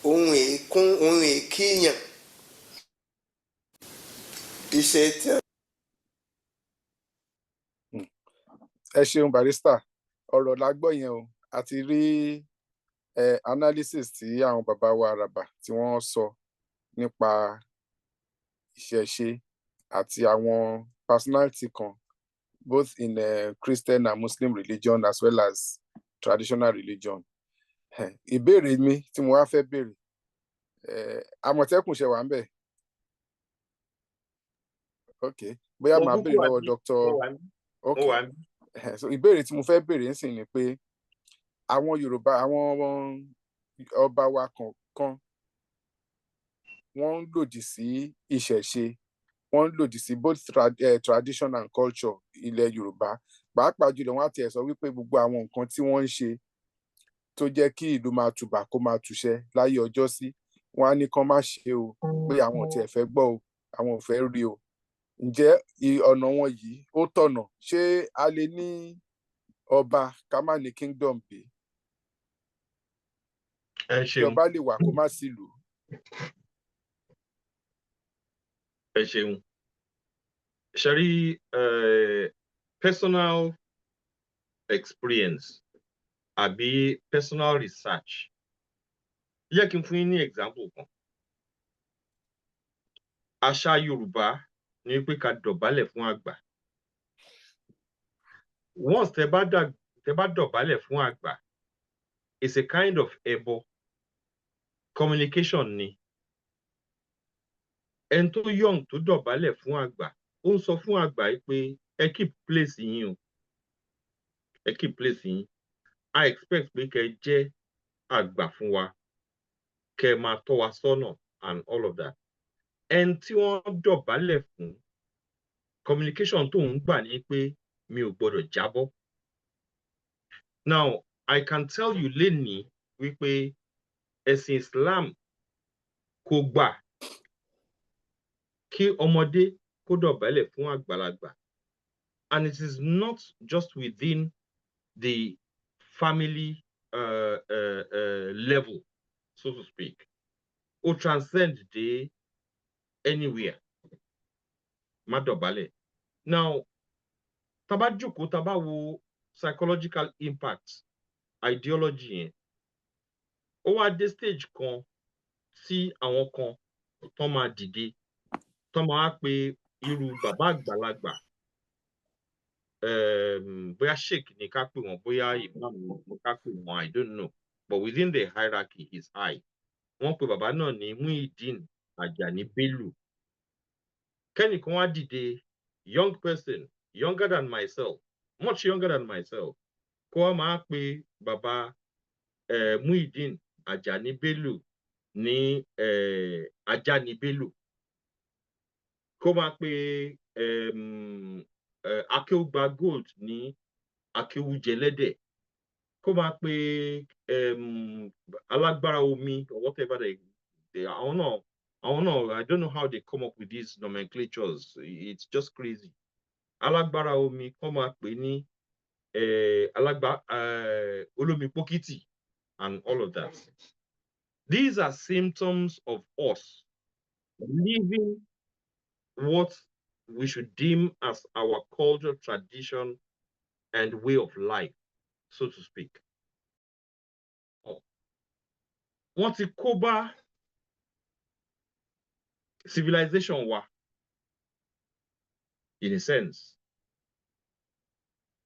ohun èkíyàn ìṣe tí. ẹ ṣeun barrister ọ̀rọ̀ la gbọ́ yẹn o a ti rí analysis tí àwọn bàbá wa àràbà tí wọ́n sọ nípa ìṣẹ̀ṣe àti àwọn personality kan both in Christian and Muslim religion as well as traditional religion. Ìbéèrè mi tí mo wá fẹ́ béèrè Àmọ̀tẹ́kùn ṣe wà ń bẹ̀. Ok bóyá màá béèrè lọ́wọ́ Dr. Ok so ìbéèrè tí mo fẹ́ béèrè ń sìn ni pé àwọn Yorùbá àwọn ọba wa kọ̀ọ̀kan wọ́n ń lòdì sí ìṣẹ̀ṣe wọ́n ń lòdì sí both tradition and culture ilẹ̀ Yorùbá pàápàá jùlọ wọ́n á tiẹ̀ sọ wípé gbogbo àwọn nǹkan tí wọ́n ń ṣe tó jẹ́ kí ìlú máa tùbà kó máa tùṣẹ́ láyé ọjọ́ sí wọ́n á ní kán má ṣe o pé àwọn ò tiẹ̀ fẹ́ gbọ́ o àwọn ò fẹ́ rí o ǹjẹ́ ọ̀nà wọn yìí ó tọ̀nà ṣé a lè ní ọba ká má ní kingdom bí kí ọba lè wà kó má sílùú. ẹ ṣeun. Ṣé rí personal experience àbí personal research yẹ kí n fún yín ní example kan. Àṣà Yorùbá ni pé ká dọ̀bálẹ̀ fún àgbà. Once tẹ́ bá dọ̀bálẹ̀ fún àgbà, it's a kind of ẹbọ communication ni. Ẹni tó young tó dọ̀bálẹ̀ fún àgbà, ó ń sọ fún àgbà yìí pé ẹ keep place yín o, ẹ keep place yín. I expect pé kẹ́ jẹ́ àgbà fún wa, kẹ́ máa tọ́ wa sọ́nà and all of that. Ẹni tí wọ́n dọ̀bálẹ̀ fún, communication tó ń gbà ní pé mi ò gbọdọ̀ jábọ́. Now, I can tell you lénìí wípé ẹ̀sìn Islam kò gbà kí ọmọdé kó dọ̀bálẹ̀ fún àgbàlagbà. And it is not just within the family level, so to speak. Ó transcend dé anywhere. Má dọ̀bálẹ̀. Now, tá bá jókòó, tá bá wo psychological impact, ideology yẹn, ó wá dé stage kan tí àwọn kan tán máa dìde, tán máa pe irú bàbá àgbàlagbà, bóyá sheikh ni ká pè wọ́n, bóyá imam ni ká pè wọ́n, I don't know. But within the hierarchy is high. Wọ́n pe bàbá náà ní Muideen Ajani Bello. Kẹ́nìkan wá dìde, young person, younger than myself, much younger than myself, kó wá máa pe bàbá Muideen Ajani Bello ní Ajani Bello. Kó máa pe Akéwùgbà Gold ní Akéwùjẹlẹ́dẹ̀. Kó máa pe Alágbára Omi or whatever àwọn náà, I don't know how they come up with these nomenclatures. It's just crazy. Alágbára Omi, kó máa pè ní Olómi Pókìtì and all of that. These are symptoms of us living what we should deem as our culture, tradition, and way of life, so to speak. Wọ́n ti kó bá civilization wa, in a sense.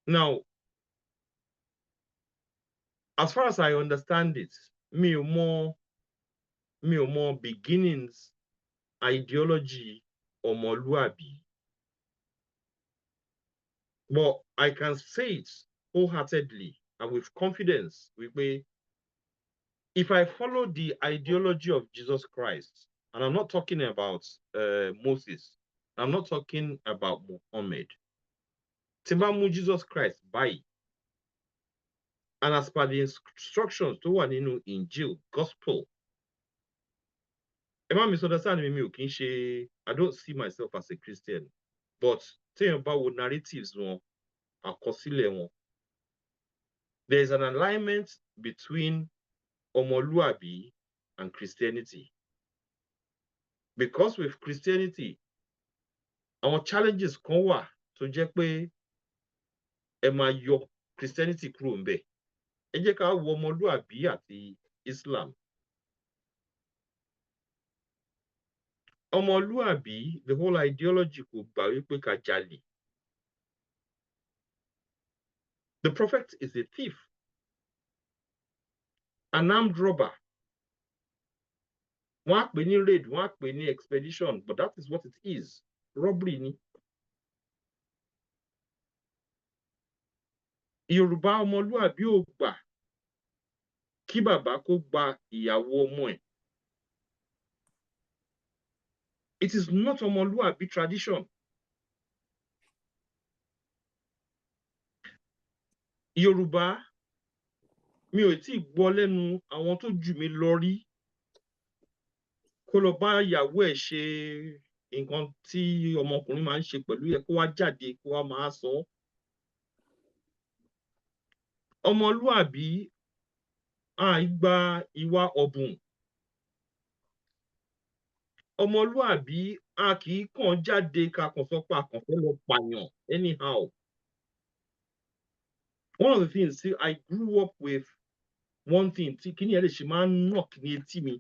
Now, as far as I understand it, mi ò mọ beginnings ideology ọmọlúàbí. But I can say it wholeheartedly and with confidence wípé if I follow the ideology of Jesus Christ, and I'm not talking about Moses, I'm not talking about Muhammad. Tí n bá mú Jesus Christ báyìí, and as per the instructions tó wà nínú Injil, Gospel, ẹ má misunderstand mi ò kí ń ṣe, I don't see myself as a Christian, but téèyàn bá wo narratives wọn, àkọsílẹ̀ wọn, there is an alignment between ọmọlúàbí and Christianity. Because with Christianity, àwọn challenges kan wà tó jẹ́ pé ẹ máa yọ Christianity kúrò ńbẹ̀. Ẹ jẹ́ ká wo ọmọlúàbí àti Islam. Ọmọlúàbí, the whole ideology kò gbà wípé ká jalè. The prophet is a thief, an armed robber. Wọ́n á pè ní raid, wọ́n á pè ní expedition, but that is what it is. Robbery ni. Yorùbá ọmọlúàbí ò gbà kí bàbá kó gba ìyàwó ọmọ ẹ̀. It is not ọmọlúàbí tradition. Yorùbá, mi ò tí gbọ́ lẹ́nu àwọn tó jù mí lọ rí kó lọ bá ìyàwó ẹ̀ ṣe nǹkan tí ọmọkùnrin máa ń ṣe pẹ̀lú ẹ̀, kó wá jáde kó wá máa sọ. Ọmọlúàbí àìgbà ìwà ọ̀bùn. Ọmọlúàbí a kì í kàn jáde ká kàn sọ pé a kàn fẹ́ lọ pààyàn anyhow. One of the things, see, I grew up with one thing tí kíní ẹ̀ lè ṣe máa ń knock ní etí mi.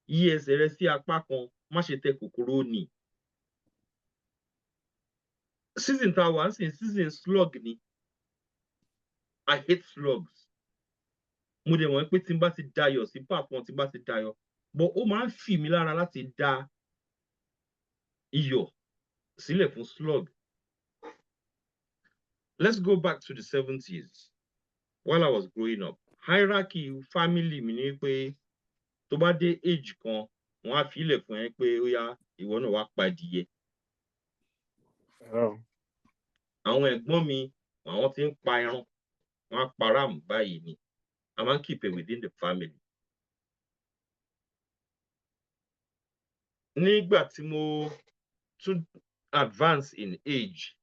Yí ẹsẹ̀ rẹ sí apá kan, má ṣe tẹ kòkòrò nì. Season tá a wà ń sìn, season slug ni. I hate slugs. Mo dẹ̀ mọ̀ pé tí n bá ti dayọ̀ sí part one, tí n bá ti dayọ̀, but ó máa ń fì mí lára láti da iyọ̀ sílẹ̀ fún slug. Let's go back to the 70s while I was growing up. Hierarchy family mi ni pé tó bá dé age kan, wọ́n á fi ilẹ̀ fún ẹ pé ó yá ìwọ náà wá pa adìyẹ. Àwọn ẹ̀gbọ́n mi, àwọn tí ń pa ẹran, wọ́n á pa ram báyìí ni. A máa ń keep it within the family. Nígbà tí mo tún advance in age,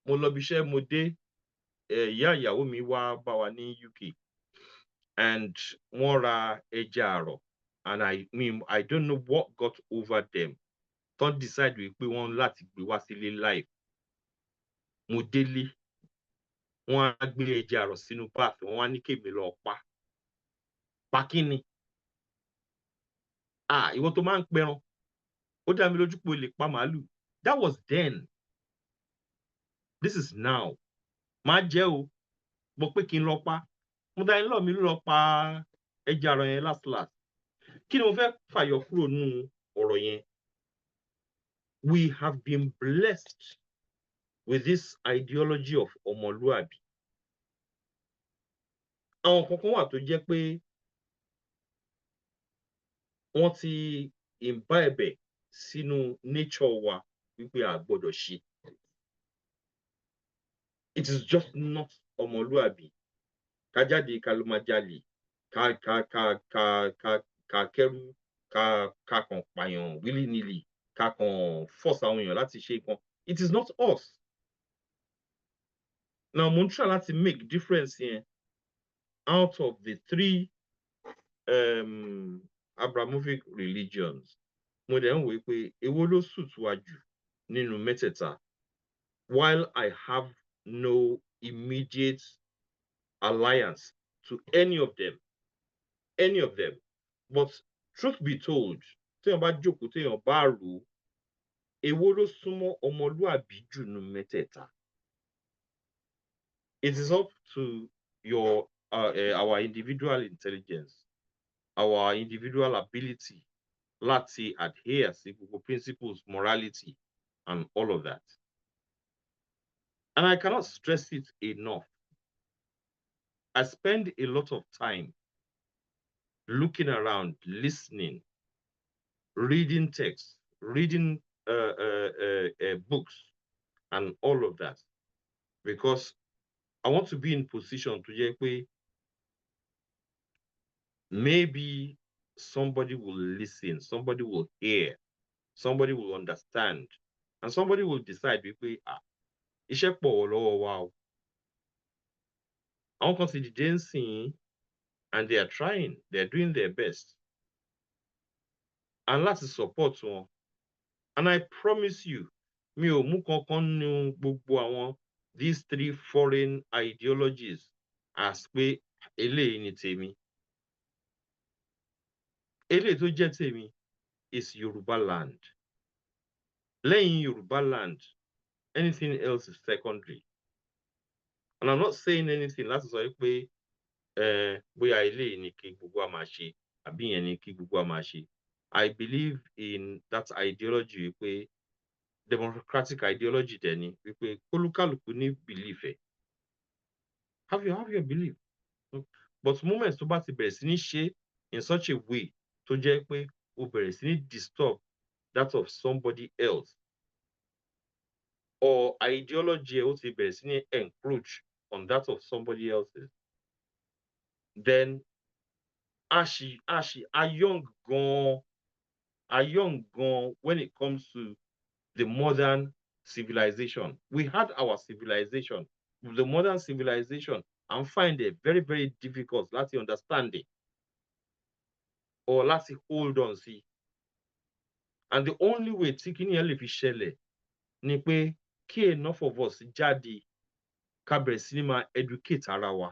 mo lọ bí iṣẹ́, mo dé, ìyá ìyàwó mi wá bá wa ní UK and wọ́n ra ẹja àrọ̀, and I mean I don't know what got over them. Tán decide wípé wọ́n láti gbé wá sílé live. Mo délé, wọ́n á gbé ẹja àrọ̀ sínú bath, wọ́n wá ní kémi lọ pa. Pa kí ni? Ìwọ tó máa ń pẹran, ó dá mi lójú pé o lè pa màálù. That was then. This is now. Má jẹ́ o, mo pé kí n lọ pa. Mo dá in-law mi lọ pa ẹja àrọ̀ yẹn last. Kí ni mo fẹ́ fàyọ kúrò nínú ọ̀rọ̀ yẹn? We have been blessed with this ideology of ọmọlúàbí. Àwọn kankan wà tó jẹ́ pé wọ́n ti imbibe sínú nature wa wípé a gbọ́dọ̀ ṣe. It is just not ọmọlúàbí. Ká jáde ká lọ máa jalè, ká kẹ́rù, ká kàn pààyàn willy-nilly, ká kàn force àwọn èèyàn láti ṣe nǹkan. It is not us. Now, mo ń try láti make difference yẹn out of the 3 Abramovic religions. Mo dẹ̀ ń wò pé èwo ló suit wa jù nínú mẹ́tẹ̀ẹ̀ta. While I have no immediate alliance to any of them. But truth be told, téèyàn bá jókòó, téèyàn bá rò ó, èwo ló súnmọ́ ọmọlúàbí jù nínú mẹ́tẹ̀ẹ̀ta? It is up to our individual intelligence, our individual ability láti adhere sí gbogbo principles, morality, and all of that. And I cannot stress it enough. I spend a lot of time looking around, listening, reading texts, reading books, and all of that, because I want to be in position to jẹ́ pé maybe somebody will listen, somebody will hear, somebody will understand, and somebody will decide wípé iṣẹ́ pọ̀ lọ́wọ́ wa o. Àwọn kan ti dìde ń sìn, and they are trying, they are doing their best. And láti support wọn. And I promise you, mi ò mú kankan nínú gbogbo àwọn these 3 foreign ideologies as pé eléyìí ni tèmi. Eléyìí tó jẹ́ tèmi is Yoruba land. Lẹ́yìn Yoruba land, anything else is secondary. And I'm not saying anything láti sọ pé bóyá eléyìí ni kí gbogbo wa máa ṣe, àbí ìyẹn ni kí gbogbo wa máa ṣe. I believe in that ideology wípé democratic ideology dẹ̀ ni wípé kólúkálùkù ní belief ẹ̀. Have your belief. But moment tó bá ti bẹ̀rẹ̀ sí ní ṣe in such a way tó jẹ́ pé o bẹ̀rẹ̀ sí ní disturb that of somebody else, or ideology ẹ̀ ó ti bẹ̀rẹ̀ sí ní encroach on that of somebody else's, then a young gan when it comes to the modern civilization. We had our civilization. The modern civilization, I find it very, very difficult láti understand it or láti hold on sí. and the only way tí kíní yẹn lè fi ṣẹlẹ̀ ni pé kí enough of us jáde ká bẹ̀rẹ̀ sí ní máa educate ara wa.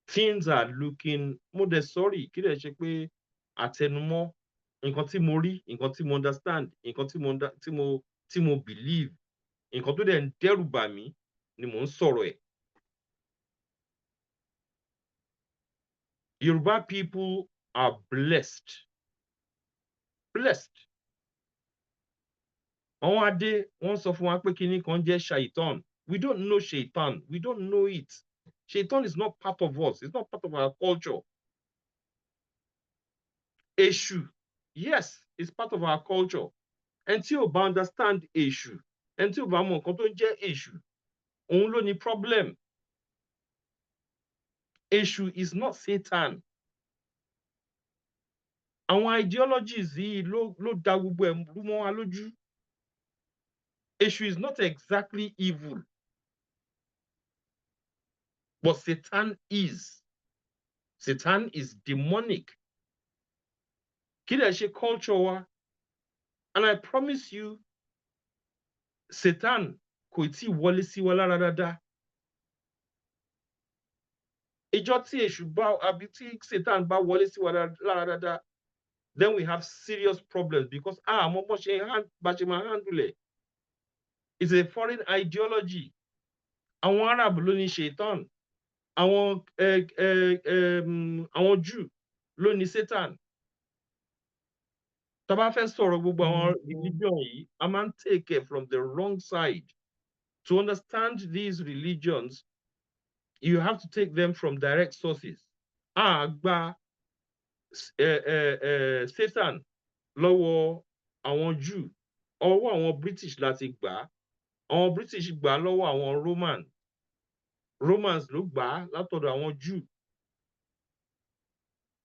Things are looking mo dẹ̀ sorry kí dẹ̀ ṣe pé àtẹnumọ́ nǹkan tí mo rí nǹkan tí mo understand nǹkan tí mo believe nǹkan tó dẹ̀ ń dẹ́rù bà mí ni mò ń sọ̀rọ̀ ẹ̀. Yoruba people are blessed. Àwọn adé wọ́n sọ fún wa pé kíní kan jẹ́ shaitan. We don't know shaitan. We don't know it. Shaitan is not part of us. It's not part of our culture. Èṣù, yes, it's part of our culture. And tí ò bá understand èṣù, and tí ò bá mọ nǹkan tó ń jẹ́ èṣù, òun ló ní problem. Èṣù is not Satan. Àwọn ideologies yìí ló da gbogbo ẹ̀ rú mọ́ wa lójú. Èṣù is not exactly evil, but Satan is. Satan is demonic. Kí lẹ̀ ṣe culture wa? And I promise you, Satan kò tí wọlé sí wa lára dáadáa. Ìjọ tí èṣù bá àbí tí Satan bá wọlé sí wa lára dáadáa, then we have serious problems because mo bá ṣe máa handle it. It's a foreign ideology. Àwọn Arab ló ní Satan. Àwọn Jew ló ní Satan. Tá bá fẹ́ sọ̀rọ̀ gbogbo àwọn religion yìí, a máa ń take it from the wrong side. To understand these religions, you have to take them from direct sources. Gba Satan lọ́wọ́ àwọn Jew, ọwọ́ àwọn British láti gbà. Àwọn British gbà lọ́wọ́ àwọn Romans ló gbà látọ̀dọ̀ àwọn Jew.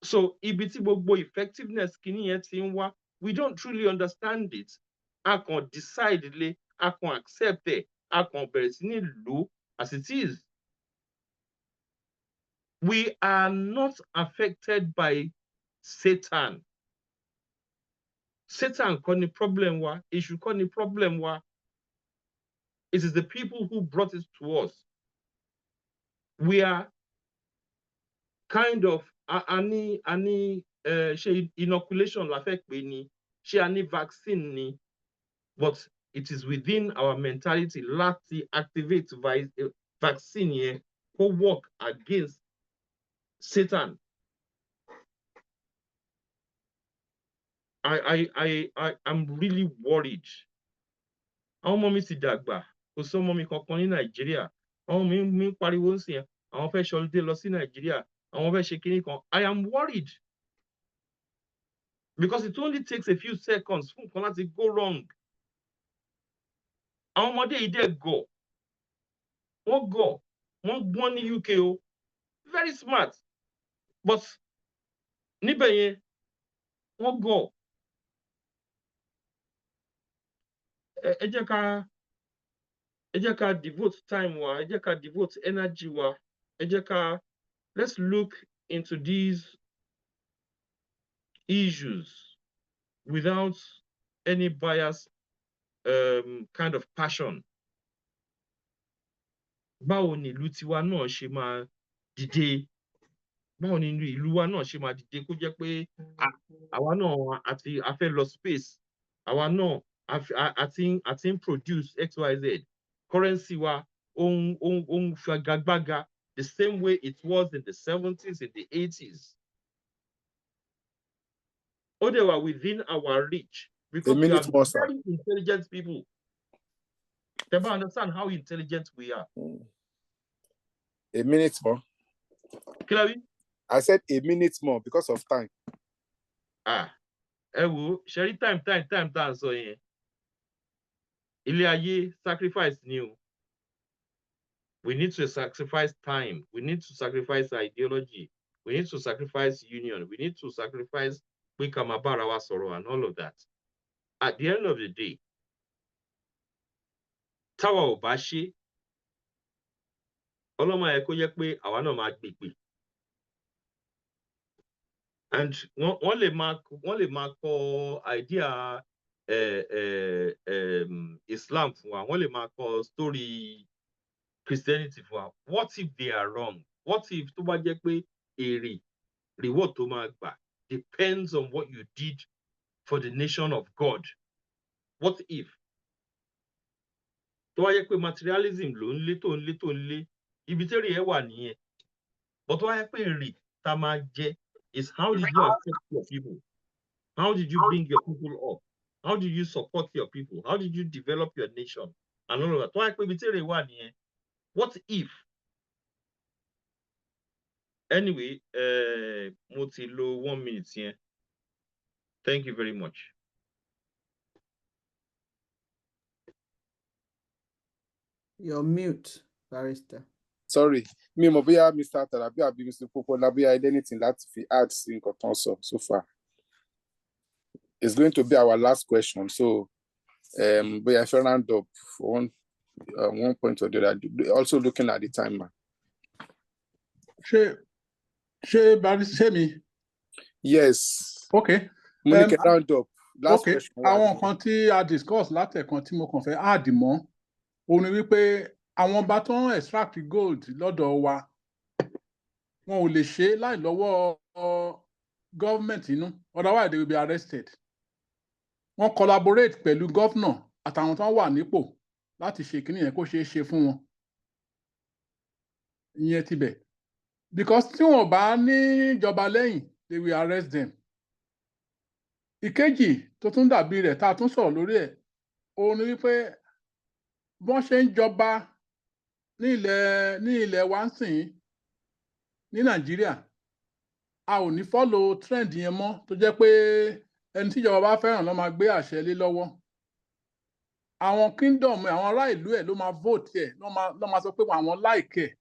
So ibi tí gbogbo effectiveness kíní yẹn ti ń wá, we don't truly understand it. A kàn decide lé, a kàn accept it, a kàn bẹ̀rẹ̀ sí ní lò as it is. We are not affected by Satan. Satan kọ́ ni problem wa, èṣù kọ́ ni problem wa. It is the people who brought it to us. We are kind of ṣe inoculation la fẹ́ pè ní, ṣe a ní vaccine ni, but it is within our mentality láti activate vaccine yẹn kó work against Satan. I'm really worried. Àwọn ọmọ mi ti dàgbà, kò sí ọmọ mi kankan ní Nàìjíríà. Àwọn mi ń pariwo ń sìn, àwọn fẹ́ ṣọlidé lọ sí Nàìjíríà, àwọn fẹ́ ṣe kíní kan. I am worried. Because it only takes a few seconds fún nǹkan láti go wrong. Àwọn ọmọdé yìí dẹ̀ gọ̀. Wọ́n gbọ́n ní UK o. Very smart. But níbẹ̀ yẹn, wọ́n gọ̀. Ẹ jẹ́ ká devote time wa, ẹ jẹ́ ká devote energy wa, ẹ jẹ́ ká let's look into these issues without any bias kind of passion. Báwo ni ìlú tiwa náà ṣe máa dìde? Báwo ni ìlú wa náà ṣe máa dìde kó jẹ́ pé àwa náà àti a fẹ́ lọ space, àwa náà àti ń produce XYZ. Currency wa ohun fagagbága the same way it was in the 70s, in the 80s. Ó dẹ̀ wà within our reach because we are very intelligent people. They don't understand how intelligent we are. A minute more. Kilawi? I said a minute more because of time. Ẹ wo, ṣẹ́rí time tá à ń sọ yẹn. Ilé ayé sacrifice ni o. We need to sacrifice time. We need to sacrifice ideology. We need to sacrifice union. We need to sacrifice pé ká máa bára wa sọ̀rọ̀ and all of that. At the end of the day, táwa ò bá ṣe, ọlọ́mọ yẹ kó jẹ́ pé àwa náà máa gbègbè. and wọ́n lè máa kọ idea Islam fún wa, wọ́n lè máa kọ story Christianity fún wa. What if they are wrong? What if tó bá jẹ́ pé reward tó máa gbà depends on what you did for the nation of God? What if tó bá jẹ́ pé materialism ló ń lé tó ń lé ibi tí èrè ẹ wà nìyẹn, but tó bá jẹ́ pé èrè tá máa jẹ is how did you accept your people? How did you bring your people up? How did you support your people? How did you develop your nation? And all of that. Tó bá jẹ́ pé ibi tí èrè wà nìyẹn, what if? Anyway, mo ti lo 1 minute here. Thank you very much. You're mute, Barrister. Sorry, mi mọ̀ bóyá Mr. Tarabi àbí Mr. Popola bóyá anything láti fi add sí nǹkan tó ń sọ so far. It's going to be our last question, so bóyá fẹ́ round up for one point or the other, also looking at the timer. Ṣé Barrister mi? Yes. Okay. Mo ní kẹ́ round up. Last Okay. question. Àwọn nǹkan tí a discuss látẹ̀kan tí mo kàn fẹ́ add mọ́, òun ni wípé àwọn ọba tó ń extract gold lọ́dọ̀ wa, wọn ò lè ṣe láì lọ́wọ́ government inú, otherwise they will be arrested. Wọ́n collaborate pẹ̀lú governor àtàwọn tó wà nípò láti ṣe kíní yẹn kó ṣeé ṣe fún wọn. Ìyẹn ti bẹ̀. Because tí wọn bá ní ìjọba lẹ́yìn, they will arrest them. Ìkejì tó tún dàbí rẹ̀ tá a tún sọ̀rọ̀ lórí ẹ̀, òun ni wípé bọ́n ṣe ń jọba ní ilẹ̀ wa ń sìn ní Nàìjíríà, a ò ní follow trend yẹn mọ́ tó jẹ́ pé ẹni tí ìjọba bá fẹ́ràn ló máa gbé àṣẹ lé lọ́wọ́. Àwọn kingdom àwọn ará ìlú ẹ̀ ló máa vote ẹ̀ ló máa sọ pé àwọn like ẹ̀.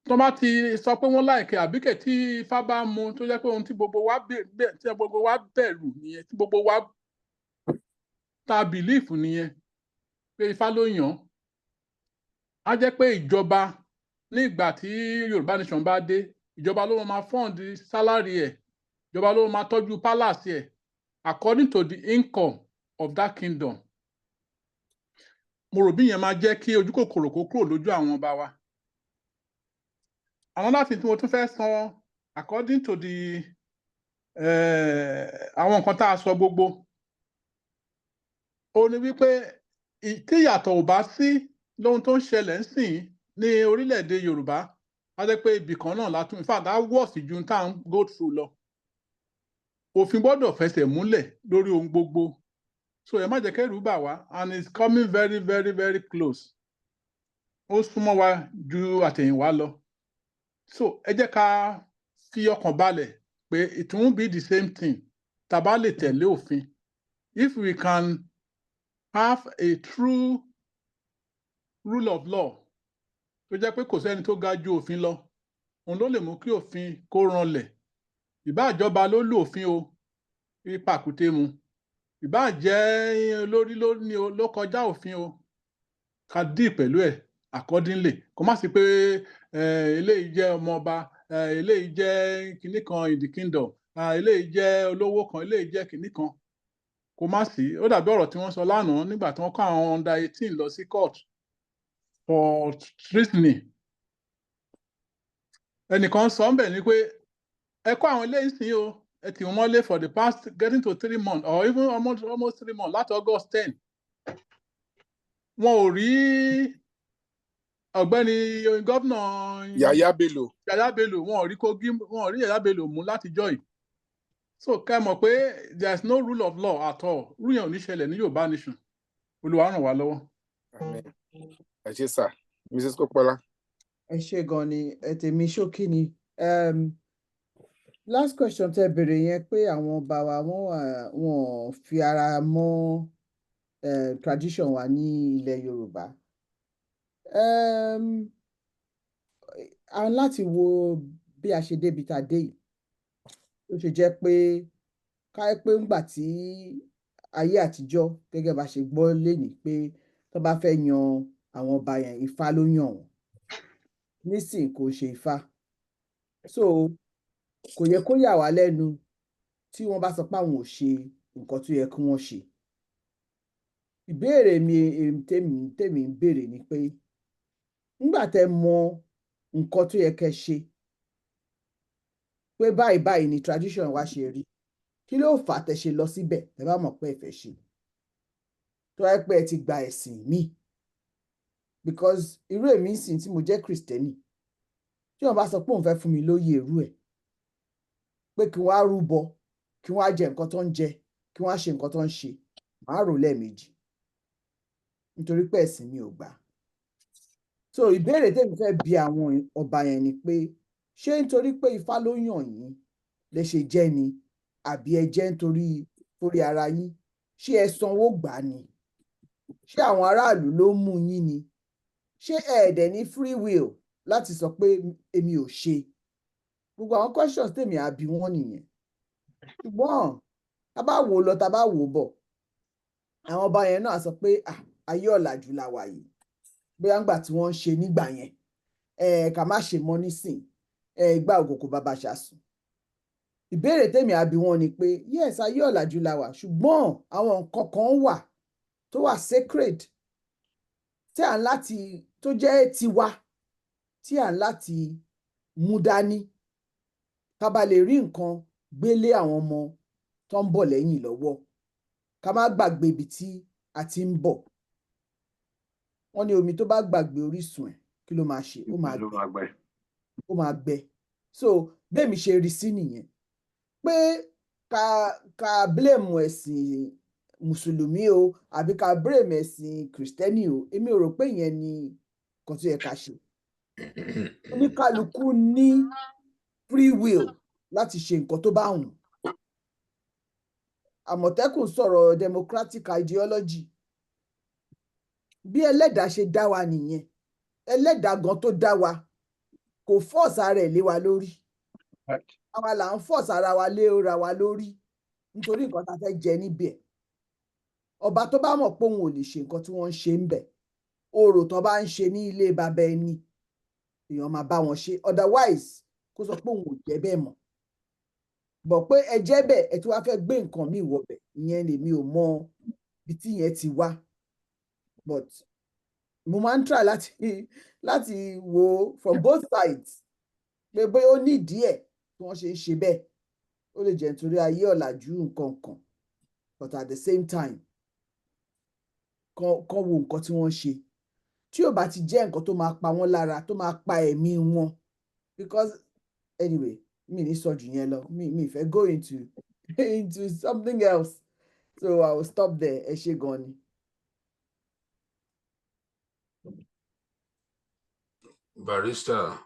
Tó bá ti sọ pé wọ́n like ẹ̀ àbíkẹ́ tí Ifá bá mu tó jẹ́ pé ohun tí gbogbo wa bẹ̀rù nìyẹn, tí gbogbo wa ta belief nìyẹn pé Ifá ló yàn. Á jẹ́ pé ìjọba ní ìgbà tí Yorùbá nation bá dé, ìjọba ló máa fund salary ẹ̀, ìjọba ló máa tọ́jú palace ẹ̀ according to the income of that kingdom. Mo rò bí yẹn máa jẹ́ kí ojú kòkòrò kó kúrò lójú àwọn ọba wa. Àwọn láti tí mo tún fẹ́ sọ according to the àwọn nǹkan tá a sọ gbogbo, ó ní wípé tí ìyàtọ̀ ò bá sí lóhun tó ń ṣẹlẹ̀ ńsìn ní orílẹ̀-èdè Yorùbá, á jẹ́ pé ibì kan náà látún, in fact, á worse ju tá à ń go through lọ. Òfin gbọ́dọ̀ fẹsẹ̀ múlẹ̀ lórí ohun gbogbo. So ẹ má jẹ́ kẹ́rù bà wá, and it's coming very very very close. Ó súnmọ́ wa ju àtẹ̀yìnwá lọ. So ẹ jẹ́ ká fi ọkàn balẹ̀ pé it won't be the same thing tá bá lè tẹ̀lé òfin. If we can have a true rule of law tó jẹ́ pé kò sẹ́ni tó ga ju òfin lọ, òun ló lè mú kí òfin kó ranlẹ̀. Ìbá ìjọba ló lò òfin o, pàkúté mu. Ìbá jẹ́ olórí ló kọjá òfin o, ká dì pẹ̀lú ẹ̀ accordingly. Kò má sí pé eléyìí jẹ́ ọmọọba, eléyìí jẹ́ kinní kan in the kingdom, eléyìí jẹ́ olówó kan, eléyìí jẹ́ kinní kan. Kò má sí. Ó dàbí ọ̀rọ̀ tí wọ́n sọ lánàá nígbà tí wọ́n kó àwọn under 18 lọ sí court for treasoning. Ẹnìkan sọ ń bẹ̀ ni pé ẹ kó àwọn eléyìí sí o, ẹ tì wọ́n mọ́lé for the past getting to 3 months or even almost 3 months láti August 10. Wọn ò rí ọ̀gbẹ́ni gómìnà Yaya Bello, wọn ò rí Yaya Bello mú láti joy. So ká mọ̀ pé there is no rule of law at all. Rú yẹn ò ní ṣẹlẹ̀ ní Yorùbá nation. Olúwa ràn wá lọ́wọ́. Amen. Ẹ ṣé sir. Mrs. Popola. Ẹ ṣé gan ni, tèmi ṣókí ni. Last question tẹ́ bèrè yẹn pé àwọn ọba wa wọ́n fi ara mọ́ tradition wa ní ilẹ̀ Yorùbá. A láti wo bí a ṣe débi tá a dé yìí. Ó ṣe jẹ́ pé káyé pé ńgbà tí ayé àtijọ́ gẹ́gẹ́ bá ṣe gbọ́ lénìí pé tó bá fẹ́ yan àwọn ọba yẹn Ifá ló yàn wọ́n. Nísìnyí kò ṣe Ifá. So kò yẹ kó yà wá lẹ́nu tí wọ́n bá sọ pé àwọn ò ṣe nǹkan tó yẹ kí wọ́n ṣe. Ìbéèrè mi tèmi ń béèrè ni pé nígbà tẹ́ mọ nǹkan tó yẹ kẹ́ ṣe pé báyìí ni tradition wa ṣe rí, kí ló fà tẹ́ ṣe lọ síbẹ̀ tẹ́ bá mọ̀ pé ẹ fẹ́ ṣe tó yẹ pé ẹ ti gba ẹ̀sìn míì? Because irú èmi ń sìn tí mo jẹ́ Kristẹni, tí wọ́n bá sọ pé òun fẹ́ fún mi lóyè irú ẹ̀ pé kí wọ́n á rúbọ, kí wọ́n á jẹ nǹkan tó ń jẹ, kí wọ́n á ṣe nǹkan tó ń ṣe, màá rò lẹ́ẹ̀mejì nítorí pé ẹ̀sìn mi ò gbà. So ìbéèrè tèmi fẹ́ bi àwọn ọba yẹn ni pé ṣé nítorí pé Ifá ló yàn yín lè ṣe jẹ́ ni, àbí ẹ jẹ́ nítorí orí ara yín? Ṣé ẹ sanwó gbà ni? Ṣé àwọn aráàlú ló mú yín ni? Ṣé ẹ dẹ̀ ní free will láti sọ pé èmi ò ṣe? Gbogbo àwọn questions tèmi á bi wọ́n nìyẹn. Ṣùgbọ́n tá bá wò lọ tá bá wò bọ̀, àwọn ọba yẹn náà sọ pé ayé ọ̀làjú la wà yìí, bóyá ńgbà tí wọ́n ń ṣe nígbà yẹn ká má ṣe mọ́ nísìn, ìgbà ògòkò bàbá ṣàsùn. Ìbéèrè tèmi á bi wọ́n ni pé yes, ayé ọ̀làjú la wà, ṣùgbọ́n àwọn nǹkan kan wà tó wà sacred tí à ń láti tó jẹ́ tiwa tí à ń láti mú dání ká bá lè rí nǹkan gbélé àwọn ọmọ tó ń bọ̀ lẹ́yìn lọ́wọ́, ká má gbàgbé ibi tí a ti ń bọ̀. Wọ́n ní omi tó bá gbàgbé orísun ẹ̀ kí ló máa ṣe? Ó máa gbẹ. So bẹ́ẹ̀mi ṣe rí sí nìyẹn pé ká blame ẹ̀sìn mùsùlùmí o àbí ká blame ẹ̀sìn kìrìsìtẹ́nì o, èmi ò rò pé ìyẹn ni nǹkan tó yẹ ká ṣe. Oníkálukú ní free will láti ṣe nǹkan tó bá wùn. Àmọ̀tẹ́kùn sọ̀rọ̀ democratic ideology. Bí ẹlẹ́dàá ṣe dá wa nìyẹn. Ẹlẹ́dàá gan tó dá wa kò force ara ẹ̀ lé wa lórí. Àwa là ń force ara wa lórí nítorí nǹkan tá a fẹ́ jẹ níbẹ̀. Ọba tó bá mọ̀ pé òun ò lè ṣe nǹkan tí wọ́n ń ṣe ń bẹ̀, orò tó bá ń ṣe ní ilé baba ẹni, èèyàn máa bá wọn ṣe. Otherwise kó sọ pé òun ò jẹ́ bẹ́ẹ̀ mọ́. Bọ̀ pé ẹ jẹ́ bẹ́ẹ̀ ẹ tí wàá fẹ́ gbé nǹkan míì wọbẹ̀, ìyẹn lèmi ò mọ ibi tí ìyẹn ti wá. But mo máa ń try láti wo from both sides pé bóyá ó nídìí ẹ̀ tí wọ́n ṣe ń ṣe bẹ́ẹ̀. Ó lè jẹ́ nítorí ayé ọ̀làjú nǹkan kan, but at the same time kán wo nǹkan tí wọ́n ṣe. Tí ò bá ti jẹ́ nǹkan tó máa pa wọ́n lára, tó máa pa ẹ̀mí wọn, because anyway mi ní sọ jù yẹn lọ, mi fẹ́ go into something else, so I will stop there. Ẹ ṣé gan ni. Barrister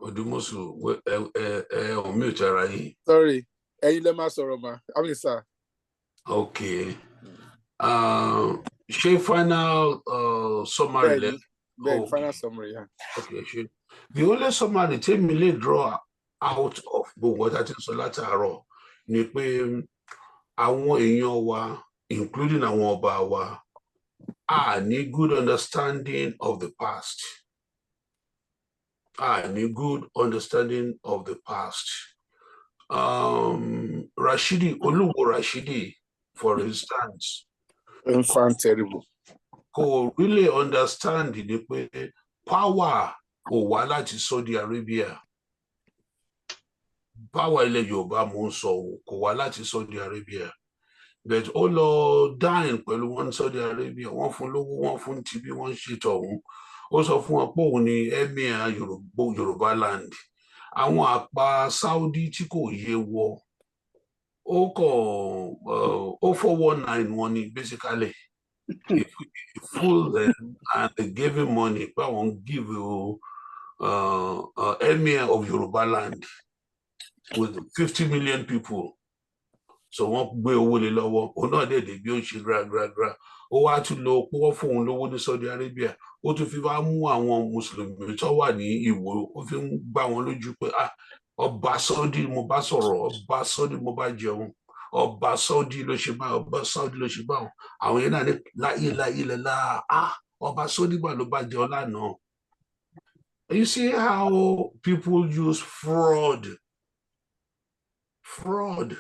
Odumosu, on mute ara yín. Sorry, ẹ̀yin lẹ máa sọ̀rọ̀ mà. I mean, sir. Okay. Ṣé final summary lẹ? Bẹ́ẹ̀ni, final summary, yeah. Okay, ṣe. The only summary tèmi lè draw out of gbogbo ọjà tí ń sọ látàárọ̀ ni pé àwọn èèyàn wa, including àwọn ọba wa, ní good understanding of the past. Ní good understanding of the past. Olúwo Rashidi, for instance, Infant terrible. Kò really understand ni pé power kò wá láti Saudi Arabia. Power ilẹ̀ Yorùbá mò ń sọ kò wá láti Saudi Arabia. But ó lọ dine pẹ̀lú wọn Saudi Arabia, wọ́n fún lówó, wọ́n fún tibí, wọ́n ṣètò ọ̀hún. Ó sọ fún wọn pé òun ni emir Yorùbá land. Àwọn àpá Saudi tí kò yé wọ, ó 419 wọn ni basically. He fooled them and they gave him money. Pé àwọn give you emir of Yorùbá land with 50 million people. So wọ́n gbé owó lé lọ́wọ́, òun náà dẹ̀ bí ó ṣe gra. Ó wá tún lọ pé wọ́n fún òun lówó ní Saudi Arabia. Ó tún fi wá mú àwọn Mùsùlùmí tó wà ní Ìwó, ó fi ń gbá wọn lójú pé ọba Saudi mo bá sọ̀rọ̀, ọba Saudi mo bá jẹun, ọba Saudi ló ṣe báwọn, ọba Saudi ló ṣe báwọn. Àwọn yẹn náà ní láìlẹ̀ ọba Saudi bá ló bá jẹun lánàá. You see how people use fraud fraud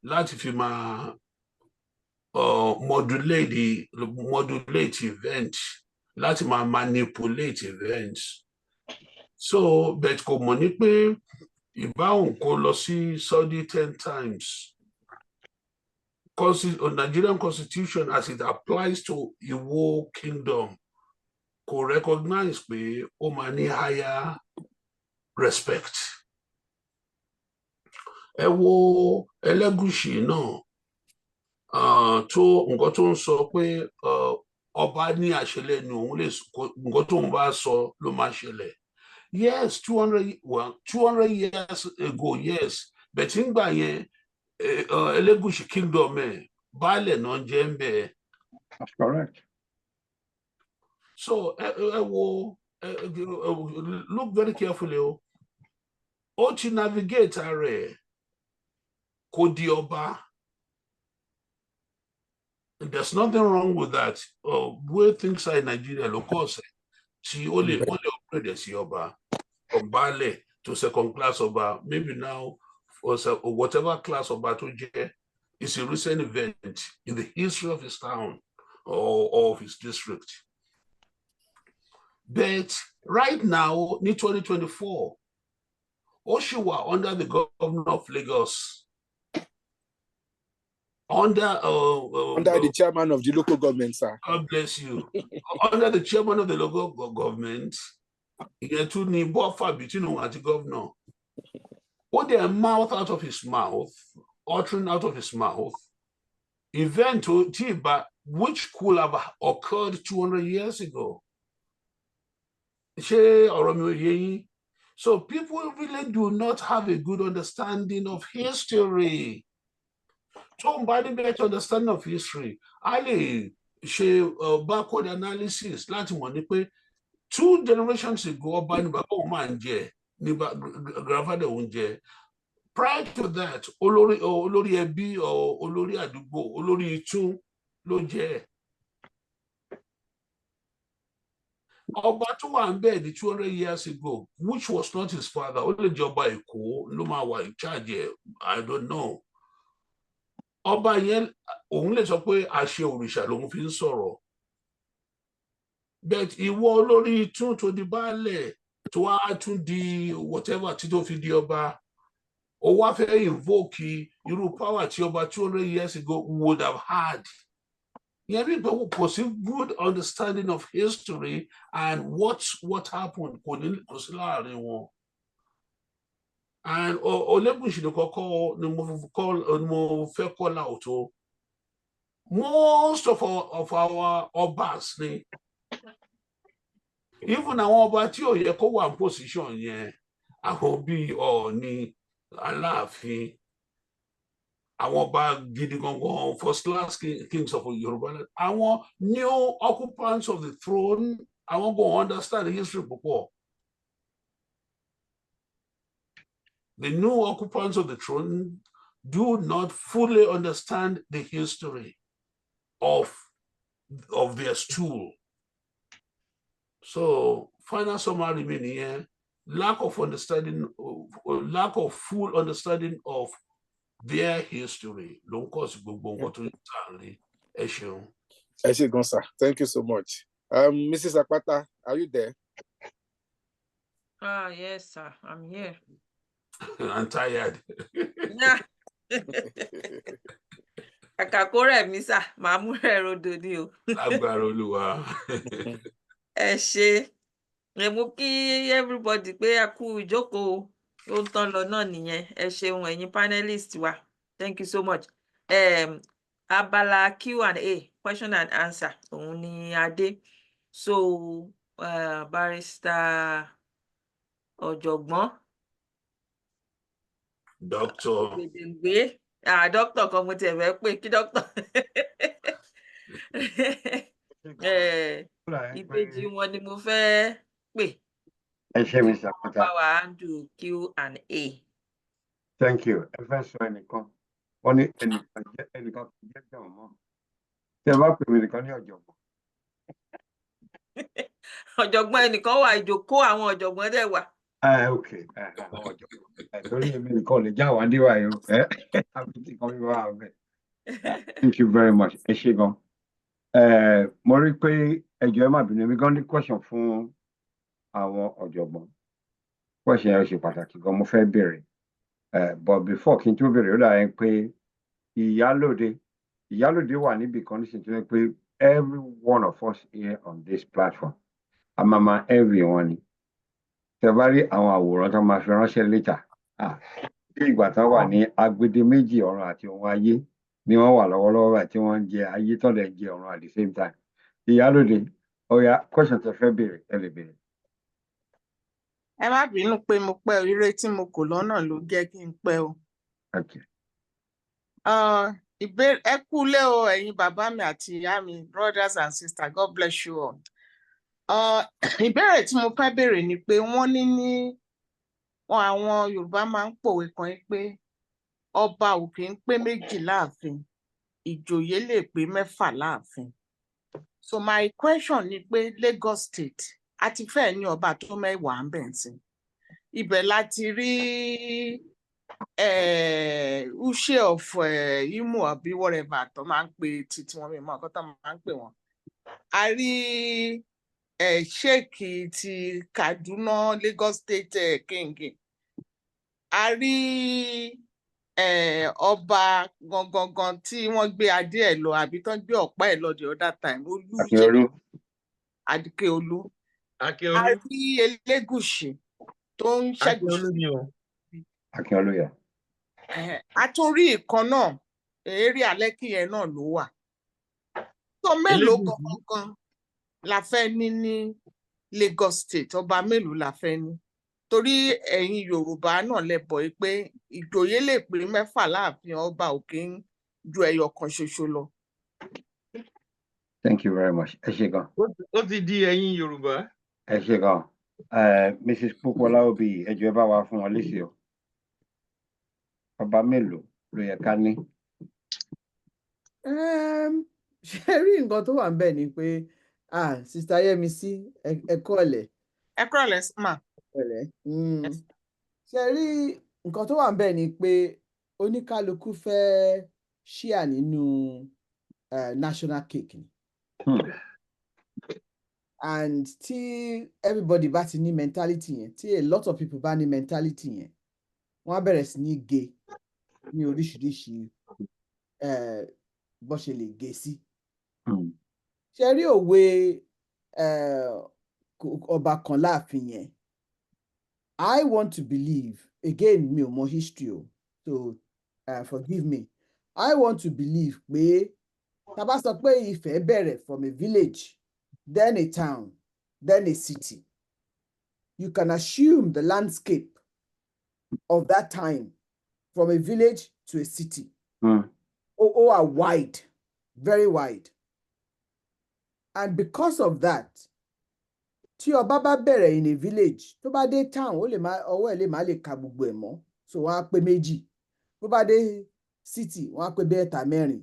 láti fi máa modulate event, láti máa manipulate events. So bet kò mọ̀ ní pé ìbáhùn kó lọ sí Saudi 10 times. Nigerian constitution as it applies to Iwo Kingdom kò recognize pé ó máa ní higher respect. Ẹ wo Ẹlẹ́gùṣì náà tó nǹkan tó ń sọ pé ọba ní àṣẹlẹ̀ ni òun lè nǹkan tó ń bá sọ ló máa ṣẹlẹ̀. Yes, 200 years ago, yes, but nígbà yẹn Ẹlẹ́gùṣì kingdom baálẹ̀ náà jẹ́ ń bẹ̀. That's correct. So look very carefully. Ó ti navigate rẹ̀ kò di ọba. There's nothing wrong with that. Where things are in Nigeria, of course, she only upgrade sí ọba from baálẹ̀ to second class ọba. Maybe now, or whatever class ọba tó jẹ́, is a recent event in the history of his town or of his district. But right now, in 2024, Oshiwa under the governor of Lagos, under the chairman of the local government, sir. God bless you. Under the chairman of the local government, he had to name buffer between him and the governor. What their mouth out of his mouth, uttering out of his mouth, event which could have occurred 200 years ago. So people really do not have a good understanding of history. Somebody better understanding of history. I backward analysis. Láti mọ̀ ní pé 2 generations ago, ọba ni bàbá òun máa ń jẹ, ni grandfather òun jẹ. Prior to that, olórí ẹbí or olórí àdúgbò, olórí ìtún ló jẹ. Ọba tó wà ń bẹ̀ ní 200 years ago, which was not his father, ó lè jẹ́ ọba Èkó ló máa wà in charge. I don't know. Ọba yẹn òun lè sọ pé àṣẹ òrìṣà lòun fi ń sọ̀rọ̀. But ìwọ olórí ìtún tó di baálẹ̀ tó wá tún di whatever tí tó fi di ọba, ó wá fẹ́ invoke irú power tí ọba 200 years ago would have had. Yeah, people kò sí good understanding of history and what happened kò sí láàrin wọn. And Olegushi ni mo fẹ́ call out. Most of our obas ni, even àwọn ọba tí ò yẹ kó wà ní position yẹn, àwọn bíi Ọọ̀ni, Aláàfin, àwọn ọba gidi gangan, first class kings of Yoruba, àwọn new occupants of the throne, àwọn go understand the history púpọ̀. The new occupants of the throne do not fully understand the history of their stool. So, final summary meaning lack of understanding, lack of full understanding of their history. Thank you so much. Mrs. Akpata, are you there? Yes, sir. I'm here. I'm tired. Yeah. Akakore mi sir, màá mú ẹ̀rọ dòní o. Lágbára Olúwa. Ẹ ṣé. Ẹ mú kí everybody pé a kú ìjókòó ó ń tán lọ náà nìyẹn. Ẹ ṣeun ẹ̀yin panelist wa. Thank you so much. Abala Q&A, question and answer, òun ni adé. So, barrister ọ̀jọ̀gbọ́n. Doctor. Doctor kan mo tiẹ̀ fẹ́ pè kí doctor. Ìbejì wọn ni mo fẹ́ pè. Ẹ ṣé Mr. Akpata. Power handle Q&A. Thank you. Ẹ fẹ́ sọ ẹnìkan. Wọ́n ní ẹnìkan kò jẹ́ jẹun mọ́. Tí ẹ bá pè mí nìkan ní ọ̀jọ̀gbọ́n. Ọ̀jọ̀gbọ́n ẹnìkan wà, ìjókòó àwọn ọ̀jọ̀gbọ́n dẹ̀ wà. Okay. Torí èmi nìkan lè já wa níwáyé. Àbí tí kan mi wá bẹ̀. Thank you very much. Ẹ ṣé gan. Mo rí pé ẹjọ́ ẹ má bínú, èmi gan ní question fún àwọn ọ̀jọ̀gbọ́n. Question yẹn ṣe pàtàkì gan, mo fẹ́ béèrè. But before kí n tó béèrè, ó dàbí pé ìyálòde wà níbi kan nísìnyí tó yẹ pé every one of us here on this platform, a máa ma envy wọn ni. Tẹ bá rí àwọn àwòrán tó máa fi ránṣẹ́ later. Bí ìgbà tán wà ní agbede méjì ọ̀run àti ohun ayé ni wọ́n wà lọ́wọ́lọ́wọ́ báyìí tí wọ́n ń jẹ ayé tó lè jẹ ọ̀run at the same time. Ìyálòde, ọ̀ya question tẹ fẹ́ béèrè, ẹ lè béèrè. Ẹ má bínú pé mo pẹ́ o, ire tí mo kò lọ́nà ló jẹ́ kí n pẹ́ o. Okay. Ìbéèrè ẹ kúlé o ẹ̀yin bàbá mi àti ìyá mi, brothers and sisters, God bless you all. Ìbéèrè tí mo fẹ́ béèrè ni pé wọ́n ní àwọn Yorùbá máa ń pòwe kan pé ọba ò kì í pé méjì láàfin, ìjòyè lè pé mẹ́fà láàfin. So my question ni pé Lagos State a ti fẹ́ ní ọba tó mẹ́wàá ń bẹ̀ sí. Ibẹ̀ láti rí Uche of Imo àbí whatever tó máa ń pe títí wọn, mi mọ nǹkan tó máa ń pè wọ́n. A rí Sheikh ti Kaduna, Lagos State King. A rí ọba gangan tí wọ́n gbé adé ẹ̀ lọ àbí tán gbé ọ̀pá ẹ̀ lọ the other time, Adéolú. A rí Elégùṣì tó ń ṣẹ́gun. Akínolú yẹn. A tún rí ìkan náà, eré Alẹ́kì yẹn náà ló wà. Tó mélòó gangan la fẹ́ ní Lagos State, ọba mélòó la fẹ́ ní? Torí ẹ̀yin Yorùbá náà lẹ́bọ̀ pé ìjòyè lè pé mẹ́fà láàfin, ọba ò kì í ju ẹyọ kan ṣoṣo lọ. Thank you very much. Ẹ ṣé gan. Ó ti di ẹ̀yin Yorùbá. Ẹ ṣé gan. Mrs. Pópọ́lá Òbí, ẹ jọ̀ọ́ ẹ bá wa fún wọn lésì o. Ọba mélòó ló yẹ ká ní? Ṣé rí nǹkan tó wà ń bẹ̀ ni pé Sister Yẹ́misí ẹ kúrọ̀lẹ́. Ẹ kúrọ̀lẹ́ mà. Ṣé rí nǹkan tó wà ń bẹ̀ ni pé oníkálukú fẹ́ ṣíà nínú national cake ni. And tí everybody bá ti ní mentality yẹn, tí a lot of people bá ní mentality yẹn, wọ́n á bẹ̀rẹ̀ sí ní gé ní oríṣiríṣi bó ṣe lè gé sí. Ṣé rí òwe ọba kan láàfin yẹn? I want to believe, again mi ò mọ history o, so forgive me. I want to believe pé tá bá sọ pé Ifẹ̀ bẹ̀rẹ̀ from a village, then a town, then a city, you can assume the landscape of that time from a village to a city. Are wide, very wide. And because of that, tí ọba bá bẹ̀rẹ̀ in a village, tó bá dé town, ọwọ́ ẹ̀ lè má lè ka gbogbo ẹ̀ mọ́, so wọ́n á pé méjì. Tó bá dé city, wọ́n á pé bẹ́ẹ̀ta mẹ́rin.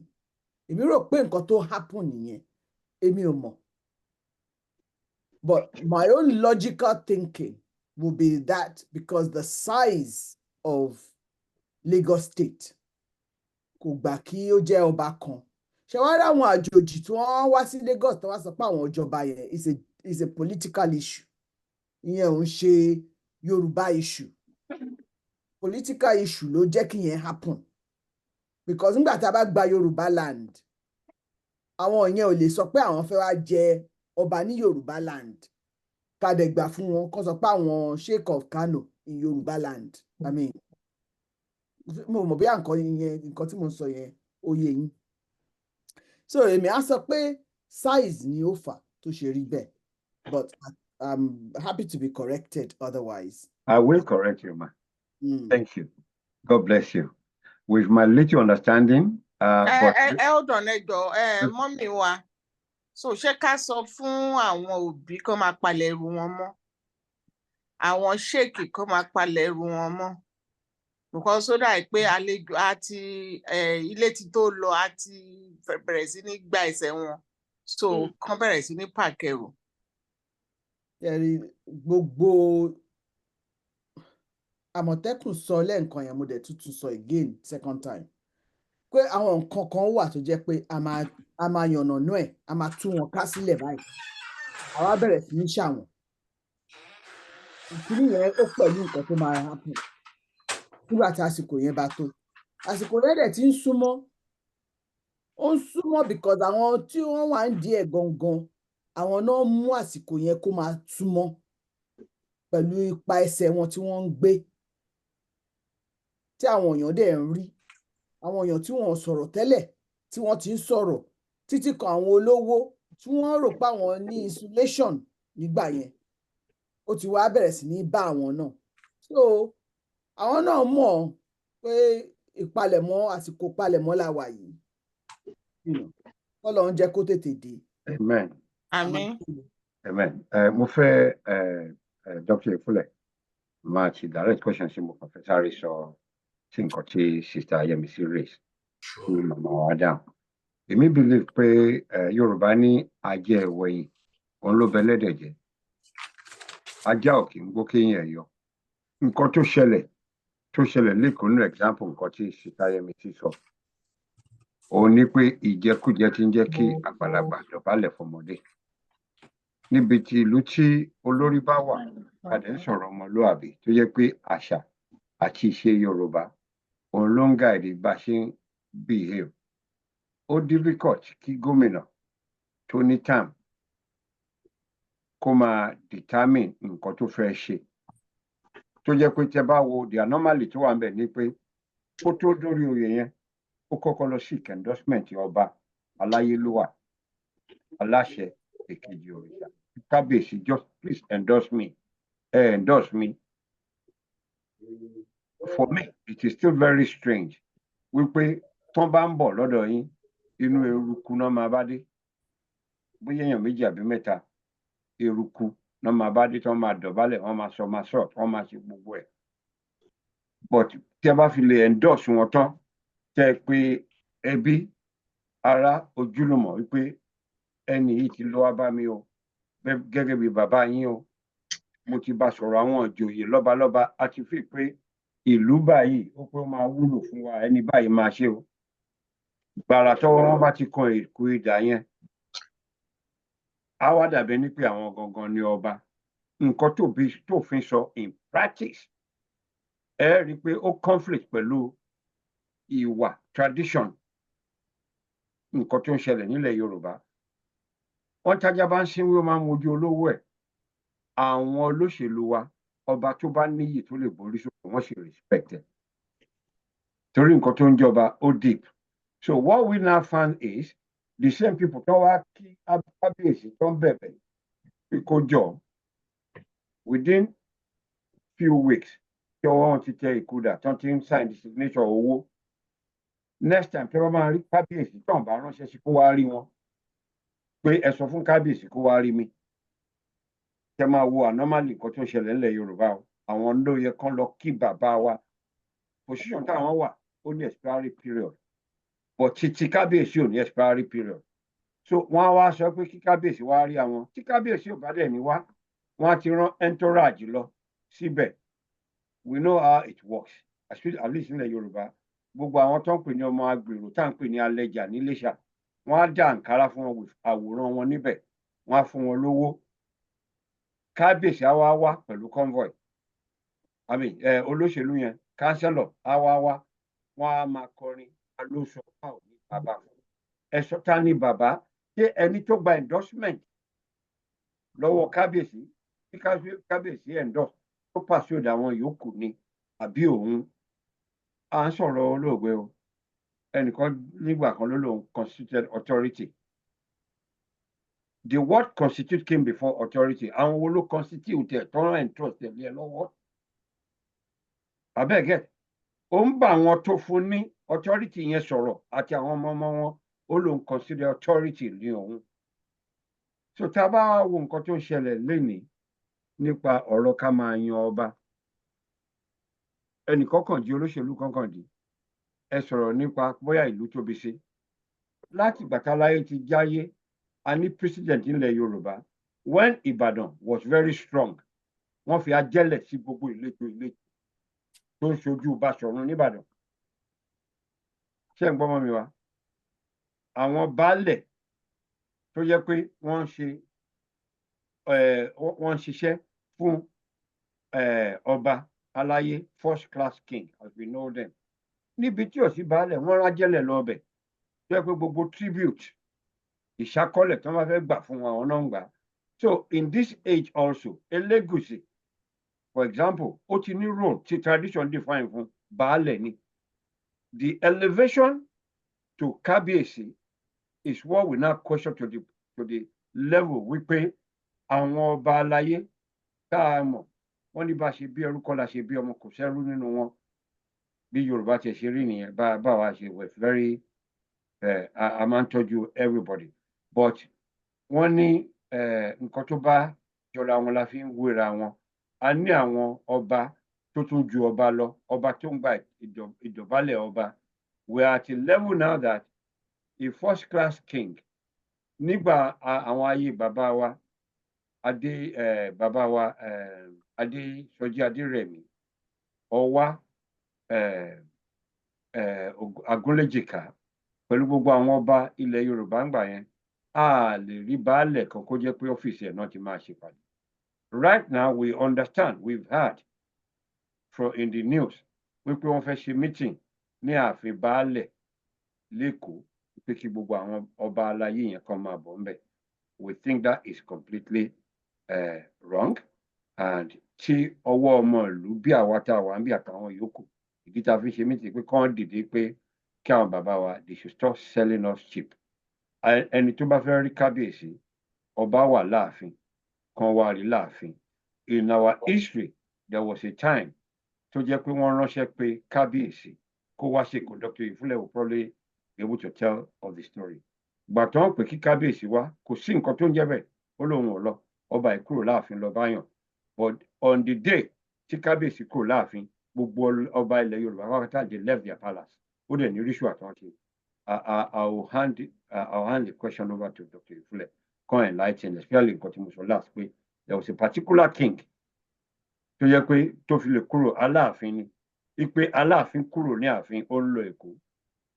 Èmi rò pé nǹkan tó happen nìyẹn, èmi ò mọ̀. But my own logical thinking will be that because the size of Lagos State kò gbà kí ó jẹ́ ọba kan. Ṣé wá rí àwọn àjòjì tí wọ́n wá sí Lagos tí wọ́n sọ pé àwọn ìjọba yẹn is a political issue. Ìyẹn ò ń ṣe Yorùbá issue. Political issue ló jẹ́ kí yẹn happen. Because nígbà tá a bá gba Yorùbá land, àwọn yẹn ò lè sọ pé àwọn fẹ́ wá jẹ ọba ní Yorùbá land. Ká dẹ̀ gbà fún wọn kó sọ pé àwọn Sheikh of Kano in Yorùbá land. I mean, mo mọ̀ bí nǹkan tí mo sọ yẹn ó yé yín. So èmi á sọ pé size ni ó fà tó ṣe rí bẹ́ẹ̀, but I'm happy to be corrected otherwise. I will correct you, ma. Thank you. God bless you. With my little understanding. Hold on, mọ́mì wa. So ṣé ká sọ fún àwọn òbí kó máa palẹ̀ ẹrù wọn mọ́? Àwọn ṣéèkì kó máa palẹ̀ ẹrù wọn mọ́? Because ó dà pé àlejò àti ilé tí tó lọ àti bẹ̀rẹ̀ sí ní gba ẹsẹ̀ wọn, so kán bẹ̀rẹ̀ sí ní pàkẹ́rù. Gbogbo Àmọ̀tẹ́kùn sọ lẹ́ẹ̀kan yẹn mo dẹ̀ tuntun sọ again second time pé àwọn nǹkan kan wà tó jẹ́ pé a máa yànnàná ẹ̀ a máa tú wọn ká sílẹ̀ báyìí àwa bẹ̀rẹ̀ sí ní ṣàwọn ìkíní yẹn ó pẹ̀lú nǹkan tó máa happen nígbà tí àsìkò yẹn bá tó àsìkò yẹn dẹ̀ ti ń súnmọ́ ó ń súnmọ́ because àwọn tí wọ́n wà ń di ẹ̀ gangan àwọn náà mú àsìkò yẹn kó máa súnmọ́ pẹ̀lú ipa ẹsẹ̀ wọn tí wọ́n ń gbé tí àwọn èèyàn dẹ̀ ń rí àwọn èèyàn tí wọ́n sọ̀rọ̀ tẹ́lẹ̀ tí wọ́n ti ń sọ̀rọ̀ títí kan àwọn olówó tí wọ́n rò pé àwọn ní insulation nígbà yẹn ó ti wá bẹ̀rẹ̀ sí ní bá àwọn náà so àwọn náà mọ̀ pé ìpalẹ̀mọ́ àsìkò ìpalẹ̀mọ́ la wà yìí kọ́lọ́run jẹ́ kó tètè dé. Amen. Àmín. Amen. Mo fẹ́ Dr. Efule máa ti direct question sí mo kàn fẹ́ sáré sọ sí nǹkan tí Sister Yemisi raise ní màmá wa dáhùn. Èmi believe pé Yorùbá ní ajẹ́ ìwẹ̀yìn òun ló bẹlẹ́dẹ̀ jẹ́. Ajá ò kì í gbó kéyìn ẹ̀ yọ. Nǹkan tó ṣẹlẹ̀ lẹ́kọ̀ọ́ nínú example nǹkan tí Sister Yemisi sọ. Òun ní pé ìjẹkújẹ ti ń jẹ́ kí àgbàlagbà dọ̀bálẹ̀ fọmọdé. Níbi tí ìlú tí olórí bá wà padà ń sọ̀rọ̀ ọmọlúàbí tó jẹ́ pé àṣà àti ìṣe Yorùbá òun ló ń guide bá ṣe ń behave. Ó difficult kí gómìnà tó ní term kó máa determine nǹkan tó fẹ́ ṣe. Tó jẹ́ pé tẹ bá wo the anomaly tó wà ń bẹ̀ ni pé kó tó dórí oyè yẹn ó kọ́kọ́ lọ seek endorsement ọba aláyélúwà aláṣẹ èkejì òrìṣà kábíyèsí just please endorse me endorse me. For me it is still very strange wípé tán bá ń bọ̀ lọ́dọ̀ yín inú eruku náà máa bá dé bóyá èèyàn méjì àbí mẹ́ta eruku náà máa bá dé tán máa dọ̀bálẹ̀ wọ́n máa sọ máa sọ wọ́n máa ṣe gbogbo ẹ̀ but tí a bá fi lè endorse wọn tán tẹ́ pé ẹbí ará ojúlùmọ̀ wípé ẹni yìí ti lọ wá bá mi o gẹ́gẹ́ bí bàbá yín o mo ti bá sọ̀rọ̀ àwọn ìjòyè lọ́balọ́ba a ti fi pé ìlú báyìí ó pé ó máa wúlò fún wa ẹni báyìí máa ṣe o gbàrà tọ́wọ́ wọn bá ti kan èkó ìdá yẹn á wá dàbí ní pé àwọn gangan ni ọba nǹkan tó fi sọ in practice ẹ rí i pé ó conflict pẹ̀lú ìwà tradition nǹkan tó ń ṣẹlẹ̀ nílẹ̀ Yorùbá wọ́n tájá bá ń sínwó máa ń mojú olówó ẹ̀ àwọn olóṣèlú wa ọba tó bá níyì tó lè borí sókè wọ́n ṣe respect ẹ̀ torí nǹkan tó ń jọba ó deep so what we now found is the same people tó wá kí kábíyèsí tó ń bẹ̀bẹ̀ pé kó jọ within few weeks tí ọwọ́ wọn ti tẹ ìkúdà tó ti ń sign the signature owó next time tí wọ́n máa rí kábíyèsí tó ń bá ránṣẹ́ sí kó wá rí wọn pé ẹ sọ fún kábíyèsí kó wá rí mi tẹ máa wo anomaly nǹkan tó ń ṣẹlẹ̀ ńlẹ̀ Yorùbá o àwọn ló yẹ kán lọ kí bàbá wa position táwọn wà ó ní expiry period but títí kábíyèsí ò ní expiry period so wọ́n á wá sọ pé kí kábíyèsí wá rí àwọn tí kábíyèsí ò bá dẹ̀ ní wá wọ́n á ti rán entourage lọ síbẹ̀ we know how it works at least nílẹ̀ Yorùbá gbogbo àwọn tó ń pè ní ọmọ agbèrò tá à ń pè ní alẹ́jà níléṣà wọ́n á dá àǹkárá fún wọn àwòrán wọn níbẹ̀ wọ́n á fún wọn lówó kábíyèsí á wá wá pẹ̀lú convoy olóṣèlú yẹn kánsẹ́lọ̀ á wá wá wọ́n á máa kọrin alóṣọ báwo ní bàbá fún ẹ̀sọ́ ta ni bàbá ṣé ẹni tó gba endorsement lọ́wọ́ kábíyèsí tí kábíyèsí endorse tó pàṣẹ òdà àwọn yòókù ni àbí òun à ń sọ̀rọ̀ olóògbé o ẹnìkan nígbà kan ló lòun constituted authority the word constitute came before authority àwọn wo ló constitute ẹ̀ tọ́rọ̀ and trust ẹ̀ lé ẹ lọ́wọ́ abẹ́gẹ́ ó ń bá àwọn tó fún ní authority yẹn sọ̀rọ̀ àti àwọn ọmọ wọn ó lòun consider authority ní òun so tá a bá wo nǹkan tó ń ṣẹlẹ̀ lénìí nípa ọ̀rọ̀ ká máa yan ọba ẹnì kọ̀ọ̀kan di olóṣèlú kọ̀ọ̀kan di ẹ sọ̀rọ̀ nípa bóyá ìlú tóbi sí láti gbàtàláyé ti jáyé a ní president nílẹ̀ Yorùbá when Ìbàdàn was very strong wọ́n fi ajẹ́lẹ̀ sí gbogbo ìletò tó ń ṣojú Báṣọ̀run nìbàdàn ṣé ń gbọ́mọ mi wá àwọn baálẹ̀ tó jẹ́ pé wọ́n ń ṣiṣẹ́ fún ọba aláyé first class king as we know them níbi tí ò sí baálẹ̀ wọ́n rájẹ́lẹ̀ lọ́bẹ̀ tó jẹ́ pé gbogbo tribute ìṣákọ́lẹ̀ tí wọ́n bá fẹ́ gbà fún àwọn náà ń gbà so in this age also Elégùṣì for example ó ti ní role tí tradition define fún baálẹ̀ ni the elevation to kábíyèsí is what we now question to the level wípé àwọn ọba aláyé tá a mọ̀ wọ́n ní bá ṣe bí ẹrú kọ́ la ṣe bí ọmọ kò sẹ́rú nínú wọn bí Yorùbá ti ṣe rí nìyẹn báwa ṣe wẹ̀ very a máa ń tọ́jú everybody but wọ́n ní nǹkan tó bá jọra wọn la fi ń wéra wọn a ní àwọn ọba tó tún ju ọba lọ ọba tó ń gba ìdọ̀bálẹ̀ ọba we are at a level now that a first class king nígbà àwọn ayé bàbá wa Adésọjí Adérẹ̀mí Ọwá Agúnléjìká pẹ̀lú gbogbo àwọn ọba ilẹ̀ Yorùbá ń gbà yẹn a lè rí baálẹ̀ kan kó jẹ́ pé ọ́fíìsì ẹ̀ náà ti máa ṣe pàdé right now we understand we've heard in the news wípé wọ́n fẹ́ ṣe meeting ní ààfin baálẹ̀ lẹ́kọ̀ọ́ pé kí gbogbo àwọn ọba aláyé yẹn kan máa bọ̀ ńbẹ̀ we think that is completely wrong and tí ọwọ́ ọmọ ìlú bí àwa tá a wà ń bí àtàwọn yòókù ìdí tá a fi ṣe meeting pé kán dìde pé kí àwọn bàbá wa they should stop selling us cheap ẹni tó bá fẹ́ rí kábíyèsí ọba wà láàfin kan wà rí láàfin in our history there was a time tó jẹ́ pé wọ́n ránṣẹ́ pé kábíyèsí kó wá ṣe Dr. Ìfúnlẹ̀ will probably be able to tell of the story gbà tó ń pè kí kábíyèsí wá kò sí nǹkan tó ń jẹ́ bẹ́ẹ̀ ó lóun ò lọ ọba ìkúrò láàfin lọ báyàn but on the day tí kábíyèsí kúrò láàfin gbogbo ọba ilẹ̀ Yorùbá wákàtí they left their palace ó dẹ̀ ní ríṣù àtúnṣe I will hand the question over to Dr. Ìfúnlẹ̀ kan enlighten especially nǹkan tí mo sọ last pé there was a particular king tó yẹ pé tó fi lè kúrò aláàfin ni wípé aláàfin kúrò ní ààfin ó ń lọ Èkó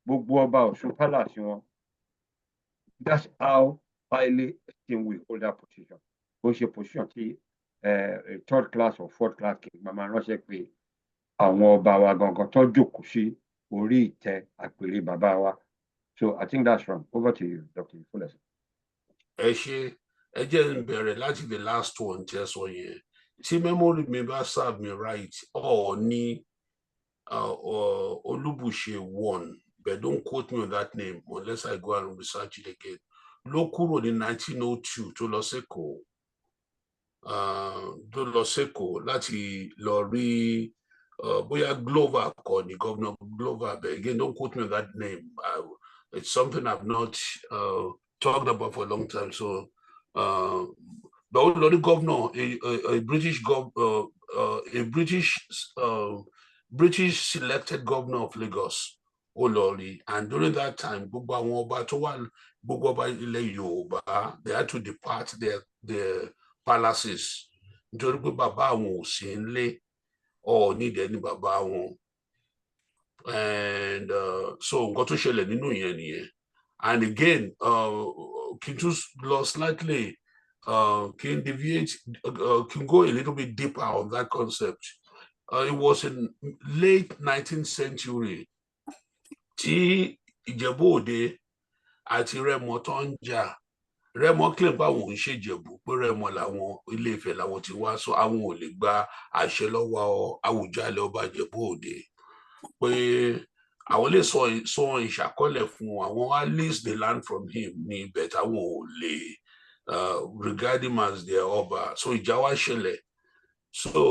gbogbo ọba Ọ̀ṣun palace wọn that's how highly esteemed we hold that position ó ṣe position tí third class or fourth class king màmá ránṣẹ́ pé àwọn ọba wa gangan tó jókòó sí orí ìtẹ́ àpèrè bàbá wa so I think that's wrong over to you Dr. Ìfúnlẹ̀. ẹ ṣe ẹ jẹ́ n bẹ̀rẹ̀ láti the last one tí ẹ sọ yẹn tí memory mi bá serve me right Ọọ̀ni Olúbùṣe one but don't quote me on that name unless I go and research it again ló kúrò ní 1902 tó lọ sẹ́kọ̀ọ́ láti lọ rí bóyá Glover kọ́ ni Governor Glover but again don't quote me on that name it's something I've not talked about for a long time so but ó lọ rí governor a British selected governor of Lagos ó lọ rí and during that time gbogbo àwọn ọba tó wà gbogbo ọba ilẹ̀ Yorùbá they had to depart their palaces nítorí pé bàbá àwọn ò sí nílé Ọọ̀ni dẹ̀ ni bàbá wọn and so nǹkan tó ṣẹlẹ̀ nínú yẹn nìyẹn and again kí n tún lọ slightly kí n deviate kí n go a little bit deeper on that concept it was in late 19th century tí Ìjẹ̀bú Òde àti Rẹ́mọ tó ń jà Rẹ́mọ claim pé àwọn ò ń ṣèjẹ̀bú pé Rẹ́mọ làwọn Ilé-Ifẹ̀ làwọn ti wá so àwọn ò lè gba àṣẹ lọ́wọ́ Àwùjalẹ̀ ọba Ìjẹ̀bú Òde pé àwọn lè sọ ìṣàkọọ́lẹ̀ fún àwọn wá lease the land from him ní ibẹ̀ táwọn ò lè regard him as their ọba so ìjà wá ṣẹlẹ̀ so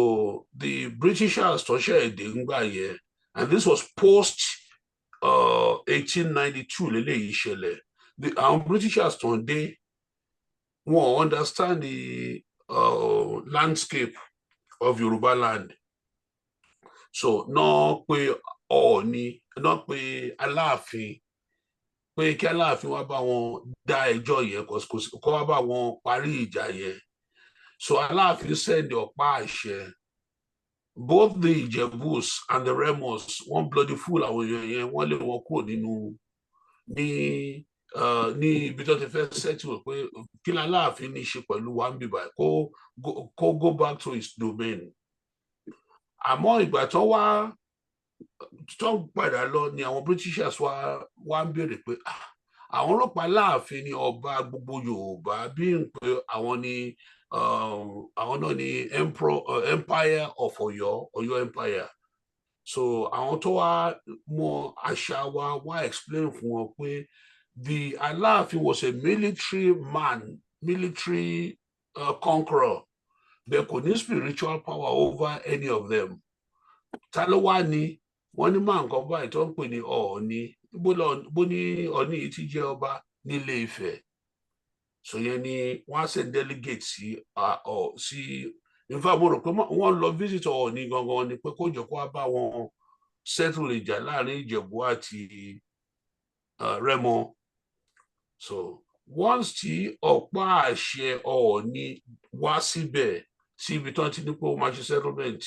the Britishers tó ṣe èdè ńgbà yẹn and this was post 1892 lélẹ́yìí ṣẹlẹ̀ àwọn Britishers tó ń dé wọn understand the landscape of Yoruba land so náà pé Ọọ̀ni náà pé Aláàfin pé kí Aláàfin wá bá wọn dá ẹjọ́ yẹn kó wá bá wọn parí ìjà yẹn so Aláàfin send ọ̀pá àṣẹ both the Jebus and the Remos, one bloody fool àwọn èèyàn yẹn, wọ́n lé wọn kúrò nínú ní ibi tó ti fẹ́ settle pé kí l'Aláàfin ní ṣe pẹ̀lú wa ń bíbá kó go back to his domain. Àmọ́ ìgbà tó padà lọ ni àwọn Britishers wá ń béèrè pé àwọn ọlọ́pàá Aláàfin ni ọba gbogbo Yorùbá bí n pé àwọn náà ni Empire of Ọ̀yọ́ Empire. So àwọn tó wá mọ àṣà wá explain fún wọn pé the Aláàfin was a military man, military conqueror. There could be spiritual power over any of them. Ta ló wá ní wọ́n ní máa nǹkan báyìí tó ń pè ní Ọọ̀ni bó ní Ọọ̀ni yìí ti jẹ́ ọba nílé Ifẹ̀. So yẹn ni wọ́n á send delegate sí in fact mo rò pé wọ́n lọ visit Ọọ̀ni gangan ni pé kó jọ kó wá bá wọn settle ìjà láàrin Ìjẹ̀bú àti Rẹ́mọ. So once tí ọ̀pá àṣẹ Ọọ̀ni wá síbẹ̀ sí ibi tó ti ní pé ó máa ṣe settlement,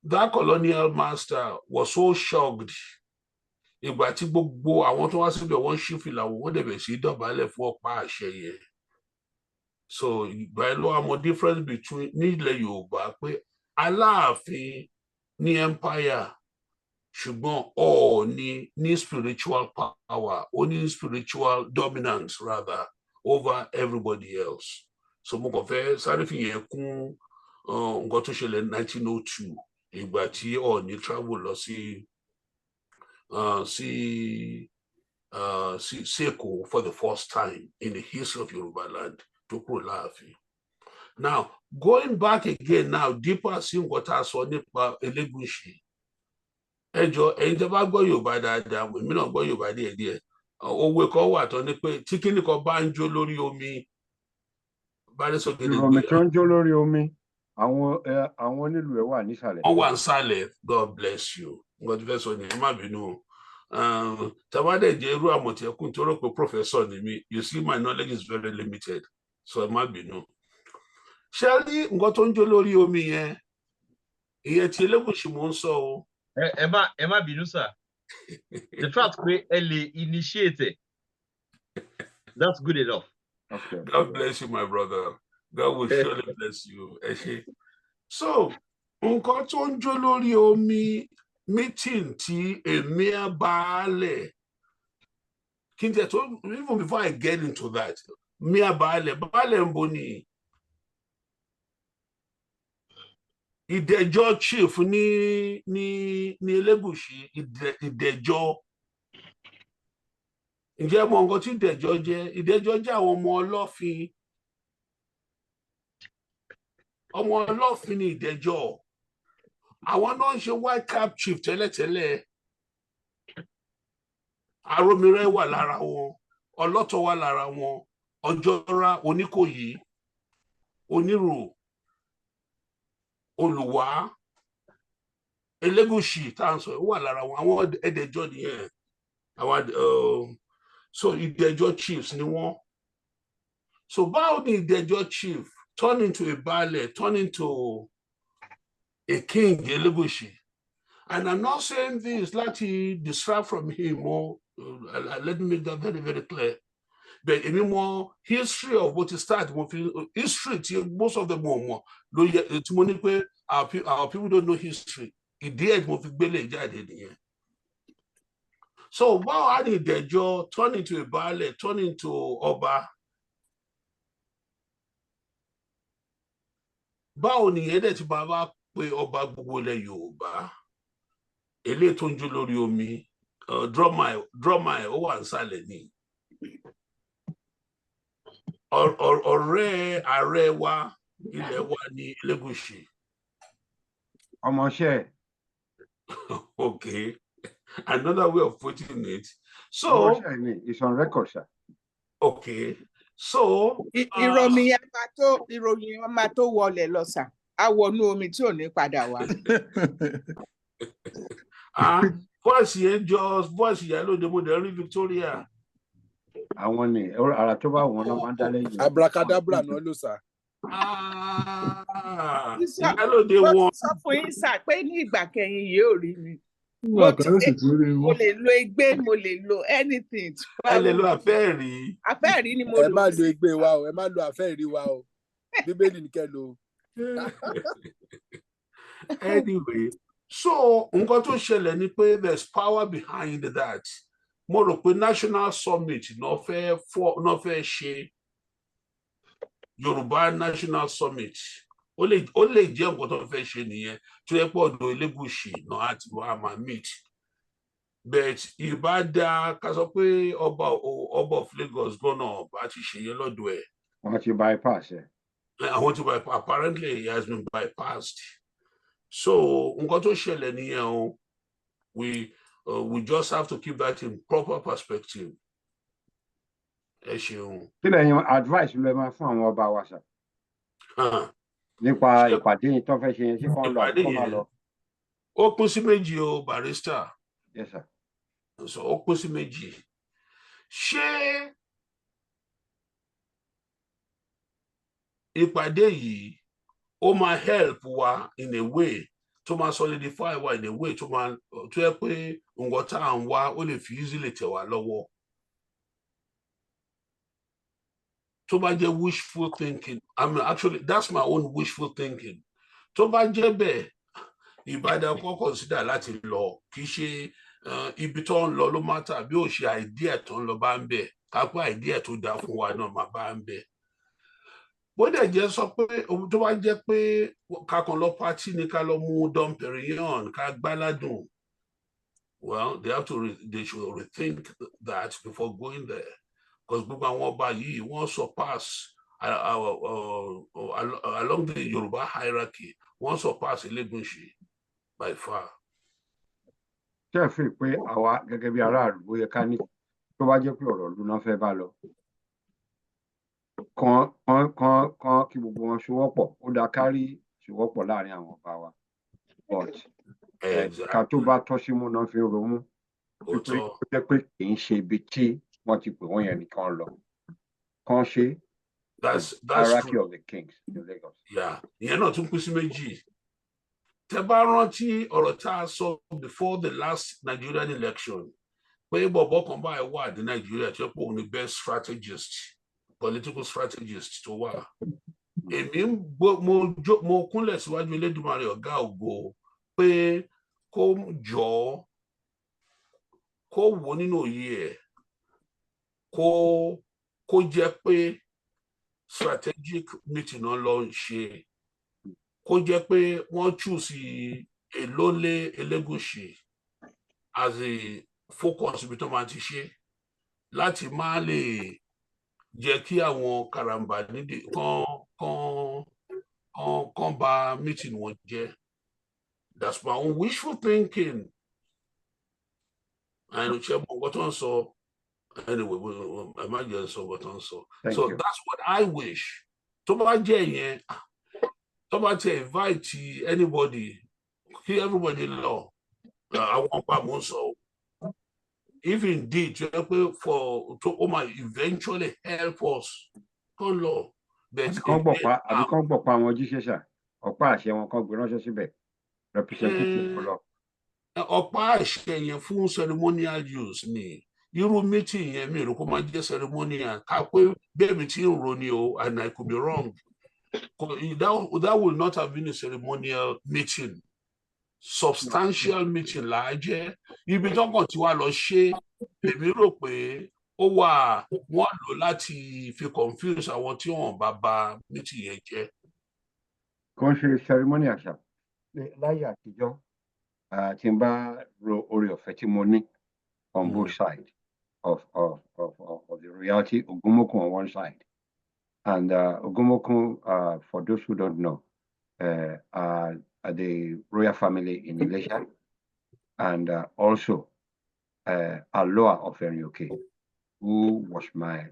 that colonial master was so shocked. Ìgbà tí gbogbo àwọn tó wá síbẹ̀ wọ́n ṣí fìlà wọ́n dẹ̀bẹ̀ sí dọ̀bálẹ̀ fún ọ̀pá àṣẹ yẹn. So ìgbà yẹn ló wá mọ difference between nílẹ̀ Yorùbá pé Aláàfin ní empire ṣùgbọ́n Ọọ̀ni ní spiritual power, ó ní spiritual dominance rather over everybody else. So mo kàn fẹ́ sáré fi yẹn kún nǹkan tó ṣẹlẹ̀ 1902 ìgbà tí Ọọ̀ni travel lọ sí Èkó for the first time in the history of Yoruba land tó kúrò láàfin. Now going back again now deeper sí nǹkan tá a sọ nípa Elégùṣì. Ẹ jọ̀ọ́ ẹ̀yin tẹ́ bá gbọ́ Yorùbá dáadáa, èmi náà gbọ́ Yorùbá díẹ̀díẹ̀. Òwe kan wà tán ní pé tí kíní kan bá ń jó lórí omi bá ní sọgẹdẹ ìrọ̀mì tó ń jó lórí omi àwọn onílù ẹ̀ wà nísàlẹ̀. wọ́n wà nísàlẹ̀. God bless you. nǹkan tó fẹ́ sọ ni ẹ má bínú. Tàbádẹ̀ jẹ́ irú Àmọ̀tẹ́kùn tó rò pé professor ni mi, you see my knowledge is very limited, so ẹ má bínú. Ṣé rí nǹkan tó ń jó lórí omi yẹn, ìyẹn tí Elégùṣì mò ń sọ o. Ẹ má bínú sir. The fact pé ẹ lè initiate, that's good enough. Okay. God bless you, my brother. God will surely bless you. So, nǹkan tó ń jó lórí omi meeting tí Emir Baálẹ̀, kí n tẹ̀ tó, even before I get into that, Emir Baálẹ̀ ń bo ni Ìdẹ̀jọ́ chief ní Elégùṣì, Ìdẹ̀jọ́. Ǹjẹ́ mọ nǹkan tí Ìdẹ̀jọ́ jẹ́? Ìdẹ̀jọ́ jẹ́ àwọn ọmọ Ọlọ́fin. Ọmọ Ọlọ́fin ni Ìdẹ̀jọ́. Àwọn náà ń ṣe white cap chief tẹ́lẹ̀tẹ́lẹ̀. Arómirẹ́ wà lára wọn, Ọlọ́tọ̀ wà lára wọn, Ọjọ́ra, Oníkòyí, Onírò, Olùwà, Elégùṣì tá à ń sọ wà lára wọn. Àwọn Ẹ̀dẹ̀jọ́ nìyẹn. So Ìdẹ̀jọ́ chiefs ni wọ́n. So báwo ni Ìdẹ̀jọ́ chief turn into a baálẹ̀, turn into a king, Elégùṣì? And I'm not saying this láti distract from him, or let me make that very, very clear. But èmi mọ history of what it start, history tí most of them mọ̀ tí mo ní pé our people don't know history. Ìdí ẹ̀ tí mo fi gbélé jáde nìyẹn. So báwo á ní Ìdẹ̀jọ́ turn into a baálẹ̀, turn into ọba? Báwo ni ìyẹn dẹ̀ ti bá wá pé ọba gbogbo ilẹ̀ Yorùbá? Eléyìí tó ń jó lórí omi, drama ẹ̀ ó wà nísàlẹ̀ ni. Ọ̀rẹ́ ààrẹ wa ilẹ̀ wa ní Elégùṣì. Ọmọọṣẹ́. Okay. Another way of putting it. So it's on record, sir. Okay. So ìròyìn ọmọ tó wọlé lọ sà á wọnú omi tí ò ní padà wá. Voice yẹn jọ voice Ìyálóde mo dẹ̀ rí Victoria. Àwọn ni ara tó bá wọn náà máa ń dá lẹ́yìn. Abracadabra náà ló sà. Ìyálòde mo wọn. ti sọ fún yín sà pé ní ìgbà kẹyìn yìí ò rí mi mo lè lo egbé mo lè lo anything tí ẹ lè lo àfẹ́ẹ̀rí. àfẹ́ẹ̀rí ni mo ẹ lò má ó lo sí. egbé wa o ẹ má lo àfẹ́ẹ̀rí wa o bíbélì ní kẹ́ lò. Anyway, so nǹkan tó ṣẹlẹ̀ ni pé there's power behind that. Mo rò pé national summit náà fẹ́ ṣe Yorùbá national summit. Ó lè jẹ́ nǹkan tó fẹ́ ṣe nìyẹn tó yẹ pé ọ̀dọ̀ Elégùṣì náà àti wàá máa meet. But ìbá dáa ká sọ pé ọba of Lagos gbọ́nà bá ti ṣe yẹn lọ́dọ̀ ẹ̀. Wọ́n ti bypass ẹ̀. Àwọn ti bypass, apparently he has been bypassed. So nǹkan tó ṣẹlẹ̀ nìyẹn o. We just have to keep that in proper perspective. Ẹ ṣeun. Kí lẹ́yìn advice ló máa fún àwọn ọba wa sà? Nípa ìpàdé yìí tó fẹ́ ṣe yẹn sí kán lọ àbí kán má lọ. Ó pín sí méjì o, Barrister. Yes sir. So ó pín sí méjì. Ṣé ìpàdé yìí ó máa help wa in a way tó máa solidify wa in a way tó yẹ pé nǹkan tá à ń wá ó lè fi easily tẹ̀ wá lọ́wọ́? Tó bá jẹ́ wishful thinking, I mean actually that's my own wishful thinking. Tó bá jẹ́ bẹ́ẹ̀, Ìbàdàn kọ́ consider láti lọ, kì í ṣe ibi tó ń lọ ló má tà bí ó ṣe idea tó ń lọ bá ń bẹ̀, ká pé idea tó dáa fún wa náà máa bá ń bẹ̀. Bó dẹ̀ jẹ́ sọ pé tó bá jẹ́ pé ká kan lọ party ni ká lọ mú Dom Perignon ká gbáládùn, well they should rethink that before going there. Because gbogbo àwọn ọba yìí wọ́n surpass along the Yoruba hierarchy, wọ́n surpass Elégùṣì by far. Ṣé ẹ fi pé àwa gẹ́gẹ́ bí aráàlú ó yẹ ká ní tó bá jẹ́ pé ọ̀rọ̀ ìlú náà fẹ́ bá lọ kán kí gbogbo wọn ṣòwòpọ̀, ó dáa kárí ṣòwòpọ̀ láàrin àwọn ọba wa, but ká tó bá tọ́ sí mú náà fi ń romú pípé ó jẹ́ pé kì í ṣe ibi tí wọ́n ti pè wọ́n yẹn nìkan lọ kán ṣe hierarchy of the kings in Lagos. Ìyẹn náà tún pín sí méjì. Tẹ́ bá rántí ọ̀rọ̀ tá a sọ before the last Nigerian election pé bọ̀bọ̀ kan báyìí wà ní Nàìjíríà tí ó pọ̀ ní best strategist, political strategist tó wà. Èmi mo kúnlẹ̀ síwájú Elédùmarè ọ̀gá ògo pé kó jọ kó wò nínú òye ẹ̀ kó jẹ́ pé strategic meeting náà lọ ń ṣe, kó jẹ́ pé wọ́n choose Elónlé Elégùṣì as a focus ibi tó máa ti ṣe láti má lè jẹ́ kí àwọn karambà nídìí kán bà meeting wọn jẹ́. That's my own wishful thinking. And ṣe mọ nǹkan tó ń sọ. Anyway, I might just say what I'm so. So that's what I wish. Tó bá jẹ́ yẹn, tó bá ti invite anybody, everybody lọ, àwọn ọba mò ń sọ. If indeed, to might eventually help us, kán lọ. Àbí kán gbọ̀pá àwọn jíṣẹ́ ṣà, ọ̀pá àṣẹ wọn kán gbé ránṣẹ́ síbẹ̀, representative lọ. Ọ̀pá àṣẹ yẹn fún ceremonial use ni. Irú meeting yẹn mi rò kó máa jẹ́ ceremonial, ká pé bẹ́ẹ̀ mi ti ń ro ni o, and I could be wrong. That will not have been a ceremonial meeting. Substantial meeting là á jẹ́. Ibi tó kàn tí wàá lọ ṣe, èmi rò pé ó wà wọ́n lò láti fi confuse àwọn tí wọ́n bá bà meeting yẹn jẹ́. Kò ń ṣe ceremonial ṣá. Láyé àtijọ́, tí n bá ro oore ọ̀fẹ́ tí mo ní on both sides of the royalty, Ogumokun on one side. And Ogumokun, for those who don't know, are the royal family in Ilesha, and also Aloa of Erioke, who was my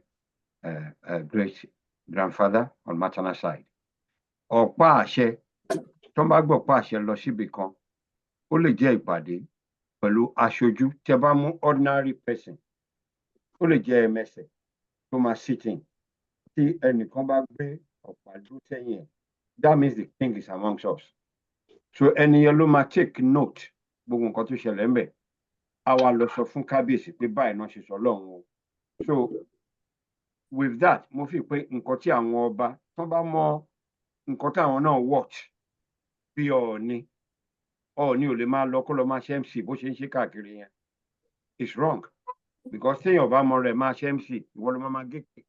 great grandfather on maternal side. Ọ̀pá àṣẹ, tó bá gbọ̀pá àṣẹ lọ síbi kan, ó lè jẹ́ ìpàdé pẹ̀lú aṣojú. Tẹ́ bá mú ordinary person, ó lè jẹ́ ẹmẹsẹ̀ tó máa sitting tí ẹnìkan bá gbé ọ̀pá dúró sẹ́yìn ẹ̀, that means the king is amongst us. So ẹni yẹn ló máa take note gbogbo nǹkan tó ṣẹlẹ̀ ńbẹ̀, a wá lọ sọ fún kábíyèsí pé báyìí náà ṣe sọ lọ́hùn o. So with that mo fi pé nǹkan tí àwọn ọba tán bá mọ nǹkan táwọn náà watch bí Ọọ̀ni ò lè máa lọ kó lọ máa ṣe MC bó ṣe ń ṣe káàkiri yẹn, it's wrong because téèyàn bá mọ rẹ̀ máa ṣe MC ìwọ ló máa gé pé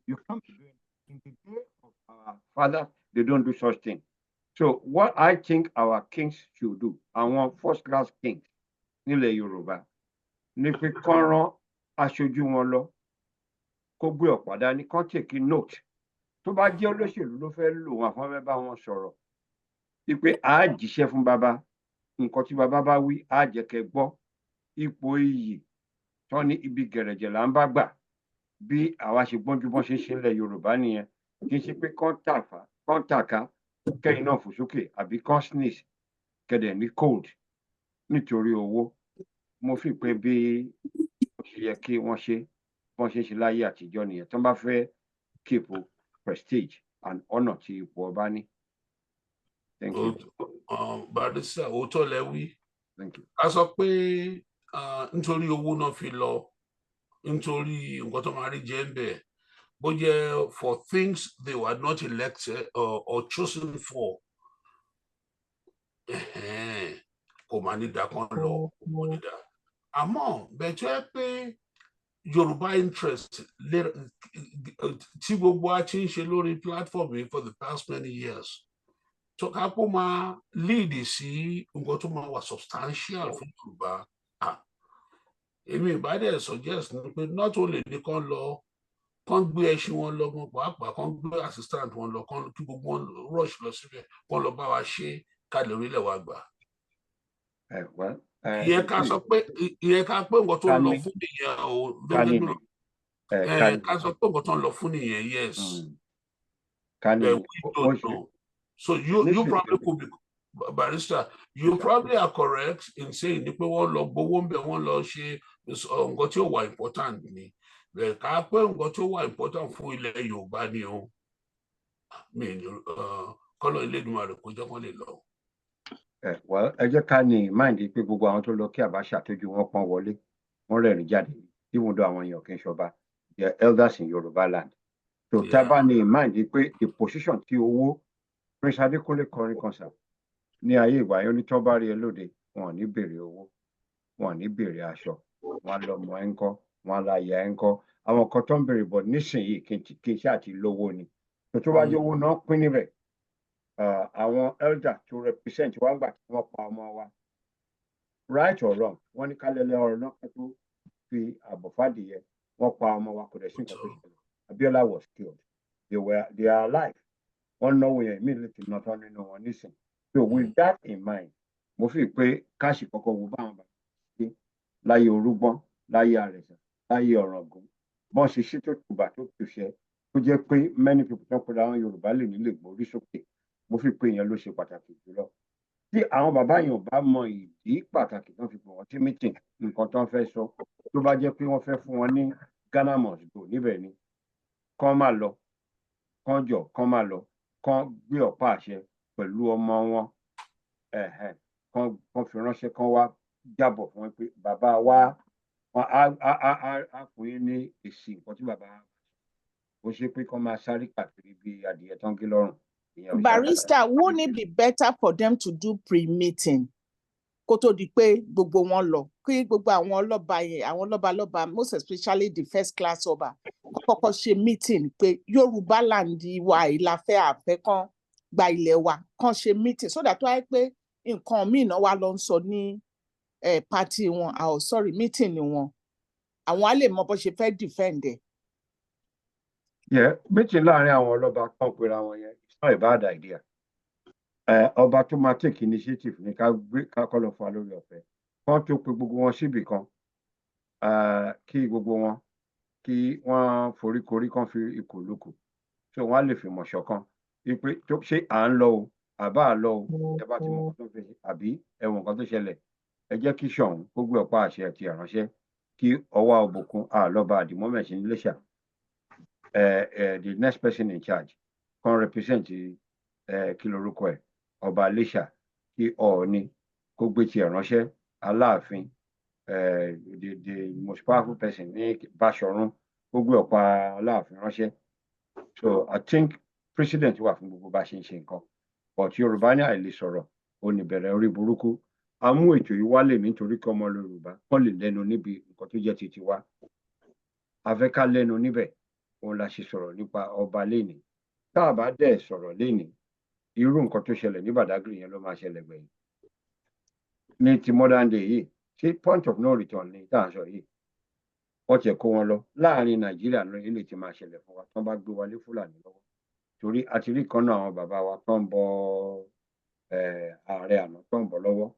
you can't be doing in the day of our father they don't do such thing. So what I think our kings should do, àwọn first class kings nílẹ̀ Yorùbá, ní pé kán rán aṣojú wọn lọ kó gbé ọ̀pá dání, kán take note. Tó bá jẹ́ olóṣèlú ló fẹ́ lò wọn àfọ́n fẹ́ bá wọn sọ̀rọ̀ wípé a jíṣẹ́ fún bàbá, nǹkan tí bàbá bá wí á jẹ́ kẹ́ gbọ́. Ipò iyì tán ní ibi gẹ̀rẹ̀jẹ̀ là ń bá gbà, bí àwa ṣe gbọ́njú bọ́n ṣe ń ṣe nílẹ̀ Yorùbá nìyẹn. Kì í ṣe pé kán tàka kẹ́yìn náà fò sókè àbí kán sneeze kẹ́dẹ̀ ní cold nítorí owó. Mo fi pé bí ó ṣe yẹ kí wọ́n ṣe bọ́n ṣe ń ṣe láyé àtijọ́ nìyẹn tán bá fẹ́ keep prestige and honour tí ipò ọba ní. Thank you. Barrister òótọ́ lẹ wí. Thank you. A sọ pé nítorí owó náà fi lọ, nítorí nǹkan tó máa rí jẹ́ ń bẹ̀, bó jẹ́ for things they were not elected or chosen for, kò máa ní dá kan lọ, kò ní dá. Àmọ́ bẹ̀tọ́ ẹ pé Yorùbá interest tí gbogbo wa ti ń ṣe lórí platform yìí for the past many years, tó ká kó máa lead sí nǹkan tó máa wà substantial fún Yorùbá. Èmi ìbádẹ́ suggest ni pé not only ní kán lọ kán gbé ẹṣin wọn lọ gan pàápàá, kán gbé assistant wọn lọ, kán kí gbogbo wọn rush lọ síbẹ̀, kán lọ bá wa ṣe ká lè orílẹ̀ wa gbà. Ìyẹn ká sọ pé nǹkan tó ń lọ fún nìyẹn o, ká sọ pé nǹkan tó ń lọ fún nìyẹn, yes. We don't know. So you probably could be, Barrister, you probably are correct in saying ni pé wọ́n lọ gbowó ń bẹ̀, wọ́n lọ ṣe nǹkan tí ó wà important ni. Ká pé nǹkan tí ó wà important fún ilẹ̀ Yorùbá ni o. Kọ́lọ́ Elédùmarè kó jẹ́ kán lè lọ. Ẹ jẹ́ ká ní mind pé gbogbo àwọn tó lọ kí Abacha tójú wọn pọ́n wọlé, wọ́n rẹ̀rìn jáde, even though àwọn èèyàn kì í ṣọba, they are elders in Yorùbá land. So tá a bá ní mind pé the position tí owó Prince Adekunle kọrin concert ní ayé ìgbà yẹn onítọ́ bá rí ẹ lóde, wọn ò ní béèrè owó, wọn ò ní béèrè aṣọ, wọn á lọ mọ ẹ ń kọ́, wọn á láyà ẹ ń kọ́. Àwọn kan tó ń béèrè bọ̀ nísìnyìí kì í ṣe àti lówó ni. Tó bá jẹ́ owó náà pín níbẹ̀, àwọn elder to represent wa gbà tí wọ́n pa ọmọ wa, right or wrong, wọ́n ní kálẹ̀lẹ̀ ọ̀rọ̀ náà kẹ́ tó fi àbọ̀ fàdìyẹ, wọ́n pa ọmọ wa, kò dẹ̀ sí nǹkan tó ṣẹlẹ̀. Abiola was killed. They are alive. Wọ́n náwó yẹn immediately náà tán nínú wọn nísìn. So with that in mind, mo fi pé káàṣì kọ́kọ́ wo báwọn bá ṣe láyé Orúgbọ́n, láyé Àrẹ̀sà, láyé Ọ̀ràngún, bọ́n ṣe ṣí tó tùbà tó tùṣẹ́, tó jẹ́ pé many people tó ń pera àwọn Yorùbá lè nílè gbórí sókè. Mo fi pé ìyẹn ló ṣe pàtàkì jùlọ. Tí àwọn bàbá yẹn ò bá mọ ìdí pàtàkì tó fi pè wọ́n sí meeting, nǹkan tó ń fẹ́ sọ, tó bá jẹ́ pé wọ́n fẹ́ fún wọn ní Ghana must go níbẹ̀ ni, kán máa lọ, kán jọ, kán máa lọ, kán gbé ọ̀pá àṣẹ pẹ̀lú ọmọ wọn, kán fi ránṣẹ́, kán wá jábọ̀ fún wọn pé bàbá wa á fún yín ní èsì nǹkan tí bàbá wa ó ṣe pé kán máa sáré káàkiri bí adìyẹ tán gé lọ́rùn. Barrister, won't it be better for them to do pre-meeting kó tó di pé gbogbo wọn lọ, kí gbogbo àwọn ọlọ́ba yẹn, àwọn lọ́balọ́ba, most especially the first class ọba, kọ́kọ́ ṣe meeting pé Yorùbá land wa ìlàfẹ́ àfẹ́ kan gba ilẹ̀ wa, kan ṣe meeting so that wáyé pé nǹkan míì náà wá lọ ń sọ ní party wọn, meeting wọn, àwọn á lè mọ bó ṣe fẹ́ defend ẹ̀. Meeting láàrin àwọn ọlọ́ba kan pera wọn yẹn, it's not a bad idea. Ọba tó máa take initiative ní ká kọ́ lọ fún wa lórí ọ̀fẹ́, kán tó pe gbogbo wọn síbì kan, kí gbogbo wọn kí wọ́n foríkorí, kán fi ikùn lukùn, so wọ́n á lè fìmọ̀ ṣọ̀kan wípé ṣé à ń lọ o àbá à lọ o, ẹ bá ti mọ nǹkan tó fẹ́ ṣe àbí ẹ̀wọ̀n nǹkan tó ṣẹlẹ̀, ẹ jẹ́ kí Ṣọ̀ún kó gbé ọ̀pá àṣẹ àti àránṣẹ́, kí ọwá òbòkun àlọ́ba àdìmọ́mẹ̀sí Iléṣà, the next person in charge, kan represent kí lorúkọ ẹ̀ ọba Iléṣà kí Ọọ̀ni kó gbé tiẹ̀ ránṣẹ́ Aláàfin the most powerful person ní Báṣọ̀run kó gbé ọ̀pá Aláàfin ránṣẹ́. So I think president wà fún gbogbo bá ṣe ń ṣe nǹkan but Yorùbá ní àìlè sọ̀rọ̀ ó ní bẹ̀rẹ̀ orí burúkú. A mú ètò yìí wálé mi nítorí kí ọmọ Yorùbá kán lè lẹ́nu níbi nǹkan tó jẹ́ titi wa. A fẹ́ ká lẹ́nu níbẹ̀ òun la ṣe sọ̀rọ̀ nípa ọba lénìí. Tá a bá dẹ̀ sọ̀rọ̀ lénìí irú nǹkan tó ṣẹlẹ̀ ní Badagry yẹn ló máa ṣẹlẹ̀ gbẹ̀yìn. Ní ti modern day yìí ṣé point of no return ni tá à ń sọ yìí wọ́n tiẹ̀ kó wọn lọ láàrin Nàìjíríà lọ ilé tí máa ṣẹlẹ̀ fún wa tán bá gbé wọlé Fúlàní lọ́wọ́ torí a ti rí kan náà àwọn bàbá wa tó ń bọ ààrẹ àná tó ń bọ̀ lọ́wọ́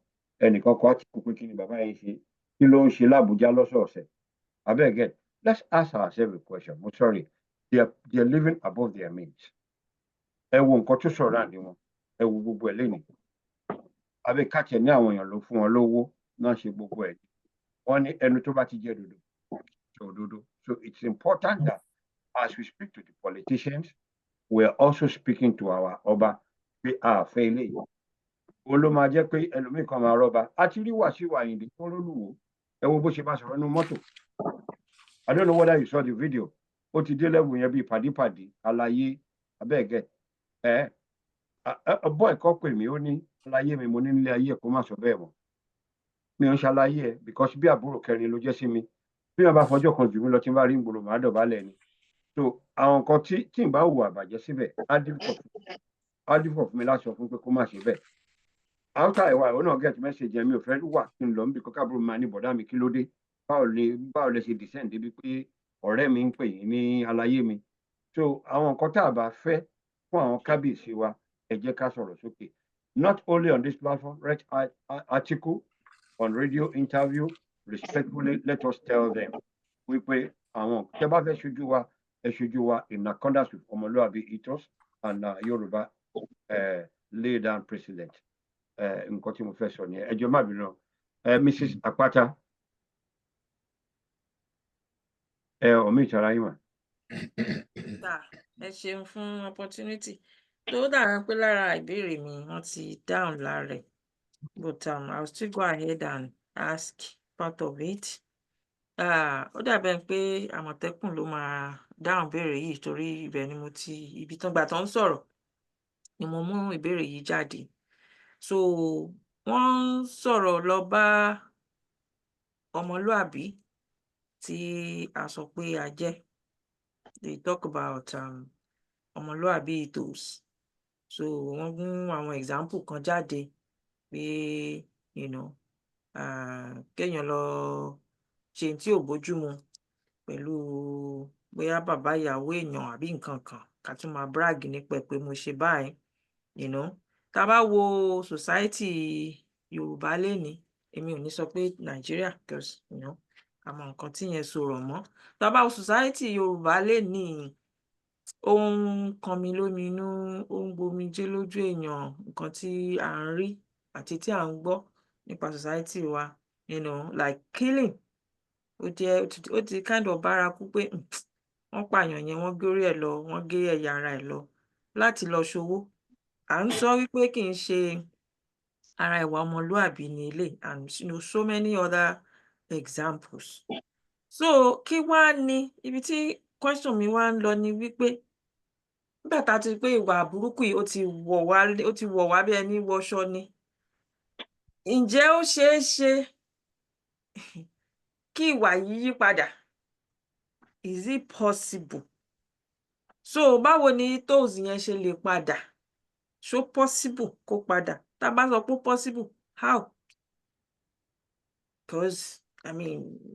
ẹnìkan kan á ti kú pé kí ni bàbá yẹn ṣe kí ló ń ṣe l'Ábùjá lọ́sọ̀ọ̀sẹ̀ abẹ́ẹ̀gẹ́ let's ask ourselves a question mo sorry they are living above their means. Ẹ wo nǹkan tó sọ̀rọ̀ àdé wọn ẹ wo gbogbo ẹ̀ lénìí abẹ́ káàkiri ní àwọn èèyàn ló fún wọn lówó náà ṣe gbogbo ẹ̀ wọ́n ní ẹnu tó bá ti jẹ́ dodo ṣe òdodo. So it's important that as we speak to the politicians we are also speaking to our ọba pé a fẹ́ eléyìí ó ló máa jẹ́ pé ẹlòmíì kan máa rọ́ba a ti rí Wàsíù Àyìndé tó lólùwò ẹ wo bó ṣe bá sọ̀rọ̀ nínú mọ́tò. I don't know whether you saw the video ó ti dé level yẹn bíi pàdípàdí àlàyé abẹ́ẹ̀gẹ́ bọ́ ẹ̀kọ́ pè mí ó ní àlàyé mi mo ní nílé ayé ẹ̀kọ́ má sọ bẹ́ẹ̀ mọ́ mi ò ń ṣàlàyé ẹ̀ because bí àbúrò kẹrin ló jẹ́ sí mi bí wọn bá fọjọ́ kan jù mí lọ tí n bá rí ń gbòòrò màá dọ̀bálẹ̀ ni. So àwọn nǹkan tí n bá hùwà bàjẹ́ síbẹ̀ á difficult fún mi láti sọ fún pé kó má ṣe bẹ́ẹ̀. After a while ó náà get message yẹn mi ò fẹ́ wà kí n lọ níbi kọ́kọ́ àbúrò máa ní bọ̀dá mi kí ló dé báwo lè ṣe descend débi pé ọ̀rẹ́ mi ń pè yín ní àlàyé mi. So àwọn nǹkan tá a bá fẹ́ fún àwọn kábíyèsí wa ẹ jẹ́ ká sọ̀rọ̀ sókè not only on this platform write article on radio interview respectfully let us tell them wípé àwọn tẹ́ bá fẹ́ ṣojú wa ẹ ṣojú wa in accordance with ọmọlúwàbí ethos and Yorùbá lay down precedent. Nǹkan tí mo fẹ́ sọ nìyẹn ẹjọ́ má bínú Mrs. Akpata ọmọ ìtara yín mà. Ẹ ṣeun fún opportunity tó dára pé lára ìbéèrè mi wọ́n ti dáhùn lára ẹ̀ but I'll still go ahead and ask part of it. Ó dàbẹ̀ pé Àmọ̀tẹ́kùn ló máa dáhùn ìbéèrè yìí torí ibẹ̀ ni mo ti ibi tán gbà tán ń sọ̀rọ̀ ni mo mú ìbéèrè yìí jáde. So wọ́n ń sọ̀rọ̀ lọ bá ọmọlúàbí tí a sọ pé a jẹ́. They talk about ọmọlúàbí ethos. So wọ́n mú àwọn example kan jáde pé kéèyàn lọ ṣe tí ò bójúmu pẹ̀lú bóyá bàbá ìyàwó èèyàn àbí nǹkan kan ká tún máa brag nípa ẹ̀ pé mo ṣe báyìí. Tá a bá wo society Yorùbá lénìí èmi ò ní sọ pé Nàìjíríà because àmọ́ nǹkan tí yẹn so rọ̀ mọ́. Tá a bá wo society Yorùbá lénìí ó ń kan mi lóminú ó ń gbomijé lójú èèyàn nǹkan tí à ń rí àti tí à ń gbọ́ nípa society wa like killing ó ti kind of bárakú pé wọ́n pààyàn yẹn wọ́n gé orí ẹ̀ lọ wọ́n gé ẹ̀yà ara ẹ̀ lọ láti lọ ṣòwò. À ń sọ wípé kì í ṣe ara ìwà ọmọlúàbí ni eléyìí and so many other examples. So kí wá ní ibi tí question mi wá ń lọ ni wípé nígbà tá a ti pé ìwà burúkú yìí ó ti wọ̀ wá bí ẹni wọṣọ ni ǹjẹ́ ó ṣeé ṣe kí ìwà yìí yí padà? Is it possible? So báwo ni ethos yẹn ṣe lè padà? Ṣó possible kó padà? Tá a bá sọ pé possible, how? Because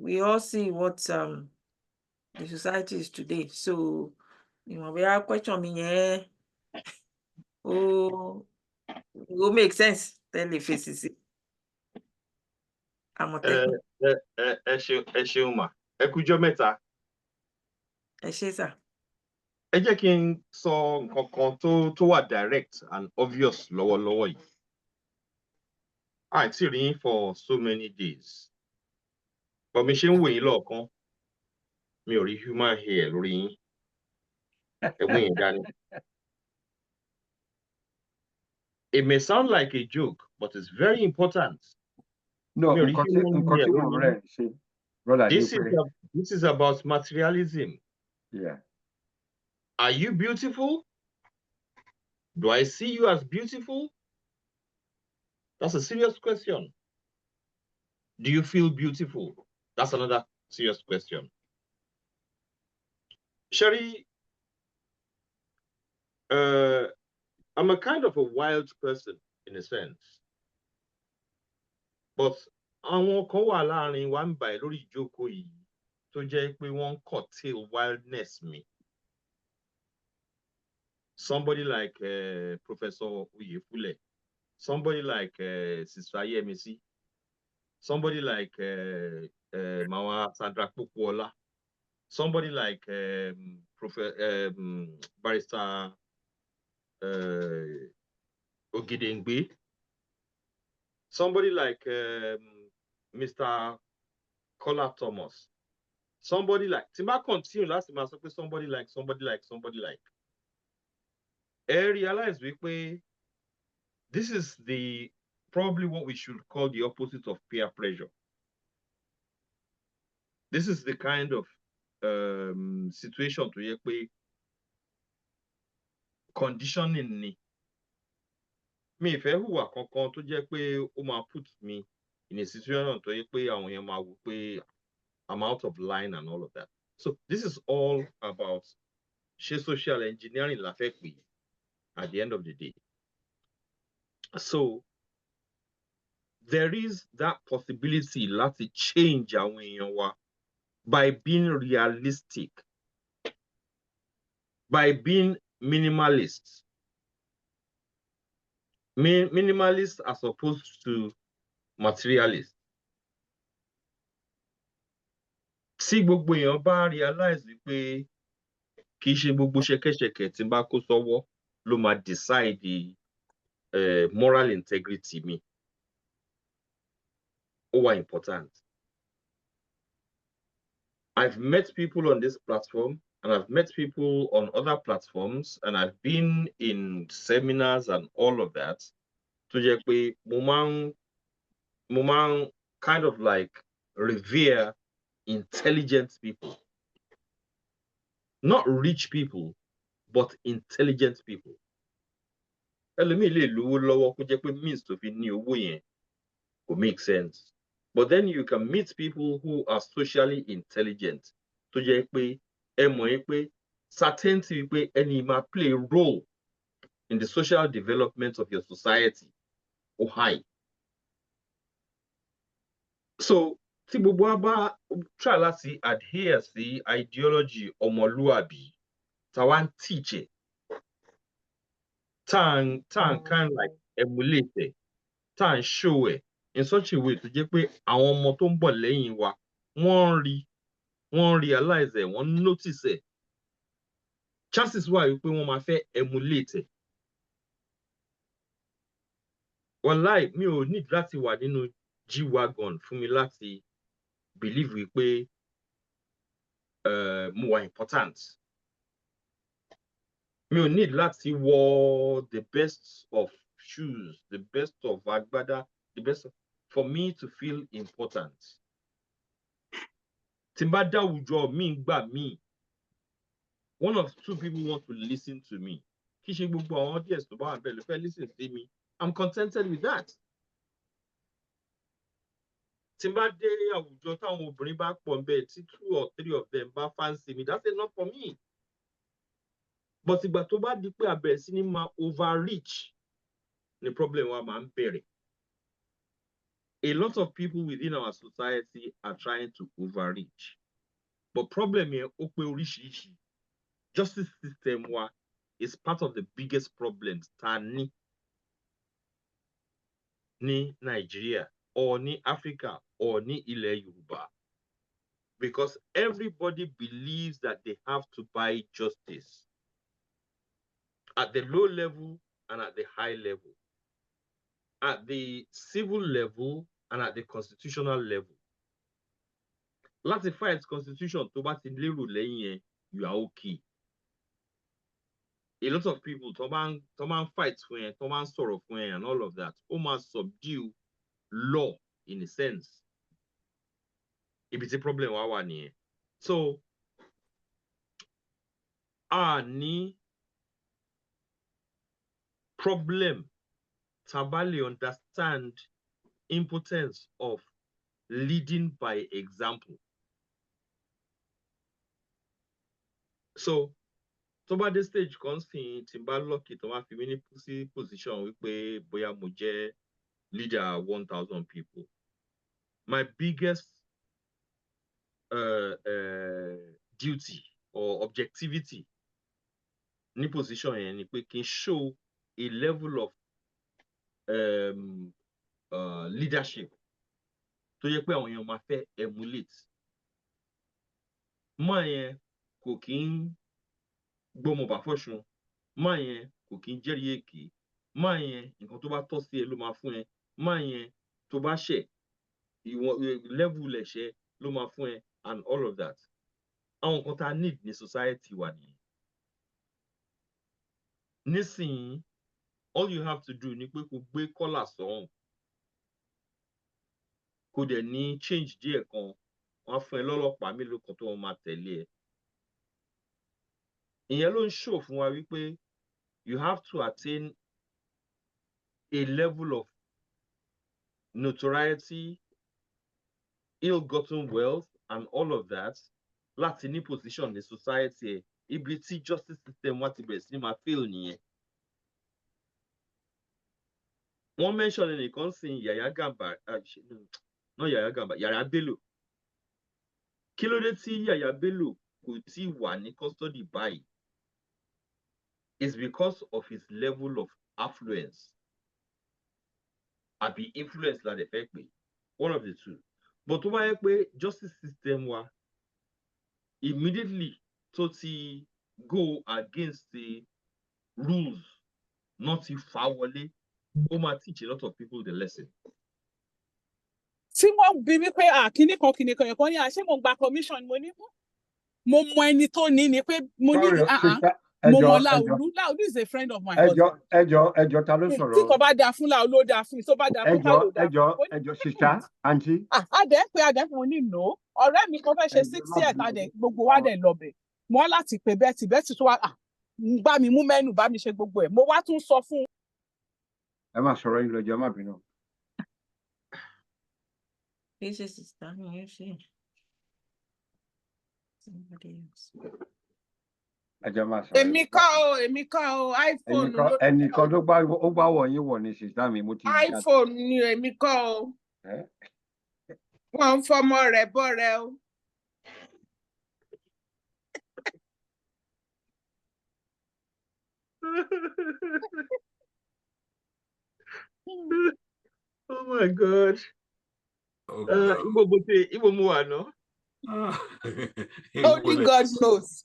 we all see what the society is today. So bóyá question mi yẹn ó make sense tẹ́lẹ̀ fèsì sí. Àmọ̀tẹ́kùn. ẹ ṣeun mà ẹ kújọ́ mẹ́ta. Ẹ ṣé sà. Ẹ jẹ́ kí n sọ nǹkan kan tó wà direct and obvious lọ́wọ́lọ́wọ́ yìí. Àìtí rí yín for so many days. Bọ̀ mi ṣe ń wò yín lọ́ọ̀kan mi ò rí human hair lórí yín. Ẹ mú yín dání. It may sound like a joke, but it's very important. No, nǹkan tí mo rẹ̀ ṣe, brother Deepe. This is about materialism. Yeah. Are you beautiful? Do I see you as beautiful? That's a serious question. Do you feel beautiful? That's another serious question. Sherry, I'm a kind of a wild person in a sense. But àwọn kan wà láàrin wa ń báyìí lórí ìjókòó yìí tó jẹ́ pé wọ́n curtail wildness mi. Somebody like Professor Oyefule, somebody like Sister Yemisi, somebody like Mama Sandra Pokuola, somebody like Barrister Ogedengbe, somebody like Mr. Kola Thomas, somebody like Timba continue last time I said somebody like. I realize this is probably what we should call the opposite of peer pressure. This is the kind of situation to yẹ pé conditioning ni. Mi ìfẹ́ hùwà kankan tó jẹ́ pé ó máa put me in a situation tó yẹ pé àwọn èèyàn máa wò pé I'm out of line and all of that. So this is all about social engineering la fẹ́ pè at the end of the day. So there is that possibility láti change àwọn èèyàn wa by being realistic, by being minimalist. Minimalist as opposed to materialist. Tí gbogbo èèyàn bá realize pé kì í ṣe gbogbo ṣẹ̀kẹ̀ṣẹ̀kẹ̀ tí n bá kó sọ́wọ́ ló máa decide moral integrity mi. Ó wà important. I've met people on this platform and I've met people on other platforms and I've been in seminars and all of that. Tó jẹ́ pé mo máa ń kind of like revere intelligent people. Not rich people, but intelligent people. Ẹlòmíì lè lówó lọ́wọ́ kó jẹ́ pé means tó fi ní owó yẹn kò make sense. But then you can meet people who are socially intelligent tó jẹ́ pé ẹ mọ̀ pé certainty pé ẹni máa play a role in the social development of your society ó high. So tí gbogbo wa bá try láti adhere sí ideology ọmọlúwàbí tá wá ń teach it, tá ń kind of like emulate it, tá ń show it in such a way tó jẹ́ pé àwọn ọmọ tó ń bọ̀ lẹ́yìn wa wọ́n realize it, wọ́n notice it. Chances wà wípé wọ́n máa fẹ́ emulate it. Wallahi, mi ò need láti wà nínú G-Wagon fún mi láti believe wípé mo wà important. Mi ò need láti wọ the best of shoes, the best of agbada, the best for me to feel important. Tí n bá dá àwùjọ mi gbà mí, one of two people want to listen to me. Kì í ṣe gbogbo àwọn audience tó bá wà bẹ́ẹ̀ ló fẹ́ listen sí mi. I'm contented with that. Tí n bá dé àwùjọ táwọn obìnrin bá pọ̀ ńbẹ̀ tí 2 or 3 of them bá fancy me, that's enough for me. But ìgbà tó bá di pé a bẹ̀rẹ̀ sí ní máa overreach ni problem wa máa ń bẹ̀rẹ̀. A lot of people within our society are trying to overreach. But problem yẹn ó pé oríṣiríṣi. Justice system wa is part of the biggest problems tá ní Nigeria or ní Africa or ní ilẹ̀ Yorùbá. Because everybody believes that they have to buy justice at the low level and at the high level, at the civil level and at the constitutional level. Láti fight constitution tó bá ti lérò lẹ́yìn ẹ̀, you are okay. a lot of people tó máa ń fight fún ẹ, tó máa ń sọ̀rọ̀ fún ẹ and all of that, ó máa subdue law in a sense. Ibi tí problem wá wà nìyẹn. So, a ní problem tá bá lè understand importance of leading by example. So, tó bá dé stage kan sìn tí n bá lucky tó máa fi mí ní position wípé bóyá mo jẹ́ leader 1,000 people. My biggest duty or objectivity ní position yẹn ni pé kí n show a level of leadership tó yẹ pé àwọn èèyàn máa fẹ́ emulate. Máa yẹn kò kí ń gbọ́mọ bàfọ́ṣun, máa yẹn kò kí ń jẹ́rìí èké, máa yẹn nǹkan tó bá tọ́ sí ẹ ló máa fún ẹ, máa yẹn tó bá ṣẹ̀ level ẹ̀ṣẹ̀ ló máa fún ẹ and all of that. Àwọn nǹkan tá a need ní society wa nìyẹn. Nísìnyí, all you have to do ni pé kó gbé kọ́là sọ́hùn, kó dẹ̀ ní change díẹ̀ kan, wọ́n á fún ẹ lọ́lọ́pàá mélòó kan tó wọ́n máa tẹ̀lé ẹ. Ìyẹn ló ń show fún wa wípé you have to attain a level of notoriety, ill-gotten wealth and all of that láti ní position ní society ẹ. Ibi tí justice system wá ti bẹ̀rẹ̀ sí máa fail nìyẹn. Wọ́n mention ẹnìkan sin Yàyà Gàmbà, not Yàyà Gàmbà, Yàyà Bello. Kí ló dé tí Yàyà Bello kò tí wà ní custody báyìí? It's because of his level of affluence. Àbí influence la dẹ̀ fẹ́ pè, one of the two. But tó bá yẹ pé justice system wa immediately tó ti go against the rules, not ti fà wọlé, ó máa teach a lot of people the lesson. Tí wọ́n bí mi pé kíní kan yẹn kan ní àṣé mo gba commission, mo ní mo mọ ẹni tó ní ni pé mo ní mo mọ Láolú. Láolú is a friend of my husband. ẹjọ́ ta ló sọ̀rọ̀? Tí kò bá dáa fún Láolú ló dáa fún mi, tó bá dáa fún Káyọ̀ dáa fún mi. ẹjọ́ sister aunty. Adẹ́ mo ní no, ọ̀rẹ́ mi kan fẹ́ ṣe 6 years adẹ̀ gbogbo wa dẹ̀ lọ́bẹ̀. Mo wá láti pè Betty tó wá bá mi mú mẹ́nu bá mi ṣe gbogbo ẹ̀. Mo wá tún sọ fún. Ẹ má sọ̀rọ̀ yín lọ́jọ́, ẹ má bínú. This is sister, you see. Somebody else. Èmi kọ́ o, iPhone ló. Ẹnìkan tó gbá wọ̀ yín wọ̀ ní sister mi, mo ti. iPhone ni èmi kọ́ o. Wọ́n ń fọmọ rẹ̀ bọ́ rẹ o. Oh my God. Igbo mo wà ná. Only God knows.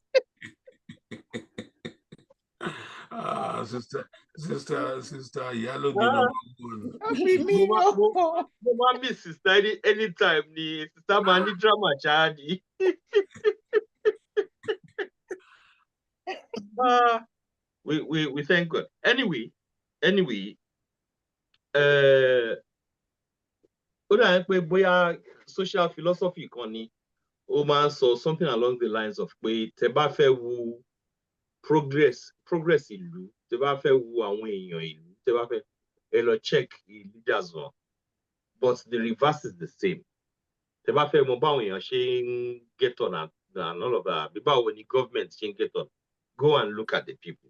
Sister Yalobi number 1. Mo máa miss sister anytime ni sister máa ní drama ṣáàdì. We thank God. Anyway, ó dà pé bóyá social philosophy kan ni ó máa ń sọ something along the lines of pé tẹ́ bá fẹ́ wo progress ìlú, tẹ́ bá fẹ́ wo àwọn èèyàn ìlú, tẹ́ bá fẹ́ ẹ lọ check leaders wọn, but the reverse is the same. Tẹ́ bá fẹ́ mọ̀ báwọn èèyàn ṣe ń get on and all of that, bí báwo ni government ṣe ń get on, go and look at the people.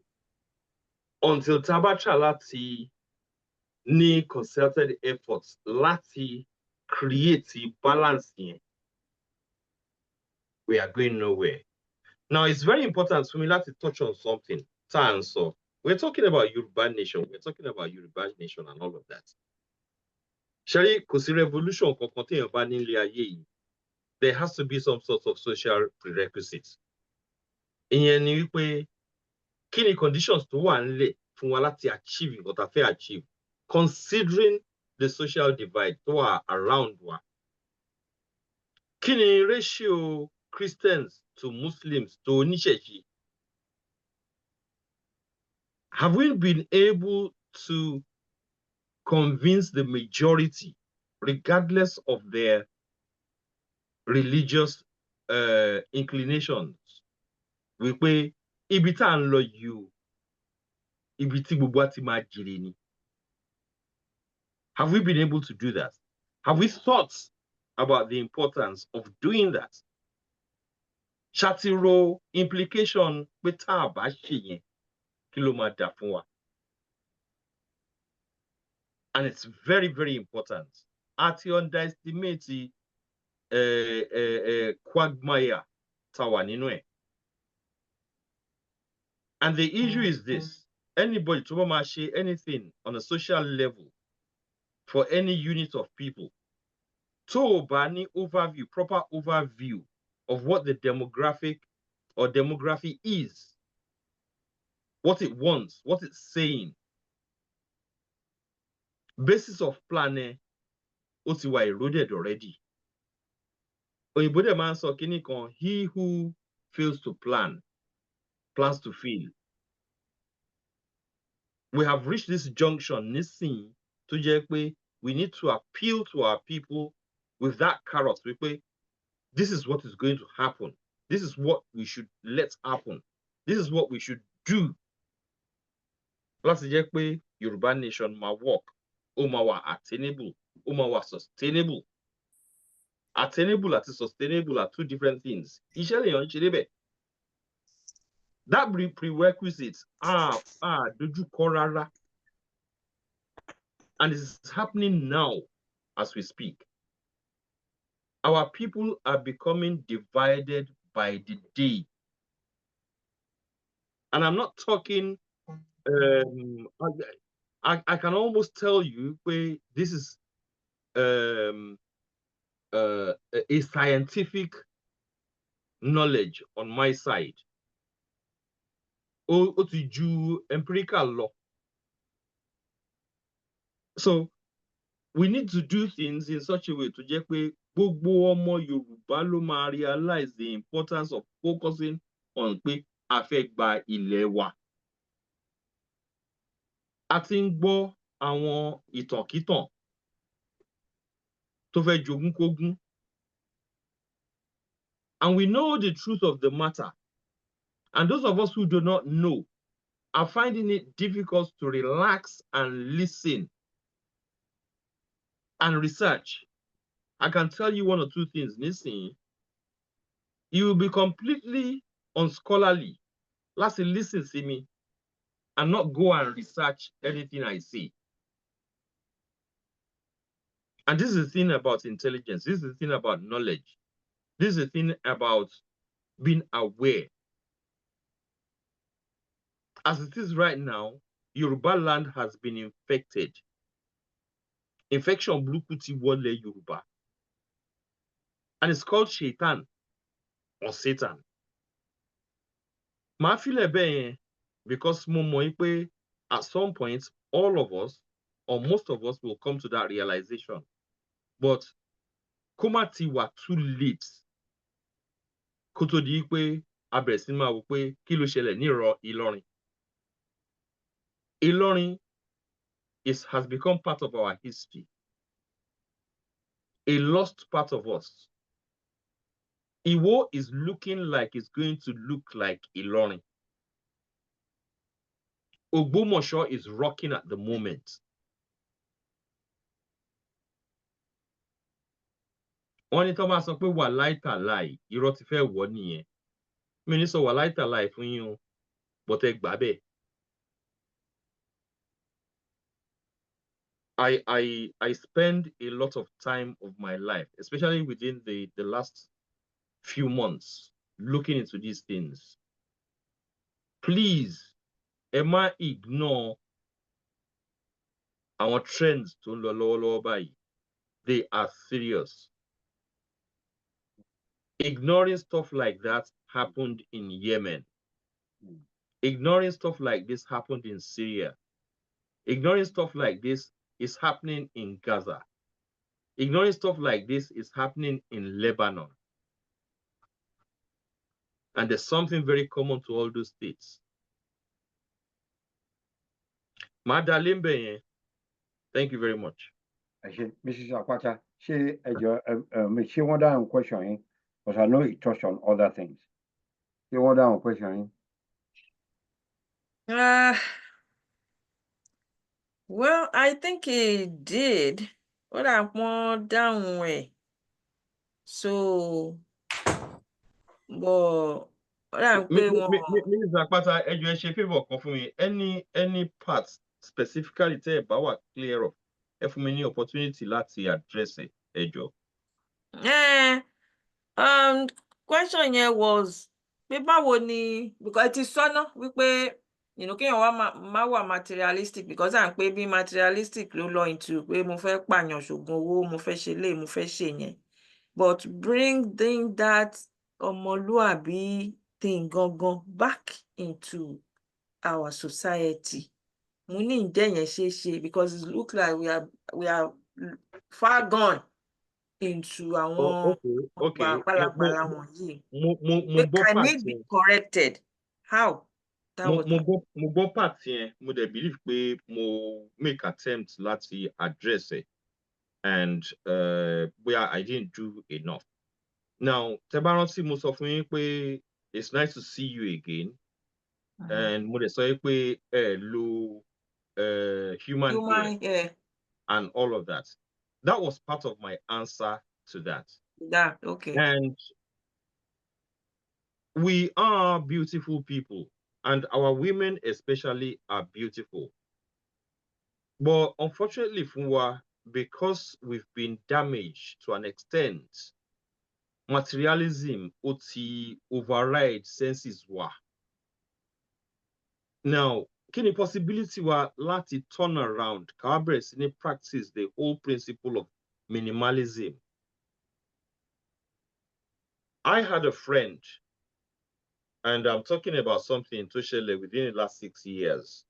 Until tá bá try láti ní concerted efforts láti create balance yẹn, we are going nowhere. Now, it's very important for me to touch on something. So, we're talking about Yoruba nation. We're talking about Yoruba nation and all of that. Shari, kò sí revolution kankan téèyàn bá nílé ayé yìí, there has to be some sort of social prerequisites. Ìyẹn ni wípé kí ni conditions tó wà nílẹ̀ fún wa láti achieve nǹkan tá fẹ́ achieve, considering the social divide tó wà around wa. Kí ni ratio Christians to Muslims to oníṣẹ̀ṣe? Have we been able to convince the majority, regardless of their religious inclinations, wípé ibi tá à ń lọ yìí o, ibi tí gbogbo wa ti máa jèrè ni? Have we been able to do that? Have we thought about the importance of doing that? Ṣàtìrò implication pé tá a bá ṣe yẹn, kí ló máa dà fún wa? And it's very, very important. Àti underestimate quagmire tá wà nínú ẹ̀. And the issue is this: anybody tó bá máa ṣe anything on a social level for any unit of people, tó o bá ní overview, proper overview of what the demography is, what it wants, what it's saying, basis of plan ó ti wà eroded already. Òyìnbó dẹ̀ máa ń sọ kínní kan, he who fails to plan plans to fail. We have reached this junction nísìnyí tó jẹ́ pé we need to appeal to our people with that carrot wípé this is what is going to happen. This is what we should let happen. This is what we should do. Láti jẹ́ pé Yorùbá nation máa work, ó máa wà attainable, ó máa wà sustainable. Attainable àti sustainable are two different things. Iṣẹ́ lèèyàn ń ṣe débẹ̀. That prerequisites dojúkọ rárá. And it's happening now as we speak. Our people are becoming divided by the day. And I'm not talking, I can almost tell you this is a scientific knowledge on my side. Ó ti ju empirical law. So we need to do things in such a way to jẹ́ pé gbogbo ọmọ Yorùbá ló máa realize the importance of focusing on pé a fẹ́ gba ilẹ̀ wa. A ti ń gbọ́ àwọn ìtànkítàn tó fẹ́ jogúnkógún. And we know the truth of the matter. And those of us who do not know are finding it difficult to relax and listen and research. I can tell you one or two things. Listen, you will be completely unscholarly. Let's listen to me and not go and research anything I say. And this is the thing about intelligence. This is the thing about knowledge. This is the thing about being aware. As it is right now, Yoruba land has been infected. Infection burúkú ti wọlé Yoruba. And it's called Shaitan or Satan. Màá filẹ̀ bẹ́ẹ̀ yẹn because mo mọ̀ pé at some point, all of us, or most of us, will come to that realization. But kó má ti wà too late kó tó di pé a bẹ̀rẹ̀ sí máa wò pé kí ló ṣẹlẹ̀ ní Ìlọrin. Ìlọrin has become part of our history. A lost part of us. Iwo is looking like it's going to look like Ìlọrin. Ògbómọ̀ṣọ́ is rocking at the moment. Wọ́n ní tó máa sọ pé wàláì tàláì, irọ́ ti fẹ́ wọ̀ nìyẹn. Mi ní sọ wàláì tàláì fún yín o, but ẹ gbà bẹ́ẹ̀. I spend a lot of time of my life, especially within the last few months, looking into these things. Please, ẹ má ignore our trends tó ń lọ lọ́wọ́lọ́wọ́ báyìí. They are serious. Ignoring stuff like that happened in Yemen. Ignoring stuff like this happened in Syria. Ignoring stuff like this is happening in Gaza. Ignoring stuff like this is happening in Lebanon. And there's something very common to all those states. Madalimbe, thank you very much. Mrs. Akwata, she won't down questioning, because I know it touched on other things. She won't down questioning. Well, I think he did. What I want down way. So, but what I'm Mrs. Akpata, ẹ ṣe favour kan fún mi. Any parts specifically tẹ́ ẹ bá wà clear of, ẹ fún mi ní opportunity láti address ẹ jọ̀ọ́. Question yẹn was pé báwo ni because it is sọ́nà wípé kéèyàn wá má wà materialistic because à ń pé bí materialistic ló lọ into pé mo fẹ́ pààyàn ṣògùn owó mo fẹ́ ṣe léè mo fẹ́ ṣe yẹn but bring that ọmọlúàbí thing gangan back into our society mo ní ǹjẹ́ yẹn ṣeé ṣe because it look like we are far gone into àwọn ọgbà pálapàla wọ̀nyí. Can it be corrected? How? Mo gbọ́ part yẹn, mo dẹ̀ believe pé mo make attempt láti address it and where I didn't do enough. Now, tẹ́ bá rántí mo sọ fún yín pé it's nice to see you again and mo dẹ̀ sọ pé ẹ lo human hair and all of that. That was part of my answer to that. Yeah, okay. And we are beautiful people, and our women especially are beautiful. But unfortunately, Funwa, because we've been damaged to an extent, materialism oti override senses wa. Now, can the possibility wa láti turn around, Cabres in practice the whole principle of minimalism? I had a friend, and I'm talking about something totally within the last 6 years.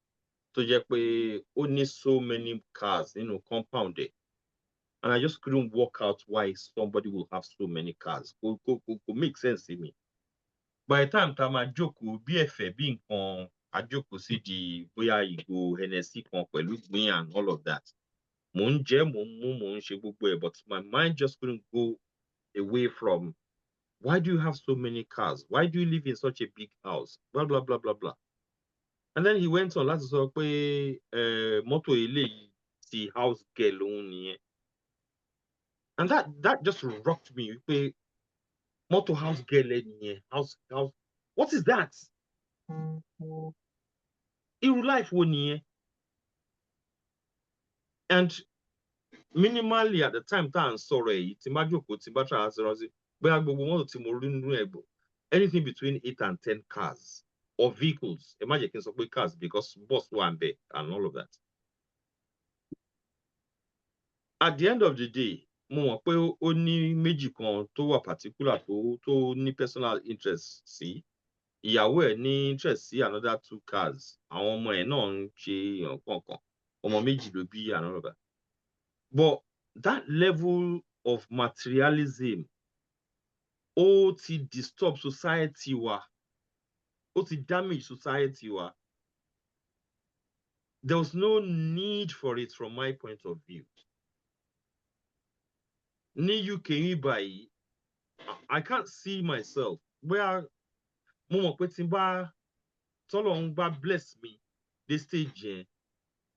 To jẹ́ pé ó ní so many cars nínú compound ẹ̀, and I just couldn't work out why somebody will have so many cars. Kò make sense to me. By the time tá a máa jókòó bí ẹ̀fẹ̀ bí nǹkan àjókòó sí di bóyá ìgò Hennessy kan pẹ̀lú ìgbín and all of that. Mò ń jẹ, mò ń mú, mò ń ṣe gbogbo ẹ̀, but my mind just couldn't go away from why do you have so many cars? Why do you live in such a big house? Blah, blah, blah, blah, blah. And then he went on láti sọ pé mọ́tò eléyìí ti house girl òun nìyẹn. And that just rocked me pé mọ́tò house girl ẹ nìyẹn. House. What is that? Irú life wo nìyẹn? And minimally at the time tá à ń sọ̀rọ̀ èyí tí má jókòó tí bá try àti rántí bóyá gbogbo mọ́tò tí mo rí nínú ẹ̀gbọ́n anything between 8 and 10 cars or vehicles. Ẹ má jẹ́ kí n sọ pé cars because bus wà ń bẹ̀ and all of that. At the end of the day, mo mọ̀ pé ó ní méjì kan tó wà particular tó ní personal interest sí. Ìyàwó ẹ̀ ní interest sí another 2 cars. Àwọn ọmọ ẹ̀ náà ń ṣe nǹkan. Ọmọ méjì ló bí and all of that. But that level of materialism ó ti disturb society wa. Ó ti damage society wa. There was no need for it from my point of view. Ní UK yìí báyìí, I can't see myself. Bóyá mo mọ̀ pé tí tọ́lọ́run bá bless me this stage yẹn,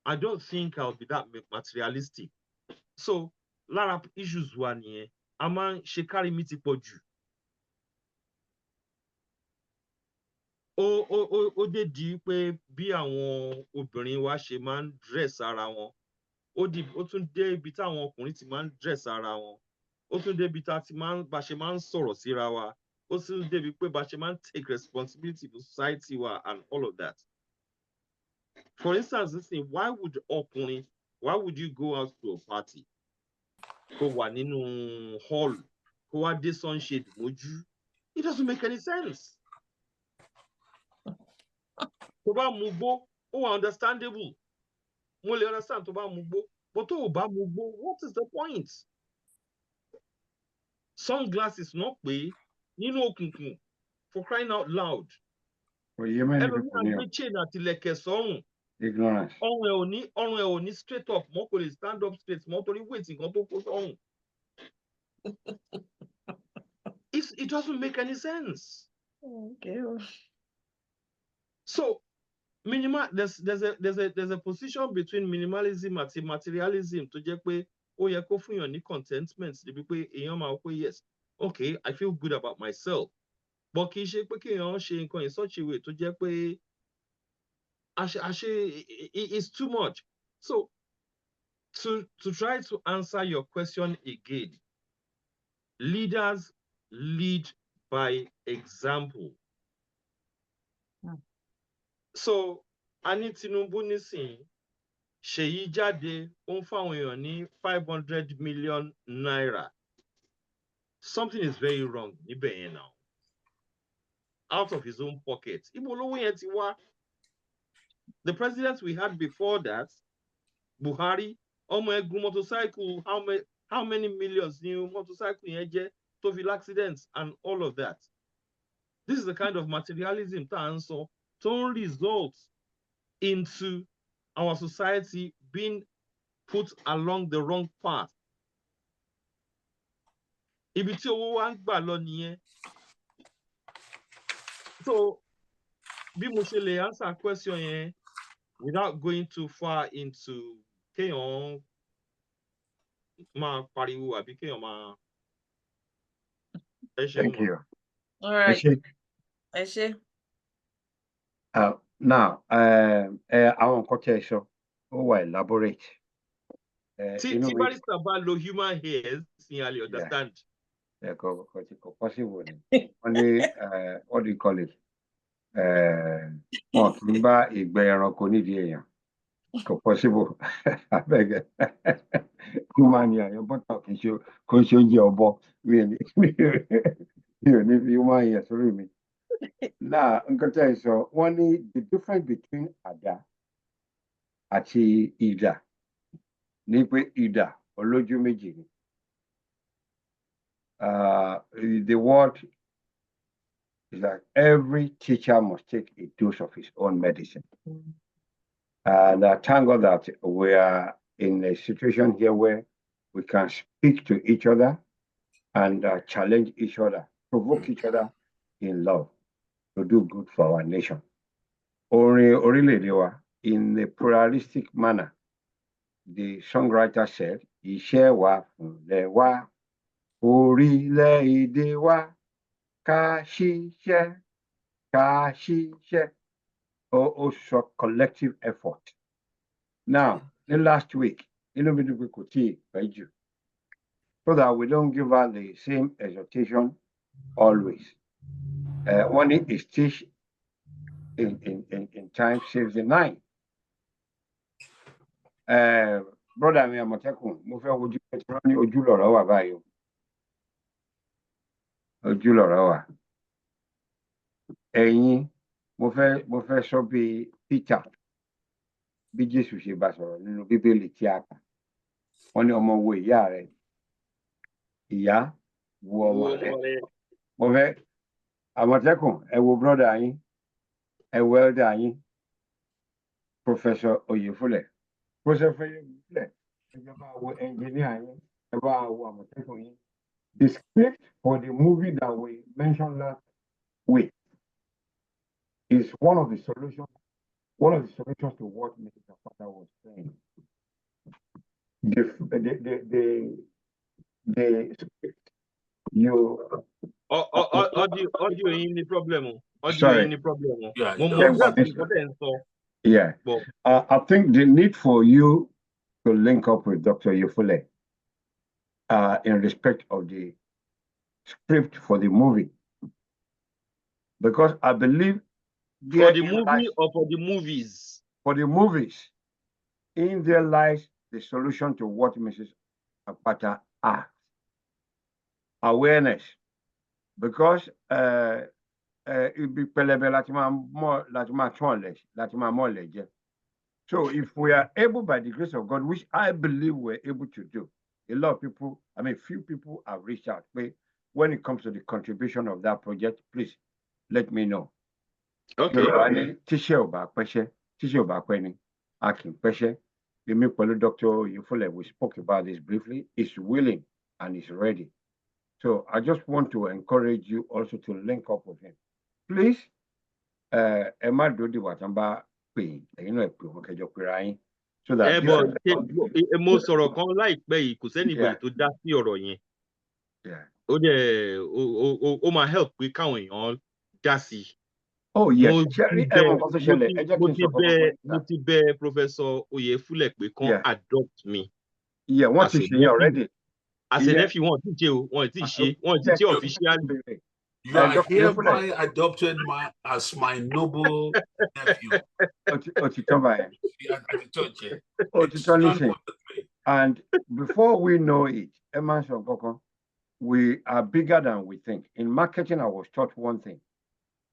I don't think I'll be that materialistic. So, lára issues wa nìyẹn, a máa ń ṣe kárí mi ti pọ̀ jù. Ó dé di pé bí àwọn obìnrin wa ṣe máa ń dress ara wọn, ó tún dé ibi táwọn ọkùnrin ti máa ń dress ara wọn, ó tún dé ibi tá bá ṣe máa ń sọ̀rọ̀ síra wa, ó tún dé ibi pé bá ṣe máa ń take responsibility for society wa and all of that. For instance, why would you go out to a party? Kó wà nínú hall, kó wá dé sunshade mójú? It doesn't make any sense. Tó bá mugbó, ó wà understandable. Mo lè understand tó bá mugbó, but tó bá mugbó, what is the point? Sunglasses náà pé nínú òkùnkùn, for crying out loud. Ẹlòmíràn gbé chain àti lẹ̀kẹ̀ sọ́rùn. Ignorance. ọrùn ẹ̀ ò ní straight up mọ́ kò lè stand up straight mọ́ torí weight nǹkan tó kó sọ́rùn. It doesn't make any sense. Okay. So there's a position between minimalism àti materialism tó jẹ́ pé ó yẹ kó fún yàn ní contentment níbi pé èèyàn máa pé yes, okay, I feel good about myself. But kì í ṣe pé kéèyàn ṣe nǹkan in such a way tó jẹ́ pé it's too much. So to try to answer your question again, leaders lead by example. So a ní Tinubu nísìnyí, Ṣèyí jáde ó ń fáwọn èèyàn ní 500 million naira. Something is very wrong níbẹ̀ yẹn now. Out of his own pocket. Ibo lówó yẹn ti wá. The presidents we had before that, Buhari, ọmọ ẹ̀gún motorcycle, how many millions new motorcycle yẹn jẹ́ tó fi accidents and all of that. This is the kind of materialism tá à ń sọ tó ń result into our society being put along the wrong path. Ibi tí owó wa ń gbà lọ nìyẹn. So bí mo ṣe lè answer question yẹn without going too far into kéèyàn máa pariwo àbí kéèyàn máa. Thank you. All right. Ẹ ṣé. Now, àwọn nǹkan tí ẹ sọ ó wà elaborate. Tí barrister bá lo human hairs, ìyẹn a lè understand. Kò possible ni. Wọ́n ní what do you call it? Wọn kì í bá ìgbẹ́ ẹranko nídìí èèyàn. Kò possible. Abẹ́gẹ́. Human hair, your bọ́tà kò ṣe oúnjẹ ọ̀bọ. Mi ò ní fi human hair sórí mi. Now, nǹkan tí ẹ sọ, wọ́n ní the difference between àdá àti idà ní pé idà olójú méjì ni. The word is that every teacher must take a dose of his own medicine. And thank God that we are in a situation here where we can speak to each other and challenge each other, provoke each other in love to do good for our nation. Orílẹ̀-èdè wa, in a pluralistic manner, the songwriter said, iṣẹ́ wa fúnlẹ̀ wa, orílẹ̀-èdè wa, ká ṣiṣẹ́, ká ṣiṣẹ́. Also collective effort. Now, the last week, so that we don't give her the same exhortation always. One is teach in time saves the nine. Brother mi Àmọ̀tẹ́kùn, mo fẹ́ wojú ẹtí ní ojú lọ̀rọ̀ wà báyìí. Ojú lọ̀rọ̀ wà. Ẹ̀yin mo fẹ́ sọ bí Peter bí Jésù ṣe bá sọ̀rọ̀ nínú Bíbélì tí a kà. Wọ́n ní ọmọ wo ìyá rẹ̀, ìyá wo ọmọ rẹ̀. Mo fẹ́ Àmọ̀tẹ́kùn ẹ wo brọ́dà yín, ẹ wo elder yín, Professor Oyèfúlẹ̀. Professor Oyèfúlẹ̀, ẹ bá wo engineer yín, ẹ bá wo Àmọ̀tẹ́kùn yín. The script for the movie that we mentioned last week is one of the solutions to what Mr. Zapata was saying. The script, audio yín ní problem o. Sorry. Yín ní problem o. Yeah. I think the need for you to link up with Dr. Yefule in respect of the script for the movie. Because I believe for the movie or for the movies? For the movies, in there lies the solution to what Mrs. Apata asked. Awareness. Because it be so if we are able by the grace of God, which I believe we're able to do, a lot of people, few people have reached out. But when it comes to the contribution of that project, please let me know. Okay. Akinpeshe. Emi Pelu Dr. Yufule, we spoke about this briefly, is willing and is ready. So I just want to encourage you also to link up with him. Please, Emma Dodi Watamba Pay, so that mo sọ̀rọ̀ kan láìpẹ́ yìí kò sẹ́nìbọ̀dì tó dá sí ọ̀rọ̀ yẹn. Ó dẹ̀ ó máa help pé káwọn èèyàn dá sí i. Oh yes, mo ti bẹ̀ Professor Oyefule pé kán adopt me. Yeah, what is she already? As a nephew, wọ́n ti ṣe officially. You are hereby adopted as my noble nephew. And before we know it, we are bigger than we think. In marketing, I was taught one thing,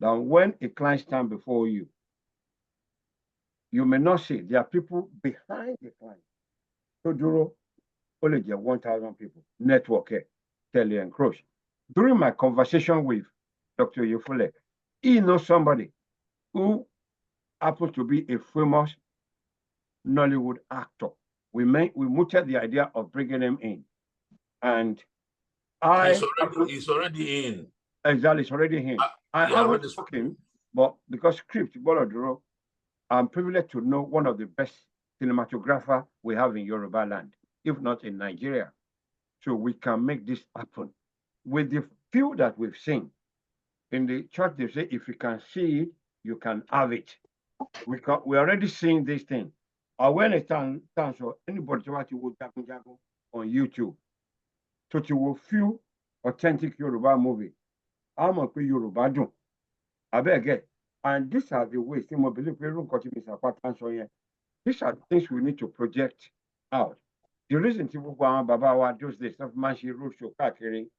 that when a client stands before you, you may not see, there are people behind the client. So, Duro, only there 1,000 people, network, tele encroach. During my conversation with Dr. Yufule, he knows somebody who happens to be a famous Nollywood actor. We mooted the idea of bringing him in. And he's already in. Exactly, it's already in. I haven't spoken, but because script, Boloduro, I'm privileged to know one of the best cinematographers we have in Yoruba land, if not in Nigeria. So we can make this happen. With the few that we've seen, in the church, they say, if you can see it, you can have it. We're already seeing this thing. Awareness stands for anybody to watch on YouTube. So you will feel authentic Yoruba movie. I'm a Yoruba do. I beg. And these are the ways, these are the things we need to project out. The reason people go Baba wa those days of Manshi Road Show Kakiri,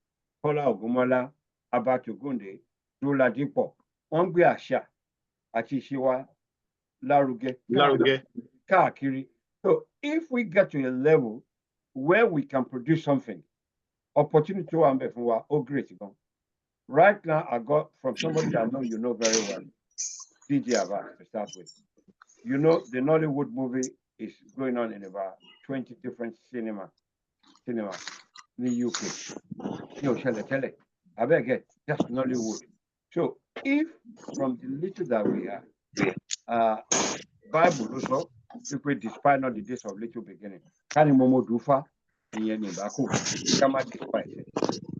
Kola Ogumola, Abatu Gunde, Dula Dipo, Ongbe Asha, Achishiwa, Laruge, Kakiri. So if we get to a level where we can produce something, opportunity to Ambefuwa, oh great. Right now, I got from somebody that I know you know very well, DJ Ava to start with. You know, the Nollywood movie is going on in about 20 different cinemas in the UK. I beg just Nollywood. So if from the little that we have, Bible also, if we despise not the days of little beginning, can momo dufa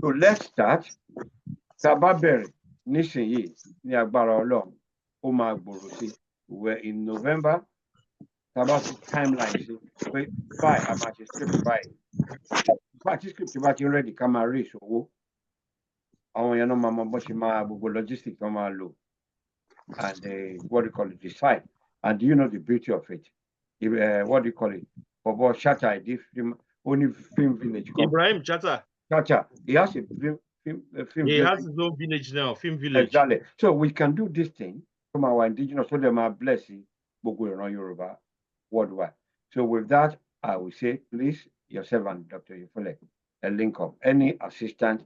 so let's start. Sababere nísìnyí ní agbára Ọlọ́run ó máa gbòòrò sí. We're in November. Sabati timeline sí pé báyìí a máa ṣe script báyìí. Báyìí script bá ti ready ká máa rí ìṣòwò. Àwọn èèyàn náà máa mọ bó ṣe máa gbogbo logistics tó máa lò. And what do you call it? Decide. And do you know the beauty of it? What do you call it? Bobo Shatta, only film village. Ibrahim Chatta. Chatta. He has a film he has his own village now, film village. Exactly. So we can do this thing from our indigenous, so them are blessing Yoruba worldwide. So with that, I will say, please, yourself and Dr. Yufule, a link up. Any assistance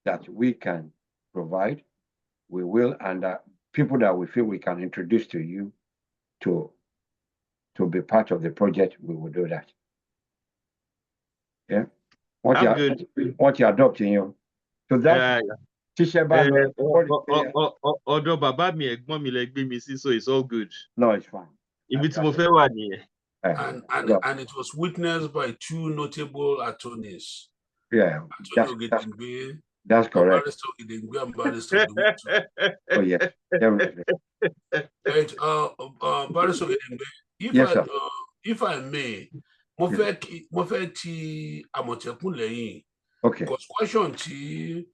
that we can provide, we will, and people that we feel we can introduce to you to be part of the project, we will do that. Yeah. What you're adopting you. So that ọ̀dọ̀ bàbá mi ẹ̀gbọ́n mi lẹ gbé mi sí, so it's all good. No, it's fine. Ibi tí mo fẹ́ wà nìyẹn. And it was witnessed by two notable attorneys. Yeah, that's correct. Oh yes, definitely. If I may, mo fẹ́ ti Àmọ̀tẹ́kùn lẹ́yìn. Okay. Because question tí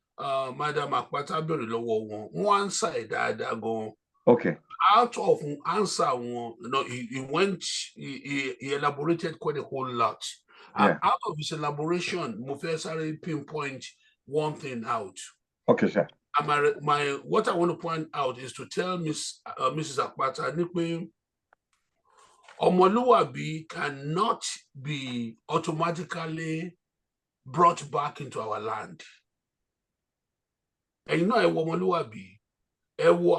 Madam Akpata bẹ̀rẹ̀ lọ́wọ́ wọn answer ẹ̀ dáadáa gan. Okay. Out of answer wọn, he elaborated quite a whole lot. And out of his elaboration, mo fẹ́ sáré pinpoint one thing out. Okay, sir. And what I want to point out is to tell Mrs. Akpata ní pé ọmọlúwàbí cannot be automatically brought back into our land. And you know, ẹ wo ọmọlúwàbí, ẹ wo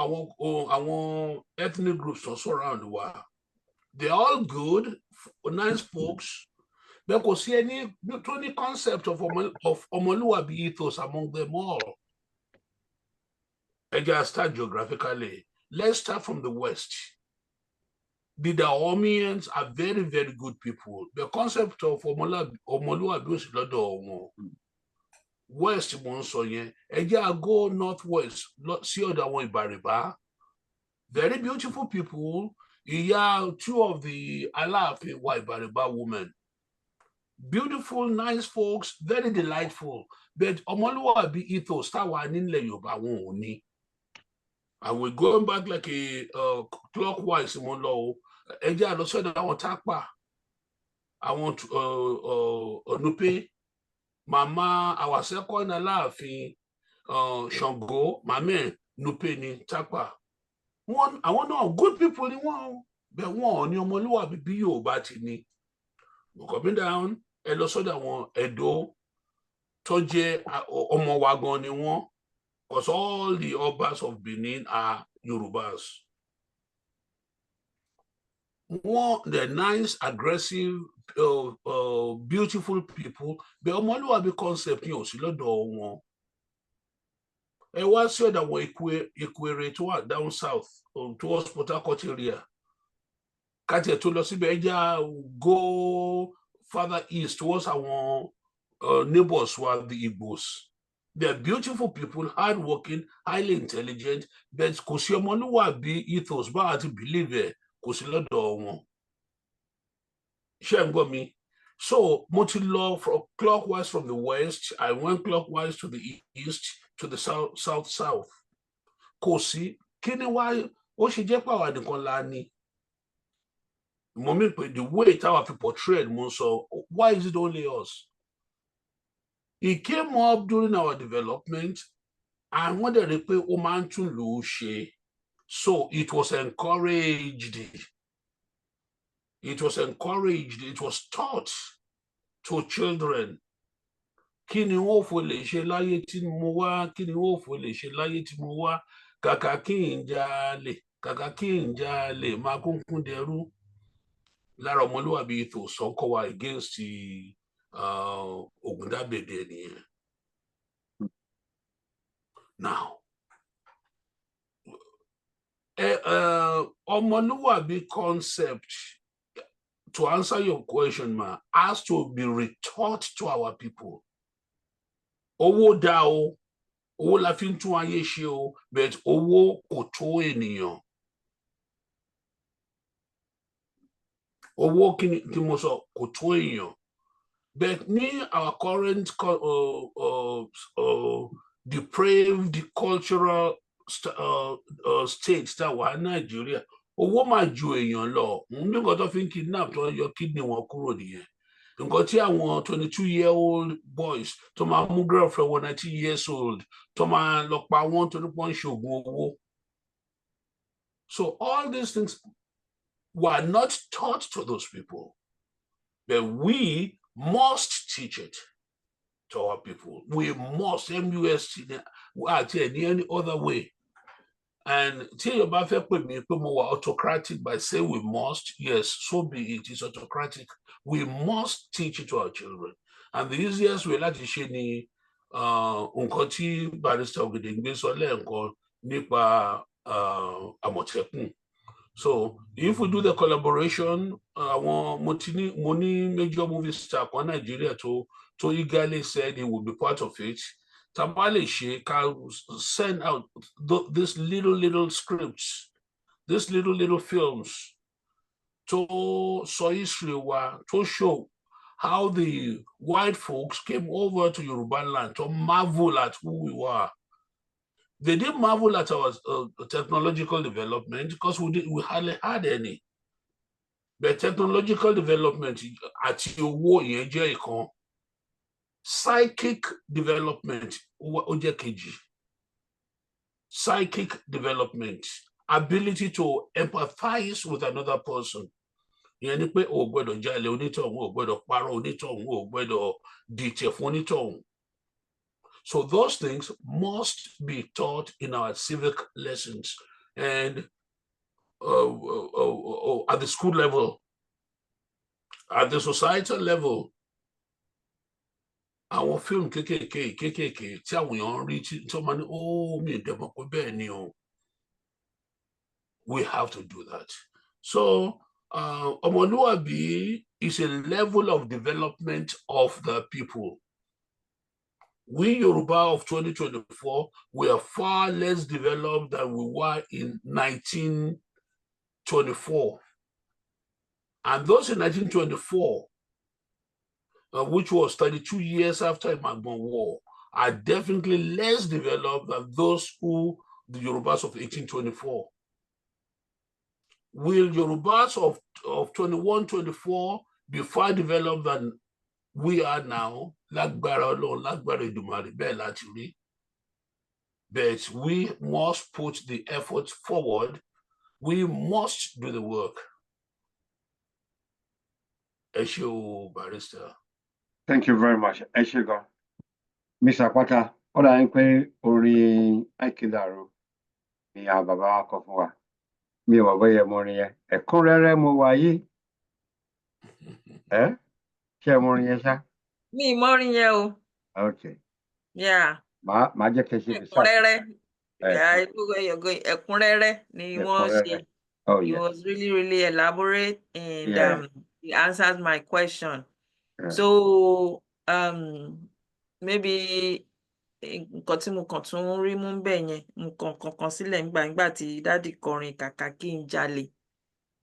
àwọn ethnic groups tó surround wa. They're all good, nice folks. But kò sí any concept of Omoluabi ethos among them all. I just start geographically. Let's start from the West. The Daomians are very, very good people. The concept of Omoluabi is lọ́dọ̀ West mo ń sọ yẹn. Ẹ jẹ́ á go northwest sí ọ̀dọ̀ àwọn Ìbàrìbá. Very beautiful people. Ìyá two of the Aláàfin wa Ìbàrìbá women. Beautiful, nice folks, very delightful. But Omoluabi ethos táwa nílẹ̀ Yorùbá wọn ò ní. And we're going back like a clockwise mo lọ. Ẹ jẹ́ á lọ sọ́dọ̀ àwọn Tápà. Àwọn Nupe. Mama, our second Aláàfin Ṣàngó, Mama Nupe ni Tápà. Àwọn náà good people ni wọ́n, but wọ́n ní Ọmọlúwàbí bí Yorùbá ti ní. We're coming down, ẹ lọ sọ́dọ̀ àwọn Ẹdó tó jẹ́ ọmọ wa gan ni wọ́n, because all the Obas of Benin are Yorùbás. They're nice, aggressive, beautiful people, but Ọmọlúwàbí concept yẹn ò sí lọ́dọ̀ wọn. Ẹ wá sí ọ̀dọ̀ àwọn Ìkwéré tó wà down south towards Port Harcourt area. Kátiẹ̀ tó lọ síbẹ̀, ẹ jẹ́ go further east towards our neighbors who are the Igbos. They're beautiful people, hardworking, highly intelligent, but kò sí Ọmọlúwàbí ethos bá àti believe ẹ̀ kò sí lọ́dọ̀ wọn. Ṣé ẹ ń gbọ́ mi? So mo ti lọ clockwise from the west, I went clockwise to the east, to the south. Kò sí, kí ni wá ó ṣe jẹ́ pàwọ́ nìkan la ní? Mo mean pé the way táwa fi portrayed mo sọ, why is it only us? It came up during our development, and wọ́n dẹ̀ rí pé ó máa ń tún lù ú ṣe. So it was encouraged. It was taught to children. Kí ni wọ́n fò lè ṣe láyé tí mo wá? Kí ni wọ́n fò lè ṣe láyé tí mo wá? Kàkà kí n jalè, máa kúnkún dẹrú. Lára Ọmọlúwàbí ethos sọ́kọ́ wa against Ògúndábèdè nìyẹn. Now, Ọmọlúwàbí concept, to answer your question, ma, has to be retaught to our people. Owó dá o, owó la fi ń tún ayé ṣe o, but owó kò tó ènìyàn. Owó kí mo sọ kò tó èèyàn. But ní our current depraved cultural state tá wà ní Nàìjíríà, owó máa ju èèyàn lọ. Nǹkan tó fi ń kidnap tó yọ kidney wọn kúrò nìyẹn. Nǹkan tí àwọn 22-year-old boys tó máa mú girlfriend wọn 19 years old tó máa lọ pa wọ́n torí pé wọ́n ń ṣògùn owó. So all these things were not taught to those people, but we must teach it to our people. We must, MUST, any other way. And till you bá fẹ́ pè mí pé mo wà autocratic by saying we must, yes, so be it. It's autocratic. We must teach it to our children. And the easiest way láti ṣe ni nǹkan tí Barrister Ògèdèngbé sọ lẹ́ẹ̀kan nípa Àmọ̀tẹ́kùn. So if we do the collaboration, mo ní major movie star kan Nigeria to eagerly said he would be part of it. Tabale she can send out these little scripts, these little films to history to show how the white folks came over to Yoruba land to marvel at who we were. They didn't marvel at our technological development because we hardly had any. But technological development at your war in psychic development, psychic development, ability to empathize with another person. So those things must be taught in our civic lessons. And at the school level, at the societal level. Àwọn fíìmù kéékèèké tí àwọn èèyàn rí tí wọ́n máa ní mi ì dẹ̀mọ̀ pé bẹ́ẹ̀ ni o. We have to do that. So ọmọlúwàbí is a level of development of the people. We Yoruba of 2024, we are far less developed than we were in 1924. And those in 1924, which was 32 years after Imagbon War, are definitely less developed than those the Yorubas of 1824. Will Yorubas of 2124 be far developed than we are now? Lágbára Ọlọ́run, lágbára Èdùmàrè, bẹ́ẹ̀ láti rí. But we must put the effort forward. We must do the work. Ẹ ṣé o, Barrister. Thank you very much. Ẹ ṣé gan. Mr. Apata, ó dà ń pé orin Aikidaro ni àwọn bàbá wa kọ fún wa. Mi ò mọ̀ bóyá mo rin yẹn. Ẹ̀kúnrẹ́rẹ́ mo wáyé. Ṣé ẹ mọ orin yẹn ṣá? Mi ì mọ orin yẹn o. Okay. Yeah. Màá jẹ́ kẹ́ ṣe research. Ẹ̀kúnrẹ́rẹ́ ni wọ́n ṣe. Oh, It yeah. was really, really elaborate, and Yeah. he answered my question. Yeah. So maybe nǹkan tí mo kàn tún rí mú bẹ́ẹ̀ yẹn, nǹkan kankan sílẹ̀ nígbà tí dádì kọrin kàkà kí n jalè.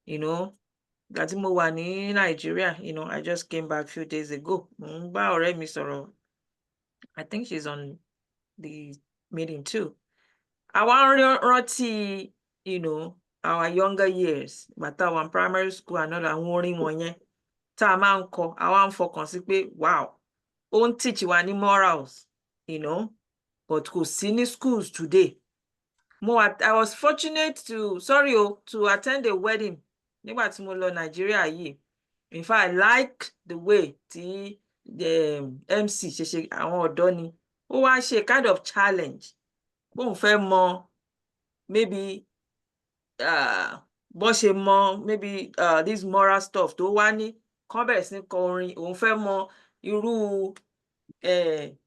Ìgbà tí mo wà ní Nàìjíríà, I just came back a few days ago. Mo ń bá ọ̀rẹ́ mi sọ̀rọ̀. I think she's on the meeting too. Àwa ń rántí, our younger years, bàtà wà ní primary school and all àwọn orin wọ̀nyẹn tá a máa ń kọ, àwa ń fọkàn sí pé wow, ó ń teach wa ní morals, but kò sí ní schools today. I was fortunate to attend a wedding nígbà tí mo lọ Nàìjíríà yìí. In fact, I like the way tí the MC ṣe àwọn ọ̀dọ́ ni. Ó wá ṣe kind of challenge. Bóun fẹ́ mọ maybe bó ṣe mọ maybe this moral stuff tó wá ní kán bẹ̀rẹ̀ sí kọ orin. Òun fẹ́ mọ irú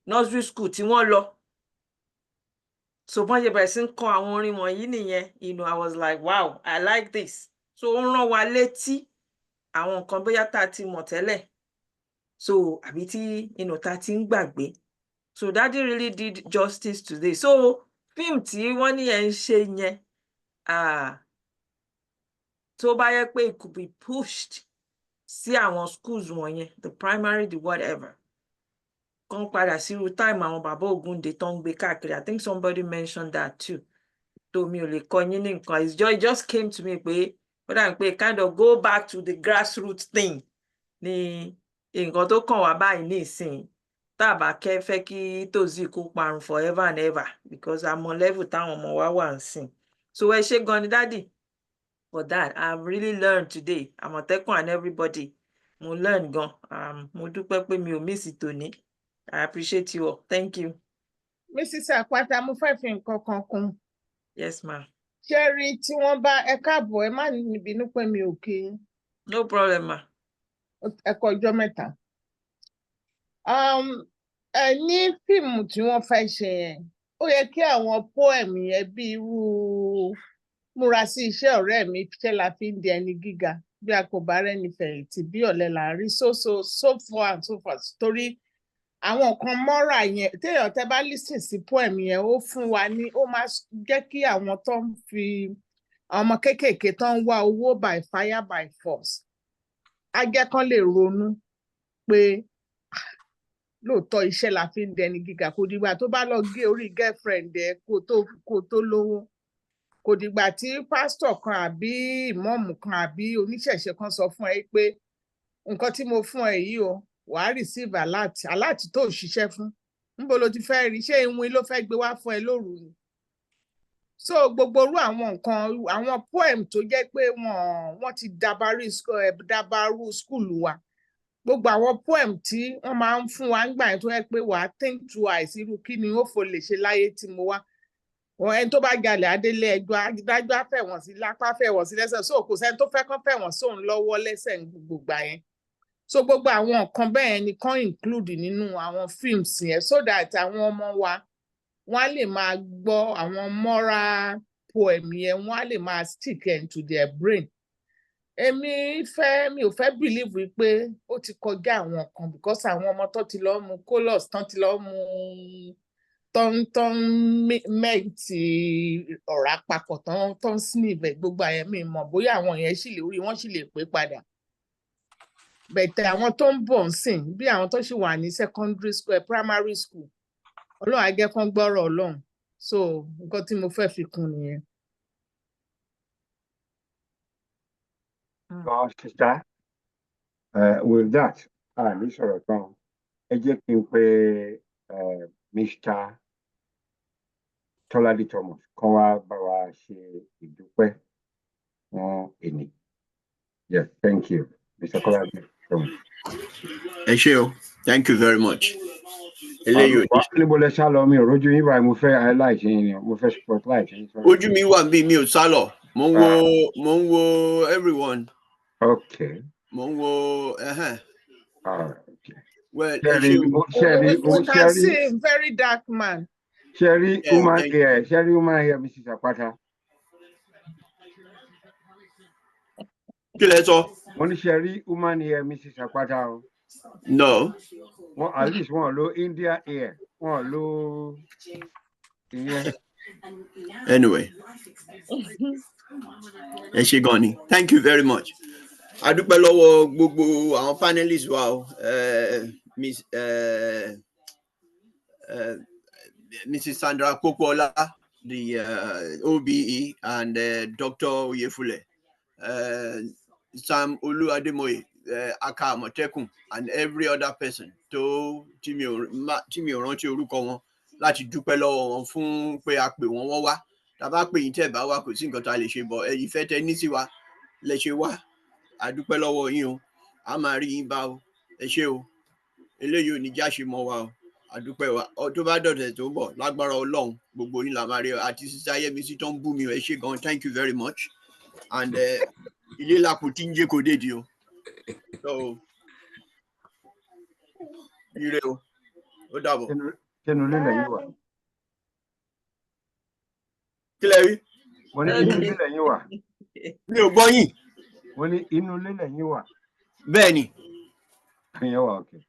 nursery school tí wọ́n lọ. So bọ́n ṣe bẹ̀rẹ̀ sí kọ àwọn orin wọ̀nyí nìyẹn. I was like, wow, I like this. So ó rán wa létí àwọn nǹkan bóyá tá a ti mọ̀ tẹ́lẹ̀. So àbí tí tá a ti ń gbàgbé. So daddy really did justice today. So fíìmù tí wọ́n ní ẹ̀ ń ṣe yẹn, tó bá yẹ pé it could be pushed sí àwọn schools wọ̀nyẹn, the primary, the whatever. Kán padà sí irú time àwọn bàbá Ògúndé tó ń gbé káàkiri. I think somebody mentioned that too. Tó mi ò lè kọ yín ní nǹkan. It just came to me pé ó dà pé kind of go back to the grassroots thing ni nǹkan tó kàn wá báyìí ní ìsìn. Tá a bá fẹ́ kí Tozi kó parun forever and ever, because àmọ́ level táwọn ọmọ wa wà ń sìn. So ẹ ṣé gan ni daddy for that. I've really learned today. Àmọ̀tẹ́kùn and everybody. Mo learn gan. Mo dúpẹ́ pé mi ò miss tòní. I appreciate you all. Thank you. Mrs. Apata, mo fẹ́ fi nǹkan kan kún. Yes, ma'am. Ṣẹ́rí tí wọ́n bá ẹ káàbọ̀, ẹ má ní bínú pé mi ò kí yín. No problem, ma. Ẹ kú ọjọ́ mẹ́ta. Ní fíìmù tí wọ́n fẹ́ ṣe yẹn, ó yẹ kí àwọn poem yẹn bí irú múra sí iṣẹ́ ọ̀rẹ́ mi iṣẹ́ la fi ń di ẹni gíga bí a kò bá rẹ́ni fẹ̀yìntì bí ọ̀lẹ là ń rí so far and so far. Torí àwọn kan mọ́ra yẹn téèyàn tẹ́ bá listen sí poem yẹn ó fún wa ní ó máa jẹ́ kí àwọn tó ń fi ọmọ kéékèèké tó ń wá owó by fire by force á jẹ́ kán lè ronú pé lóòótọ́ iṣẹ́ la fi ń dẹni gíga. Kò dìgbà tó bá lọ gé orí girlfriend ẹ kó tó lówó. Kò dìgbà tí pásítọ̀ kan àbí ìmọ̀ọ̀mù kan àbí oníṣẹ̀ṣe kan sọ fún ẹ pé nǹkan tí mo fún ẹ yìí o wàá receive alert tó ṣiṣẹ́ fún. Níbo lo ti fẹ́ rí? Ṣé ìwìn ló fẹ́ gbé wá fún ẹ lóru ni? So gbogbo irú àwọn nǹkan àwọn poem tó jẹ́ pé wọ́n ti dàbàrú school wa. Gbogbo àwọn poem tí wọ́n máa ń fún wa nígbà yẹn tó yẹ pé wàá think twice irú kí ni ó fò lè ṣe láyé tí mo wá. ẹni tó bá jalè adélé ẹjọ́ adájọ́ afẹ̀wọ̀n sí lápá fẹ̀wọ̀n sí lẹ́sẹ̀ so kò sẹ́ni tó fẹ́ kán fẹ̀wọ̀n sóun lọ́wọ́ lẹ́sẹ̀ gbogbo gbà yẹn so gbogbo àwọn nǹkan bẹ́ẹ̀ ni kán include nínú àwọn films yẹn so that àwọn ọmọ wa wọ́n á lè máa gbọ́ àwọn moral poem yẹn wọ́n á lè máa stick into their brain mi ò fẹ́ believe wípé ó ti kọjá àwọn kan because àwọn ọmọ tó ti lọ mu colos tán ti lọ mu tán mẹ́ǹtì ọ̀rá papọ̀ tán sniff gbogbo àyẹn mi mọ̀ bóyá àwọn yẹn sì lè orí wọn sì lè pé padà bẹ̀tẹ̀ àwọn tó ń bọ̀ ń sìn bí àwọn tó sì wà ní secondary school primary school ọlọ́run á jẹ́ kán gbọ́rọ̀ ọlọ́run so nǹkan tí mo fẹ́ fi kún nìyẹn. Sister, with that, ní sọ̀rọ̀ tán, ẹ jẹ́ kí n pe Mr. Tọ́ládé Thomas kan wá bá wa ṣe ìdúpẹ́ fún èní. Yes, thank you, Mr. Tọ́ládé Thomas. Ẹ ṣé o, thank you very much. Níbo lẹ sá lọ mi ò rójú yín báyìí mo fẹ́ highlight yín ni mo fẹ́ spotlight yín. Ojú mi wà bí mi ò sá lọ, mo ń wo everyone. Okay. Mo ń wo okay. Well, we can see a very dark man. Sherry woman here, Mrs. Apata. Kí lẹ sọ? Mo ní Sherry woman here, Mrs. Apata. No. Well, at least one low India here, one low. Yeah. Anyway. Ẹ ṣé gan ni. Thank you very much. A dúpẹ́ lọ́wọ́ gbogbo àwọn panelists wa o. Mrs. Sandra Popola, the OBE, and Dr. Oyefule, Sam Olu Ademoye, Aka Motekun, and every other person tó tí mi ò rántí orúkọ wọn láti dúpẹ́ lọ́wọ́ wọn fún pé a pè wọ́n wá. Tá bá pè yín tẹ́ bá wá kò sí nǹkan tá lè ṣe bọ̀ ẹ̀yin fẹ́ tẹ́ ní sí wa lẹ ṣe wá. A dúpẹ́ lọ́wọ́ yín o. A máa rí yín bá o. Ẹ ṣé o. Eléyìí ò ní jáṣe mọ́ wa o. A dúpẹ́ wa. Tó bá dọ̀tẹ̀ tó ń bọ̀ lágbára Ọlọ́run gbogbo yín la máa rí àti sísá Yẹ́misí tó ń bú mi o. Ẹ ṣé gan. Thank you very much. And ilé làkùn tí ń jẹ́ kó dé di o. So ire o. Ó dàbọ̀. Kẹ́nu lé lẹ́yìn wà. Kí lẹ rí? Wọ́n ní inú lé lẹ́yìn wà. Mi ò gbọ́ yín. Wọ́n ní inú lé lẹ́yìn wà. Bẹ́ẹ̀ ni. Ìyẹn wà okay.